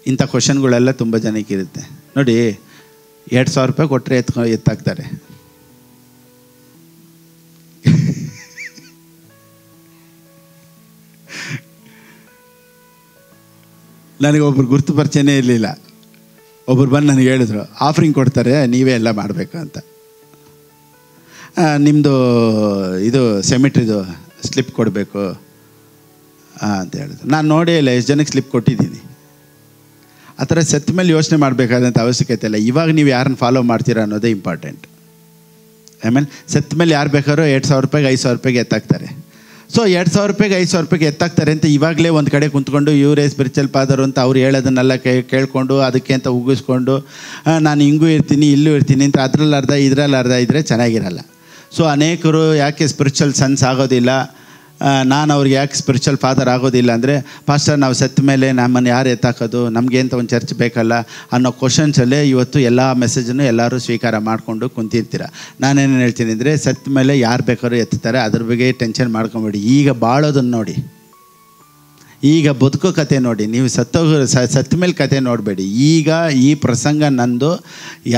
ಇಂಥ ಕ್ವಶನ್ಗಳೆಲ್ಲ ತುಂಬ ಜನಕ್ಕೆ ಇರುತ್ತೆ. ನೋಡಿ, 2,000 ರೂಪಾಯಿ ಕೊಟ್ಟರೆ ಎತ್ತಾಕ್ತಾರೆ. ನನಗೆ ಒಬ್ರು ಗುರ್ತು ಪರಿಚಯನೇ ಇರಲಿಲ್ಲ. ಒಬ್ರು ಬಂದು ನನಗೆ ಹೇಳಿದ್ರು ಆಫರಿಂಗ್ ಕೊಡ್ತಾರೆ ನೀವೇ ಎಲ್ಲ ಮಾಡಬೇಕು ಅಂತ. ನಿಮ್ಮದು ಇದು ಸೆಮಿಟ್ರಿದು ಸ್ಲಿಪ್ ಕೊಡಬೇಕು ಅಂತ ಹೇಳಿದ್ರು. ನಾನು ನೋಡೇ ಇಲ್ಲ ಎಷ್ಟು ಜನಕ್ಕೆ ಸ್ಲಿಪ್ ಕೊಟ್ಟಿದ್ದೀನಿ. ಆ ಥರ ಸತ್ತ ಮೇಲೆ ಯೋಚನೆ ಮಾಡಬೇಕಾದಂಥ ಅವಶ್ಯಕತೆ ಇಲ್ಲ. ಇವಾಗ ನೀವು ಯಾರನ್ನು ಫಾಲೋ ಮಾಡ್ತೀರಾ ಅನ್ನೋದೇ ಇಂಪಾರ್ಟೆಂಟ್. ಆಮೇಲೆ ಸತ್ತ ಮೇಲೆ ಯಾರು ಬೇಕಾದ್ರೂ 2,000 ರೂಪಾಯಿಗೆ 5,000 ರೂಪಾಯಿಗೆ ಎತ್ತಾಕ್ತಾರೆ. ಸೊ 2,000 ರೂಪಾಯಿಗೆ 5,000 ರೂಪಾಯಿಗೆ ಎತ್ತಾಕ್ತಾರೆ ಅಂತ ಇವಾಗಲೇ ಒಂದು ಕಡೆ ಕುಂತ್ಕೊಂಡು ಇವರೇ ಸ್ಪಿರಿಚುವಲ್ ಫಾದರು ಅಂತ ಅವ್ರು ಹೇಳೋದನ್ನೆಲ್ಲ ಕೇಳಿಕೊಂಡು ಅದಕ್ಕೆ ಅಂತ ಉಗಿಸ್ಕೊಂಡು ನಾನು ಹಿಂಗೂ ಇರ್ತೀನಿ ಇಲ್ಲೂ ಇರ್ತೀನಿ ಅಂತ ಅದರಲ್ಲಿ ಅರ್ಧ ಇದರಲ್ಲಿ ಅರ್ಧ ಇದ್ದರೆ ಚೆನ್ನಾಗಿರಲ್ಲ. ಸೊ ಅನೇಕರು ಯಾಕೆ ಸ್ಪಿರಿಚುವಲ್ ಸನ್ಸ್ ಆಗೋದಿಲ್ಲ, ನಾನು ಅವ್ರಿಗೆ ಯಾಕೆ ಸ್ಪಿರಿಚುವಲ್ ಫಾದರ್ ಆಗೋದಿಲ್ಲ ಅಂದರೆ, ಪಾಸ್ಟರ್ ನಾವು ಸತ್ತ ಮೇಲೆ ನಮ್ಮನ್ನು ಯಾರು ಎತ್ತಾಕೋದು, ನಮಗೆ ಅಂತ ಒಂದು ಚರ್ಚ್ ಬೇಕಲ್ಲ ಅನ್ನೋ ಕ್ವಶನ್ಸಲ್ಲೇ ಇವತ್ತು ಎಲ್ಲ ಮೆಸೇಜನ್ನು ಎಲ್ಲರೂ ಸ್ವೀಕಾರ ಮಾಡಿಕೊಂಡು ಕುಂತಿರ್ತೀರ. ನಾನೇನು ಹೇಳ್ತೀನಿ ಅಂದರೆ, ಸತ್ತ ಮೇಲೆ ಯಾರು ಬೇಕಾದ್ರೂ ಎತ್ತಾರೆ, ಅದ್ರ ಬಗ್ಗೆ ಟೆನ್ಷನ್ ಮಾಡ್ಕೊಂಬೇಡಿ. ಈಗ ಬಾಳೋದನ್ನು ನೋಡಿ, ಈಗ ಬದುಕೋ ಕತೆ ನೋಡಿ, ನೀವು ಸತ್ತ ಮೇಲೆ ಕತೆ ನೋಡಬೇಡಿ. ಈಗ ಈ ಪ್ರಸಂಗ ನಂದು,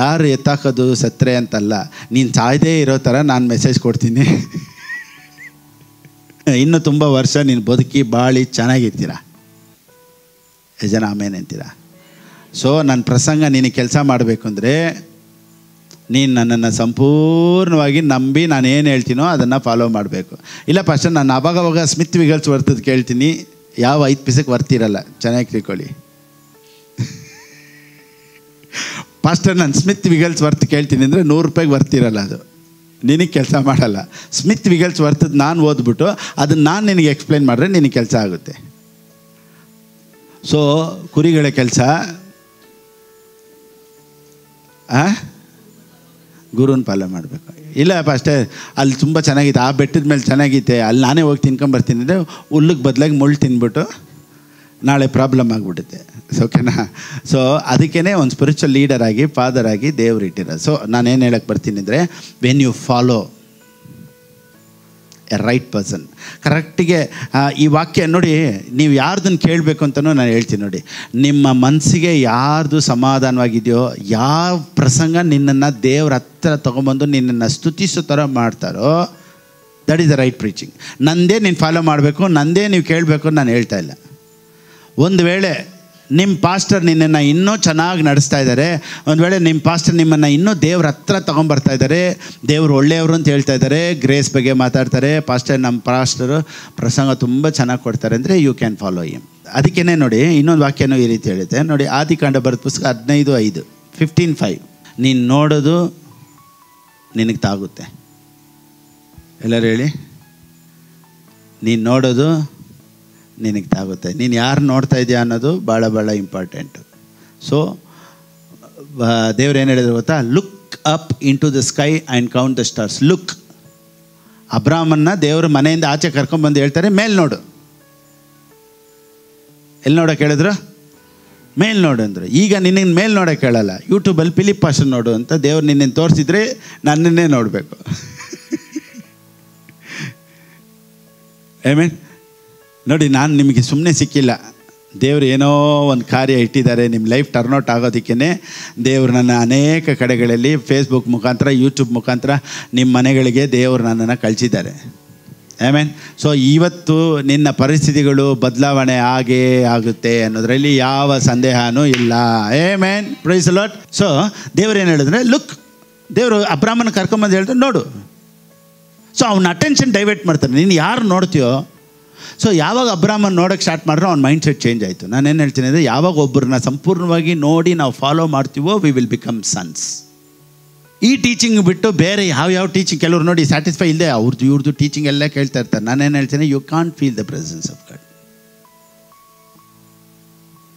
ಯಾರು ಎತ್ತಾಕೋದು ಸತ್ತರೆ ಅಂತಲ್ಲ, ನೀನು ಸಾಯದೇ ಇರೋ ಥರ ನಾನು ಮೆಸೇಜ್ ಕೊಡ್ತೀನಿ. ಇನ್ನೂ ತುಂಬ ವರ್ಷ ನೀನು ಬದುಕಿ ಬಾಳಿ ಚೆನ್ನಾಗಿರ್ತೀರ. ಜನ ಆಮೇಲೆ ಅಂತೀರ. ಸೊ ನನ್ನ ಪ್ರಸಂಗ ನಿನಗೆ ಕೆಲಸ ಮಾಡಬೇಕು ಅಂದರೆ ನೀನು ನನ್ನನ್ನು ಸಂಪೂರ್ಣವಾಗಿ ನಂಬಿ ನಾನು ಏನು ಹೇಳ್ತೀನೋ ಅದನ್ನು ಫಾಲೋ ಮಾಡಬೇಕು. ಇಲ್ಲ ಪಾಸ್ಟರ್ ನಾನು ಅವಾಗವಾಗ ಸ್ಮಿತ್ ವಿಗಲ್ಸ್ ವರ್ತದ್ದು ಕೇಳ್ತೀನಿ, ಯಾವ 5 ಪೈಸೆಗೆ ವರ್ತಿರಲ್ಲ, ಚೆನ್ನಾಗಿ ತಿಳ್ಕೊಳ್ಳಿ. ಪಾಸ್ಟರ್ ನಾನು ಸ್ಮಿತ್ ವಿಗಲ್ಸ್ ವರ್ತ್ ಕೇಳ್ತೀನಿ ಅಂದರೆ 100 ರೂಪಾಯಿಗೆ ವರ್ತಿರಲ್ಲ, ಅದು ನಿನಗೆ ಕೆಲಸ ಮಾಡಲ್ಲ. ಸ್ಮಿತ್ ವಿಗಲ್ಸ್ ವರ್ತದ್ದು ನಾನು ಓದ್ಬಿಟ್ಟು ಅದನ್ನು ನಾನು ನಿನಗೆ ಎಕ್ಸ್ಪ್ಲೈನ್ ಮಾಡಿದ್ರೆ ನಿನಗೆ ಕೆಲಸ ಆಗುತ್ತೆ. ಸೊ ಕುರಿಗಳ ಕೆಲಸ ಗುರುನ ಫಾಲೋ ಮಾಡಬೇಕು. ಇಲ್ಲ ಅಷ್ಟೇ, ಅಲ್ಲಿ ತುಂಬ ಚೆನ್ನಾಗಿತ್ತು, ಆ ಬೆಟ್ಟದ ಮೇಲೆ ಚೆನ್ನಾಗಿತ್ತೆ, ಅಲ್ಲಿ ನಾನೇ ಹೋಗಿ ತಿನ್ಕೊಂಬರ್ತೀನಿ ಅಂದರೆ ಹುಲ್ಲಿಗೆ ಬದಲಾಗಿ ಮುಳ್ಳು ತಿನ್ಬಿಟ್ಟು ನಾಳೆ ಪ್ರಾಬ್ಲಮ್ ಆಗಿಬಿಡುತ್ತೆ. ಓಕೆನಾ? ಸೊ ಅದಕ್ಕೇ ಒಂದು ಸ್ಪಿರಿಚುವಲ್ ಲೀಡರ್ ಆಗಿ ಫಾದರ್ ಆಗಿ ದೇವ್ರು ಇಟ್ಟಿರೋದು. ಸೊ ನಾನೇನು ಹೇಳಕ್ಕೆ ಬರ್ತೀನಿ ಅಂದರೆ, when you follow a right person, ಕರೆಕ್ಟಿಗೆ ಈ ವಾಕ್ಯ ನೋಡಿ, ನೀವು ಯಾರ್ದನ್ನು ಕೇಳಬೇಕು ಅಂತಲೂ ನಾನು ಹೇಳ್ತೀನಿ ನೋಡಿ. ನಿಮ್ಮ ಮನಸ್ಸಿಗೆ ಯಾರ್ದು ಸಮಾಧಾನವಾಗಿದೆಯೋ, ಯಾವ ಪ್ರಸಂಗ ನಿನ್ನನ್ನು ದೇವ್ರ ಹತ್ರ ತೊಗೊಂಬಂದು ನಿನ್ನನ್ನು ಸ್ತುತಿಸೋ ಥರ ಮಾಡ್ತಾರೋ, that is the right preaching. ನಂದೇ ನೀನು ಫಾಲೋ ಮಾಡಬೇಕು, ನಂದೇ ನೀವು ಕೇಳಬೇಕು ನಾನು ಹೇಳ್ತಾ ಇಲ್ಲ. ಒಂದು ವೇಳೆ ನಿಮ್ಮ ಪಾಸ್ಟರ್ ನಿನ್ನನ್ನು ಇನ್ನೂ ಚೆನ್ನಾಗಿ ನಡೆಸ್ತಾ ಇದ್ದಾರೆ, ಒಂದು ವೇಳೆ ನಿಮ್ಮ ಪಾಸ್ಟರ್ ನಿಮ್ಮನ್ನು ಇನ್ನೂ ದೇವ್ರ ಹತ್ರ ತೊಗೊಂಬರ್ತಾ ಇದ್ದಾರೆ, ದೇವ್ರು ಒಳ್ಳೆಯವರು ಅಂತ ಹೇಳ್ತಾ ಇದ್ದಾರೆ, ಗ್ರೇಸ್ ಬಗ್ಗೆ ಮಾತಾಡ್ತಾರೆ, ನಮ್ಮ ಪಾಸ್ಟರು ಪ್ರಸಂಗ ತುಂಬ ಚೆನ್ನಾಗಿ ಕೊಡ್ತಾರೆ ಅಂದರೆ ಯು ಕ್ಯಾನ್ ಫಾಲೋ ಹಿಮ್. ಅದಕ್ಕೇ ನೋಡಿ ಇನ್ನೊಂದು ವಾಕ್ಯನೂ ಈ ರೀತಿ ಹೇಳುತ್ತೆ ನೋಡಿ, ಆದಿಕಾಂಡ ಬರೆದ ಪುಸ್ತಕ 15:5, 15:5, ನೀನು ನೋಡೋದು ನಿನಗೆ ತಾಗುತ್ತೆ. ಎಲ್ಲರೂ ಹೇಳಿ, ನೀನು ನೋಡೋದು ನಿನಗೆ ತಾಗುತ್ತೆ. ನೀನು ಯಾರು ನೋಡ್ತಾ ಇದೆಯಾ ಅನ್ನೋದು ಭಾಳ ಇಂಪಾರ್ಟೆಂಟು. ಸೊ ದೇವ್ರು ಏನು ಹೇಳಿದ್ರು ಗೊತ್ತಾ? Look up into the sky and count the stars. Look, ಅಬ್ರಾಮನ್ನ ದೇವರು ಮನೆಯಿಂದ ಆಚೆ ಕರ್ಕೊಂಡ್ಬಂದು ಹೇಳ್ತಾರೆ, ಮೇಲೆ ನೋಡು. ಎಲ್ಲಿ ನೋಡೋಕೆ ಹೇಳಿದ್ರು? ಮೇಲೆ ನೋಡು ಅಂದರು. ಈಗ ನಿನ್ನ ಮೇಲೆ ನೋಡೋಕೆ ಹೇಳಲ್ಲ, ಯೂಟ್ಯೂಬಲ್ಲಿ ಫಿಲಿಪ್ ಪಾಸ್ಟರ್ ನೋಡು ಅಂತ ದೇವ್ರು ನಿನ್ನನ್ನು ತೋರಿಸಿದ್ರೆ ನನ್ನನ್ನೇ ನೋಡಬೇಕು. ಆಮೇನ್. ನೋಡಿ, ನಾನು ನಿಮಗೆ ಸುಮ್ಮನೆ ಸಿಕ್ಕಿಲ್ಲ. ದೇವರು ಏನೋ ಒಂದು ಕಾರ್ಯ ಇಟ್ಟಿದ್ದಾರೆ ನಿಮ್ಮ ಲೈಫ್ ಟರ್ನ್ಔಟ್ ಆಗೋದಕ್ಕೇ. ದೇವರು ನನ್ನ ಅನೇಕ ಕಡೆಗಳಲ್ಲಿ ಫೇಸ್ಬುಕ್ ಮುಖಾಂತರ, ಯೂಟ್ಯೂಬ್ ಮುಖಾಂತರ ನಿಮ್ಮ ಮನೆಗಳಿಗೆ ದೇವರು ನನ್ನನ್ನು ಕಳಿಸಿದ್ದಾರೆ. ಆಮೇನ್. ಸೊ ಇವತ್ತು ನಿನ್ನ ಪರಿಸ್ಥಿತಿಗಳು ಬದಲಾವಣೆ ಆಗೇ ಆಗುತ್ತೆ ಅನ್ನೋದರಲ್ಲಿ ಯಾವ ಸಂದೇಹನೂ ಇಲ್ಲ. Amen. Praise the Lord. So ದೇವರು ಏನು ಹೇಳಿದ್ರೆ, ಲುಕ್, ದೇವರು ಅಬ್ರಾಮನ ಕರ್ಕೊಂಬಂದು ಹೇಳ್ತಾರೆ ನೋಡು. ಸೊ ಅವನ ಅಟೆನ್ಷನ್ ಡೈವರ್ಟ್ ಮಾಡ್ತಾನೆ. ನೀನು ಯಾರು ನೋಡ್ತೀಯೋ, ಸೊ ಯಾವಾಗ ಅಬ್ರಾಮನ್ ನೋಡೋಕ್ಕೆ ಸ್ಟಾರ್ಟ್ ಮಾಡಿದ್ರೆ ಅವ್ನ ಮೈಂಡ್ ಸೆಟ್ ಚೇಂಜ್ ಆಯಿತು. ನಾನೇನು ಹೇಳ್ತೀನಿ ಅಂದರೆ, ಯಾವಾಗ ಒಬ್ಬರನ್ನ ಸಂಪೂರ್ಣವಾಗಿ ನೋಡಿ ನಾವು ಫಾಲೋ ಮಾಡ್ತೀವೋ ವಿ ವಿಲ್ ಬಿಕಮ್ ಸನ್ಸ್. ಈ ಟೀಚಿಂಗ್ ಬಿಟ್ಟು ಬೇರೆ ಯಾವ ಟೀಚಿಂಗ್, ಕೆಲವರು ನೋಡಿ ಸ್ಯಾಟಿಸ್ಫೈ ಇಲ್ಲದೆ ಇವ್ರದ್ದು ಟೀಚಿಂಗ್ ಎಲ್ಲ ಕೇಳ್ತಾ ಇರ್ತಾರೆ. ನಾನೇನು ಹೇಳ್ತೀನಿ, you can't feel the presence of God.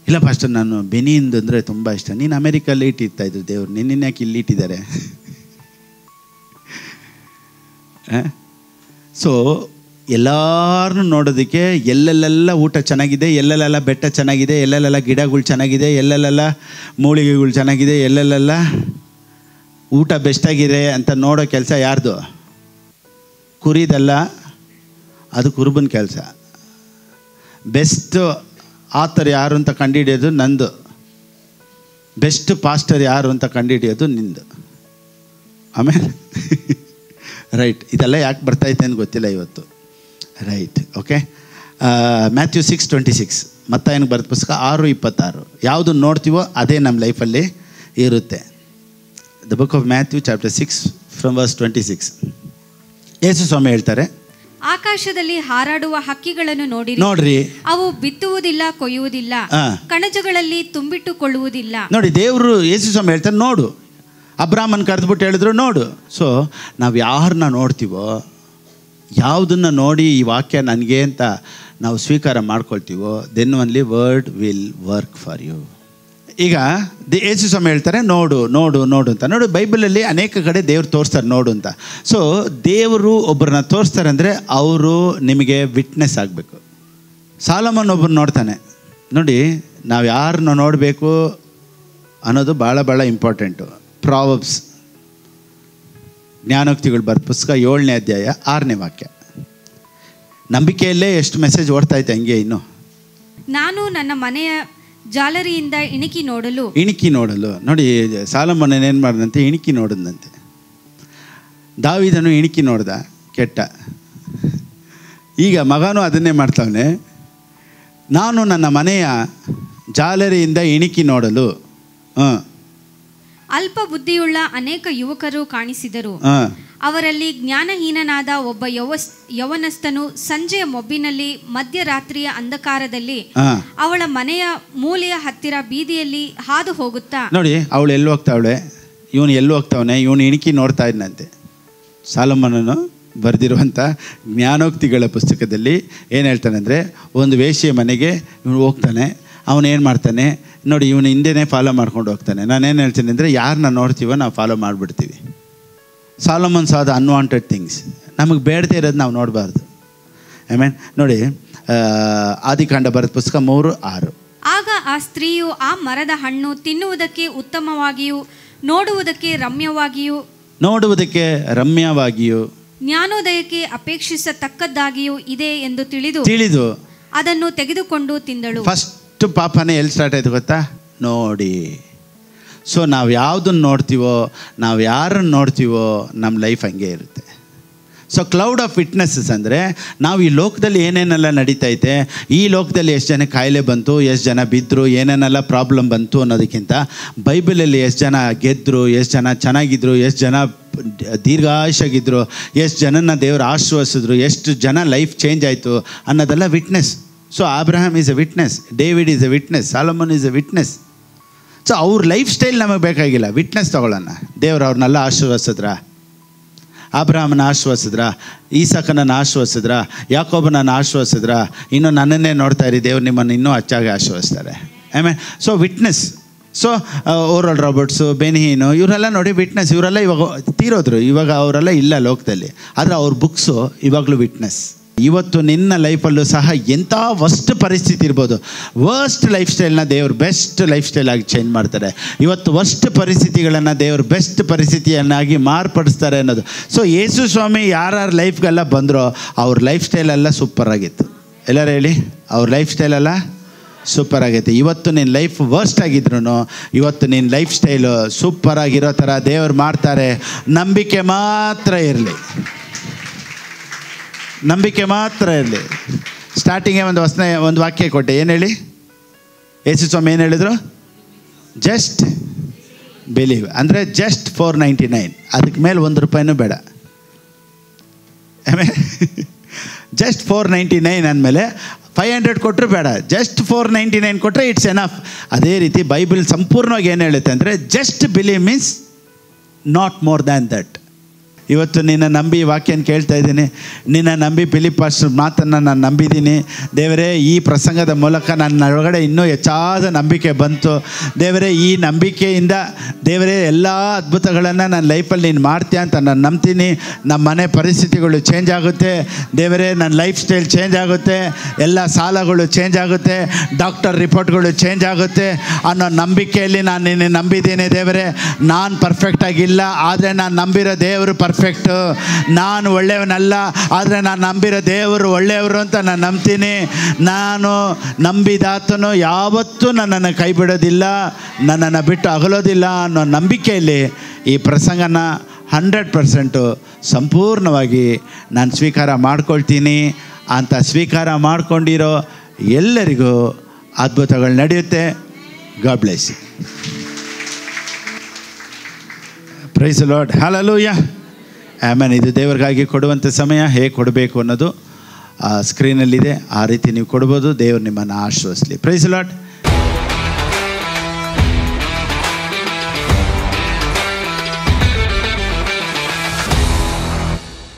ಇಲ್ಲ ಪಾಸ್ಟರ್, ನಾನು ಬೆನಿಂದು ಅಂದರೆ ತುಂಬ ಇಷ್ಟ. ನೀನು ಅಮೇರಿಕಲ್ಲಿ ಇಟ್ಟಿರ್ತಾ ಇದ್ರು ದೇವ್ರು, ನಿನ್ನ ಯಾಕೆ ಇಲ್ಲಿ ಇಟ್ಟಿದ್ದಾರೆ? ಸೊ ಎಲ್ಲರನ್ನೂ ನೋಡೋದಕ್ಕೆ ಎಲ್ಲೆಲ್ಲೆಲ್ಲ ಊಟ ಚೆನ್ನಾಗಿದೆ, ಎಲ್ಲೆಲ್ಲೆಲ್ಲ ಬೆಟ್ಟ ಚೆನ್ನಾಗಿದೆ, ಎಲ್ಲೆಲ್ಲೆಲ್ಲ ಗಿಡಗಳು ಚೆನ್ನಾಗಿದೆ, ಎಲ್ಲೆಲ್ಲೆಲ್ಲ ಮೂಲಿಗೆಗಳು ಚೆನ್ನಾಗಿದೆ, ಎಲ್ಲೆಲ್ಲೆಲ್ಲ ಊಟ ಬೆಸ್ಟಾಗಿದೆ ಅಂತ ನೋಡೋ ಕೆಲಸ ಯಾರ್ದು? ಕುರಿದಲ್ಲ, ಅದು ಕುರುಬನ ಕೆಲಸ. ಬೆಸ್ಟ್ ಆಥರ್ ಯಾರು ಅಂತ ಕಂಡುಹಿಡಿಯೋದು ನಂದು, ಬೆಸ್ಟ್ ಪಾಸ್ಟರ್ ಯಾರು ಅಂತ ಕಂಡುಹಿಡಿಯೋದು ನಿಂದು. ಆಮೇಲೆ ರೈಟ್, ಇದೆಲ್ಲ ಯಾಕೆ ಬರ್ತಾಯಿದೆ ಅಂತ ಗೊತ್ತಿಲ್ಲ ಇವತ್ತು. Right, okay. ಮ್ಯಾಥ್ಯೂ 6:26, ಮತ್ತಾಯನಿಗೆ ಬರೆದ ಪುಸ್ತಕ 6:26. ಯಾವುದು ನೋಡ್ತೀವೋ ಅದೇ ನಮ್ಮ ಲೈಫಲ್ಲಿ ಇರುತ್ತೆ. The book of Matthew chapter 6 from verse 26. ಯೇಸು ಸ್ವಾಮಿ ಹೇಳ್ತಾರೆ, ಆಕಾಶದಲ್ಲಿ ಹಾರಾಡುವ ಹಕ್ಕಿಗಳನ್ನು ನೋಡ್ರಿ, ಅವು ಬಿತ್ತುವುದಿಲ್ಲ, ಕೊಯ್ಯುವುದಿಲ್ಲ, ಕಣಜಗಳಲ್ಲಿ ತುಂಬಿಟ್ಟುಕೊಳ್ಳುವುದಿಲ್ಲ. ನೋಡಿ, ದೇವರು ಯೇಸು ಸ್ವಾಮಿ ಹೇಳ್ತಾರೆ ನೋಡು. ಅಬ್ರಾಮನ್ ಕರೆದ್ಬಿಟ್ಟು ಹೇಳಿದ್ರು ನೋಡು. ಸೊ ನಾವು ಯಾರನ್ನ ನೋಡ್ತೀವೋ, ಯಾವುದನ್ನು ನೋಡಿ ಈ ವಾಕ್ಯ ನನಗೆ ಅಂತ ನಾವು ಸ್ವೀಕಾರ ಮಾಡ್ಕೊಳ್ತೀವೋ, then only word will work for you. ಈಗ ಯೇಸು ಸ್ವಾಮಿ ಹೇಳ್ತಾರೆ ನೋಡು ನೋಡು ನೋಡು ಅಂತ. ನೋಡಿ, ಬೈಬಲಲ್ಲಿ ಅನೇಕ ಕಡೆ ದೇವ್ರು ತೋರಿಸ್ತಾರೆ ನೋಡು ಅಂತ. ಸೊ ದೇವರು ಒಬ್ಬರನ್ನ ತೋರಿಸ್ತಾರೆ ಅಂದರೆ ಅವರು ನಿಮಗೆ ವಿಟ್ನೆಸ್ ಆಗಬೇಕು. ಸಾಲಮನ್ ಒಬ್ಬರು ನೋಡ್ತಾನೆ. ನೋಡಿ, ನಾವು ಯಾರನ್ನ ನೋಡಬೇಕು ಅನ್ನೋದು ಭಾಳ ಇಂಪಾರ್ಟೆಂಟು. ಪ್ರಾವಬ್ಸ್, ಜ್ಞಾನೋಕ್ತಿಗಳು ಬರೆದ ಪುಸ್ತಕ 7ನೇ ಅಧ್ಯಾಯ 6ನೇ ವಾಕ್ಯ. ನಂಬಿಕೆಯಲ್ಲೇ ಎಷ್ಟು ಮೆಸೇಜ್ ಓಡ್ತಾ ಇತ್ತು ಹಂಗೆ. ಇನ್ನು ನಾನು ನನ್ನ ಮನೆಯ ಜಾಲರಿಯಿಂದ ಇಣಿಕಿ ನೋಡಲು ನೋಡಿ, ಸಾಲಮನ್ ಏನು ಮಾಡಿದಂತೆ, ಇಣಿಕಿ ನೋಡಿದಂತೆ. ದಾವೀದನು ಇಣಿಕಿ ನೋಡ್ದ, ಕೆಟ್ಟ. ಈಗ ಮಗನೂ ಅದನ್ನೇ ಮಾಡ್ತಾವನೆ, ನಾನು ನನ್ನ ಮನೆಯ ಜಾಲರಿಯಿಂದ ಇಣಿಕಿ ನೋಡಲು. ಅಲ್ಪ ಬುದ್ಧಿಯುಳ್ಳ ಅನೇಕ ಯುವಕರು ಕಾಣಿಸಿದರು. ಅವರಲ್ಲಿ ಜ್ಞಾನಹೀನನಾದ ಒಬ್ಬ ಯವನಸ್ಥನು ಸಂಜೆಯ ಮೊಬ್ಬಿನಲ್ಲಿ ಮಧ್ಯರಾತ್ರಿಯ ಅಂಧಕಾರದಲ್ಲಿ ಅವಳ ಮನೆಯ ಮೂಲೆಯ ಹತ್ತಿರ ಬೀದಿಯಲ್ಲಿ ಹಾದು ಹೋಗುತ್ತಾ, ನೋಡಿ ಅವಳು ಎಲ್ಲಿ ಹೋಗ್ತಾವಳೆ, ಇವನು ಎಲ್ಲಿ ಹೋಗ್ತಾವನೆ, ಇವನು ಇಣಿಕಿ ನೋಡ್ತಾ ಇದ್ನಂತೆ. ಸಾಲಮನನು ಬರೆದಿರುವಂಥ ಜ್ಞಾನೋಕ್ತಿಗಳ ಪುಸ್ತಕದಲ್ಲಿ ಏನು ಹೇಳ್ತಾನೆ ಅಂದರೆ, ಒಂದು ವೇಶ್ಯೆಯ ಮನೆಗೆ ಇವನು ಹೋಗ್ತಾನೆ. ಅವನೇನು ಮಾಡ್ತಾನೆ ನೋಡಿ, ಇವನು ಹಿಂದೆನೇ ಫಾಲೋ ಮಾಡ್ಕೊಂಡು ಹೋಗ್ತಾನೆ. ನಾನೇನು ಹೇಳ್ತೀನಿ ಅಂದರೆ, ಯಾರನ್ನ ನೋಡ್ತೀವೋ ನಾವು ಫಾಲೋ ಮಾಡಿಬಿಡ್ತೀವಿ. ಸಾಲಮನ್ ಸಾದ ಅನ್ವಾಂಟೆಡ್ ಥಿಂಗ್ಸ್, ನಮಗೆ ಬೇಡದೇ ಇರೋದು ನಾವು ನೋಡಬಾರ್ದು. ಆಮೇನ್. ನೋಡಿ, ಆದಿಕಾಂಡ ಬರೆದ ಪುಸ್ತಕ 3:6. ಆಗ ಆ ಸ್ತ್ರೀಯು ಆ ಮರದ ಹಣ್ಣು ತಿನ್ನುವುದಕ್ಕೆ ಉತ್ತಮವಾಗಿಯೂ ನೋಡುವುದಕ್ಕೆ ರಮ್ಯವಾಗಿಯೂ ಜ್ಞಾನೋದಯಕ್ಕೆ ಅಪೇಕ್ಷಿಸತಕ್ಕದ್ದಾಗಿಯೂ ಇದೆ ಎಂದು ತಿಳಿದು ಅದನ್ನು ತೆಗೆದುಕೊಂಡು ತಿಂದಳು. ಫಸ್ಟ್ ಪಾಪನೇ ಎಲ್ಲಿ ಸ್ಟಾರ್ಟ್ ಆಯ್ತು ಗೊತ್ತಾ? ನೋಡಿ. ಸೊ ನಾವು ಯಾವುದನ್ನು ನೋಡ್ತೀವೋ, ನಾವು ಯಾರನ್ನು ನೋಡ್ತೀವೋ, ನಮ್ಮ ಲೈಫ್ ಹಂಗೆ ಇರುತ್ತೆ. ಸೊ ಕ್ಲೌಡ್ ಆಫ್ ವಿಟ್ನೆಸ್ಸಸ್ ಅಂದರೆ, ನಾವು ಈ ಲೋಕದಲ್ಲಿ ಏನೇನೆಲ್ಲ ನಡೀತೈತೆ, ಈ ಲೋಕದಲ್ಲಿ ಎಷ್ಟು ಜನ ಕಾಯಿಲೆ ಬಂತು, ಎಷ್ಟು ಜನ ಬಿದ್ದರು, ಏನೇನೆಲ್ಲ ಪ್ರಾಬ್ಲಮ್ ಬಂತು ಅನ್ನೋದಕ್ಕಿಂತ ಬೈಬಲಲ್ಲಿ ಎಷ್ಟು ಜನ ಗೆದ್ದರು, ಎಷ್ಟು ಜನ ಚೆನ್ನಾಗಿದ್ದರು, ಎಷ್ಟು ಜನ ದೀರ್ಘಾಯುಷ್ಯಾಗಿದ್ದರು, ಎಷ್ಟು ಜನನ ದೇವರು ಆಶೀರ್ವದಿಸಿದ್ರು, ಎಷ್ಟು ಜನ ಲೈಫ್ ಚೇಂಜ್ ಆಯಿತು ಅನ್ನೋದೆಲ್ಲ witness. So Abraham is A witness, David is A witness, Solomon is A witness. So ಅವ್ರ ಲೈಫ್ ಸ್ಟೈಲ್ ನಮಗೆ ಬೇಕಾಗಿಲ್ಲ, ವಿಟ್ನೆಸ್ ತಗೊಳ್ಳೋಣ. ದೇವ್ರು ಅವ್ರನ್ನೆಲ್ಲ ಆಶೀರ್ವದಿಸಿದ್ರ, ಅಬ್ರಹಾಮನ ಆಶೀರ್ವದಿಸಿದ್ರ, ಈಸಾಕನನ್ನು ಆಶೀರ್ವದಿಸಿದ್ರ, ಯಾಕೋಬನನ್ನು ಆಶೀರ್ವದಿಸಿದ್ರ, ಇನ್ನು ನನ್ನನ್ನೇ ನೋಡ್ತಾ ಇರಿ, ದೇವ್ರು ನಿಮ್ಮನ್ನು ಇನ್ನೂ ಹೆಚ್ಚಾಗಿ ಆಶೀರ್ವದಿಸ್ತಾರೆ. ಆಮೇಲೆ ಸೊ ವಿಟ್ನೆಸ್. ಸೊ ಓರಲ್ ರಾಬರ್ಟ್ಸು, ಬೆನಿಹೀನು ಇವರೆಲ್ಲ ನೋಡಿ ವಿಟ್ನೆಸ್. ಇವರೆಲ್ಲ ಇವಾಗ ತೀರೋದ್ರು, ಇವಾಗ ಅವರೆಲ್ಲ ಇಲ್ಲ ಲೋಕದಲ್ಲಿ, ಆದರೆ ಅವ್ರ ಬುಕ್ಸು ಇವಾಗಲೂ ವಿಟ್ನೆಸ್. ಇವತ್ತು ನಿನ್ನ ಲೈಫಲ್ಲೂ ಸಹ ಎಂಥ ವರ್ಸ್ಟ್ ಪರಿಸ್ಥಿತಿ ಇರ್ಬೋದು, ವರ್ಸ್ಟ್ ಲೈಫ್ ಸ್ಟೈಲ್ನ ದೇವರು ಬೆಸ್ಟ್ ಲೈಫ್ ಸ್ಟೈಲ್ ಆಗಿ ಚೇಂಜ್ ಮಾಡ್ತಾರೆ. ಇವತ್ತು ವರ್ಸ್ಟ್ ಪರಿಸ್ಥಿತಿಗಳನ್ನು ದೇವರು ಬೆಸ್ಟ್ ಪರಿಸ್ಥಿತಿಯನ್ನಾಗಿ ಮಾರ್ಪಡಿಸ್ತಾರೆ ಅನ್ನೋದು. ಸೊ ಯೇಸು ಸ್ವಾಮಿ ಯಾರ್ಯಾರ ಲೈಫ್ಗೆಲ್ಲ ಬಂದರೋ ಅವ್ರ ಲೈಫ್ ಸ್ಟೈಲೆಲ್ಲ ಸೂಪರಾಗಿತ್ತು. ಎಲ್ಲರೂ ಹೇಳಿ, ಅವ್ರ ಲೈಫ್ ಸ್ಟೈಲೆಲ್ಲ ಸೂಪರ್ ಆಗೈತೆ. ಇವತ್ತು ನಿನ್ನ ಲೈಫ್ ವರ್ಸ್ಟ್ ಆಗಿದ್ರು ಇವತ್ತು ನಿನ್ನ ಲೈಫ್ ಸ್ಟೈಲು ಸೂಪರಾಗಿರೋ ಥರ ದೇವರು ಮಾಡ್ತಾರೆ. ನಂಬಿಕೆ ಮಾತ್ರ ಇರಲಿ, ನಂಬಿಕೆ ಮಾತ್ರ ಇರಲಿ. ಸ್ಟಾರ್ಟಿಂಗೇ ಒಂದು ವಾಕ್ಯ ಕೊಟ್ಟೆ, ಏನು ಹೇಳಿ? ಯೇಸು ಸ್ವಾಮಿ ಏನು ಹೇಳಿದರು? Just believe. ಅಂದರೆ ಜಸ್ಟ್ $4.99, ಅದಕ್ಕೆ ಮೇಲೆ $1 ಬೇಡ. ಆಮೇಲೆ ಜಸ್ಟ್ $4.99 ಅಂದಮೇಲೆ 500 ಕೊಟ್ಟರು ಬೇಡ, ಜಸ್ಟ್ $4.99 ಕೊಟ್ಟರೆ ಇಟ್ಸ್ ಎನಫ್. ಅದೇ ರೀತಿ ಬೈಬಲ್ ಸಂಪೂರ್ಣವಾಗಿ ಏನು ಹೇಳುತ್ತೆ ಅಂದರೆ just believe means not more than that. ಇವತ್ತು ನಿನ್ನ ನಂಬಿ ವಾಕ್ಯನ ಕೇಳ್ತಾ ಇದ್ದೀನಿ, ನಿನ್ನ ನಂಬಿ ಫಿಲಿಪ್ ಪಾಸ್ಟರ್ ಮಾತನ್ನು ನಾನು ನಂಬಿದ್ದೀನಿ. ದೇವರೇ, ಈ ಪ್ರಸಂಗದ ಮೂಲಕ ನನ್ನ ಒಳಗಡೆ ಇನ್ನೂ ಹೆಚ್ಚಾದ ನಂಬಿಕೆ ಬಂತು. ದೇವರೇ, ಈ ನಂಬಿಕೆಯಿಂದ ದೇವರೇ ಎಲ್ಲ ಅದ್ಭುತಗಳನ್ನು ನನ್ನ ಲೈಫಲ್ಲಿ ನೀನು ಮಾಡ್ತೀಯ ಅಂತ ನಾನು ನಂಬ್ತೀನಿ. ನಮ್ಮ ಮನೆ ಪರಿಸ್ಥಿತಿಗಳು ಚೇಂಜ್ ಆಗುತ್ತೆ ದೇವರೇ, ನನ್ನ ಲೈಫ್ ಸ್ಟೈಲ್ ಚೇಂಜ್ ಆಗುತ್ತೆ, ಎಲ್ಲ ಸಾಲಗಳು ಚೇಂಜ್ ಆಗುತ್ತೆ, ಡಾಕ್ಟರ್ ರಿಪೋರ್ಟ್ಗಳು ಚೇಂಜ್ ಆಗುತ್ತೆ ಅನ್ನೋ ನಂಬಿಕೆಯಲ್ಲಿ ನಾನು ನಿನ್ನೆ ನಂಬಿದ್ದೀನಿ. ದೇವರೇ, ನಾನು ಪರ್ಫೆಕ್ಟಾಗಿಲ್ಲ, ಆದರೆ ನಾನು ನಂಬಿರೋ ದೇವರು ಪರ್ಫೆಕ್ಟು. ನಾನು ಒಳ್ಳೆಯವನಲ್ಲ, ಆದರೆ ನಾನು ನಂಬಿರೋ ದೇವರು ಒಳ್ಳೆಯವರು ಅಂತ ನಾನು ನಂಬ್ತೀನಿ. ನಾನು ನಂಬಿದಾತನು ಯಾವತ್ತೂ ನನ್ನನ್ನು ಕೈ ಬಿಡೋದಿಲ್ಲ, ನನ್ನನ್ನು ಬಿಟ್ಟು ಅಗಲೋದಿಲ್ಲ ಅನ್ನೋ ನಂಬಿಕೆಯಲ್ಲಿ ಈ ಪ್ರಸಂಗನ 100% ಸಂಪೂರ್ಣವಾಗಿ ನಾನು ಸ್ವೀಕಾರ ಮಾಡ್ಕೊಳ್ತೀನಿ ಅಂತ ಸ್ವೀಕಾರ ಮಾಡ್ಕೊಂಡಿರೋ ಎಲ್ಲರಿಗೂ ಅದ್ಭುತಗಳು ನಡೆಯುತ್ತೆ. God bless you. Praise the Lord. Hallelujah. Amen. ಇದು ದೇವರಿಗಾಗಿ ಕೊಡುವಂಥ ಸಮಯ. ಹೇಗೆ ಕೊಡಬೇಕು ಅನ್ನೋದು ಸ್ಕ್ರೀನಲ್ಲಿದೆ, ಆ ರೀತಿ ನೀವು ಕೊಡ್ಬೋದು. ದೇವರು ನಿಮ್ಮನ್ನು ಆಶೀರ್ವದಿಸಲಿ. Praise the lord.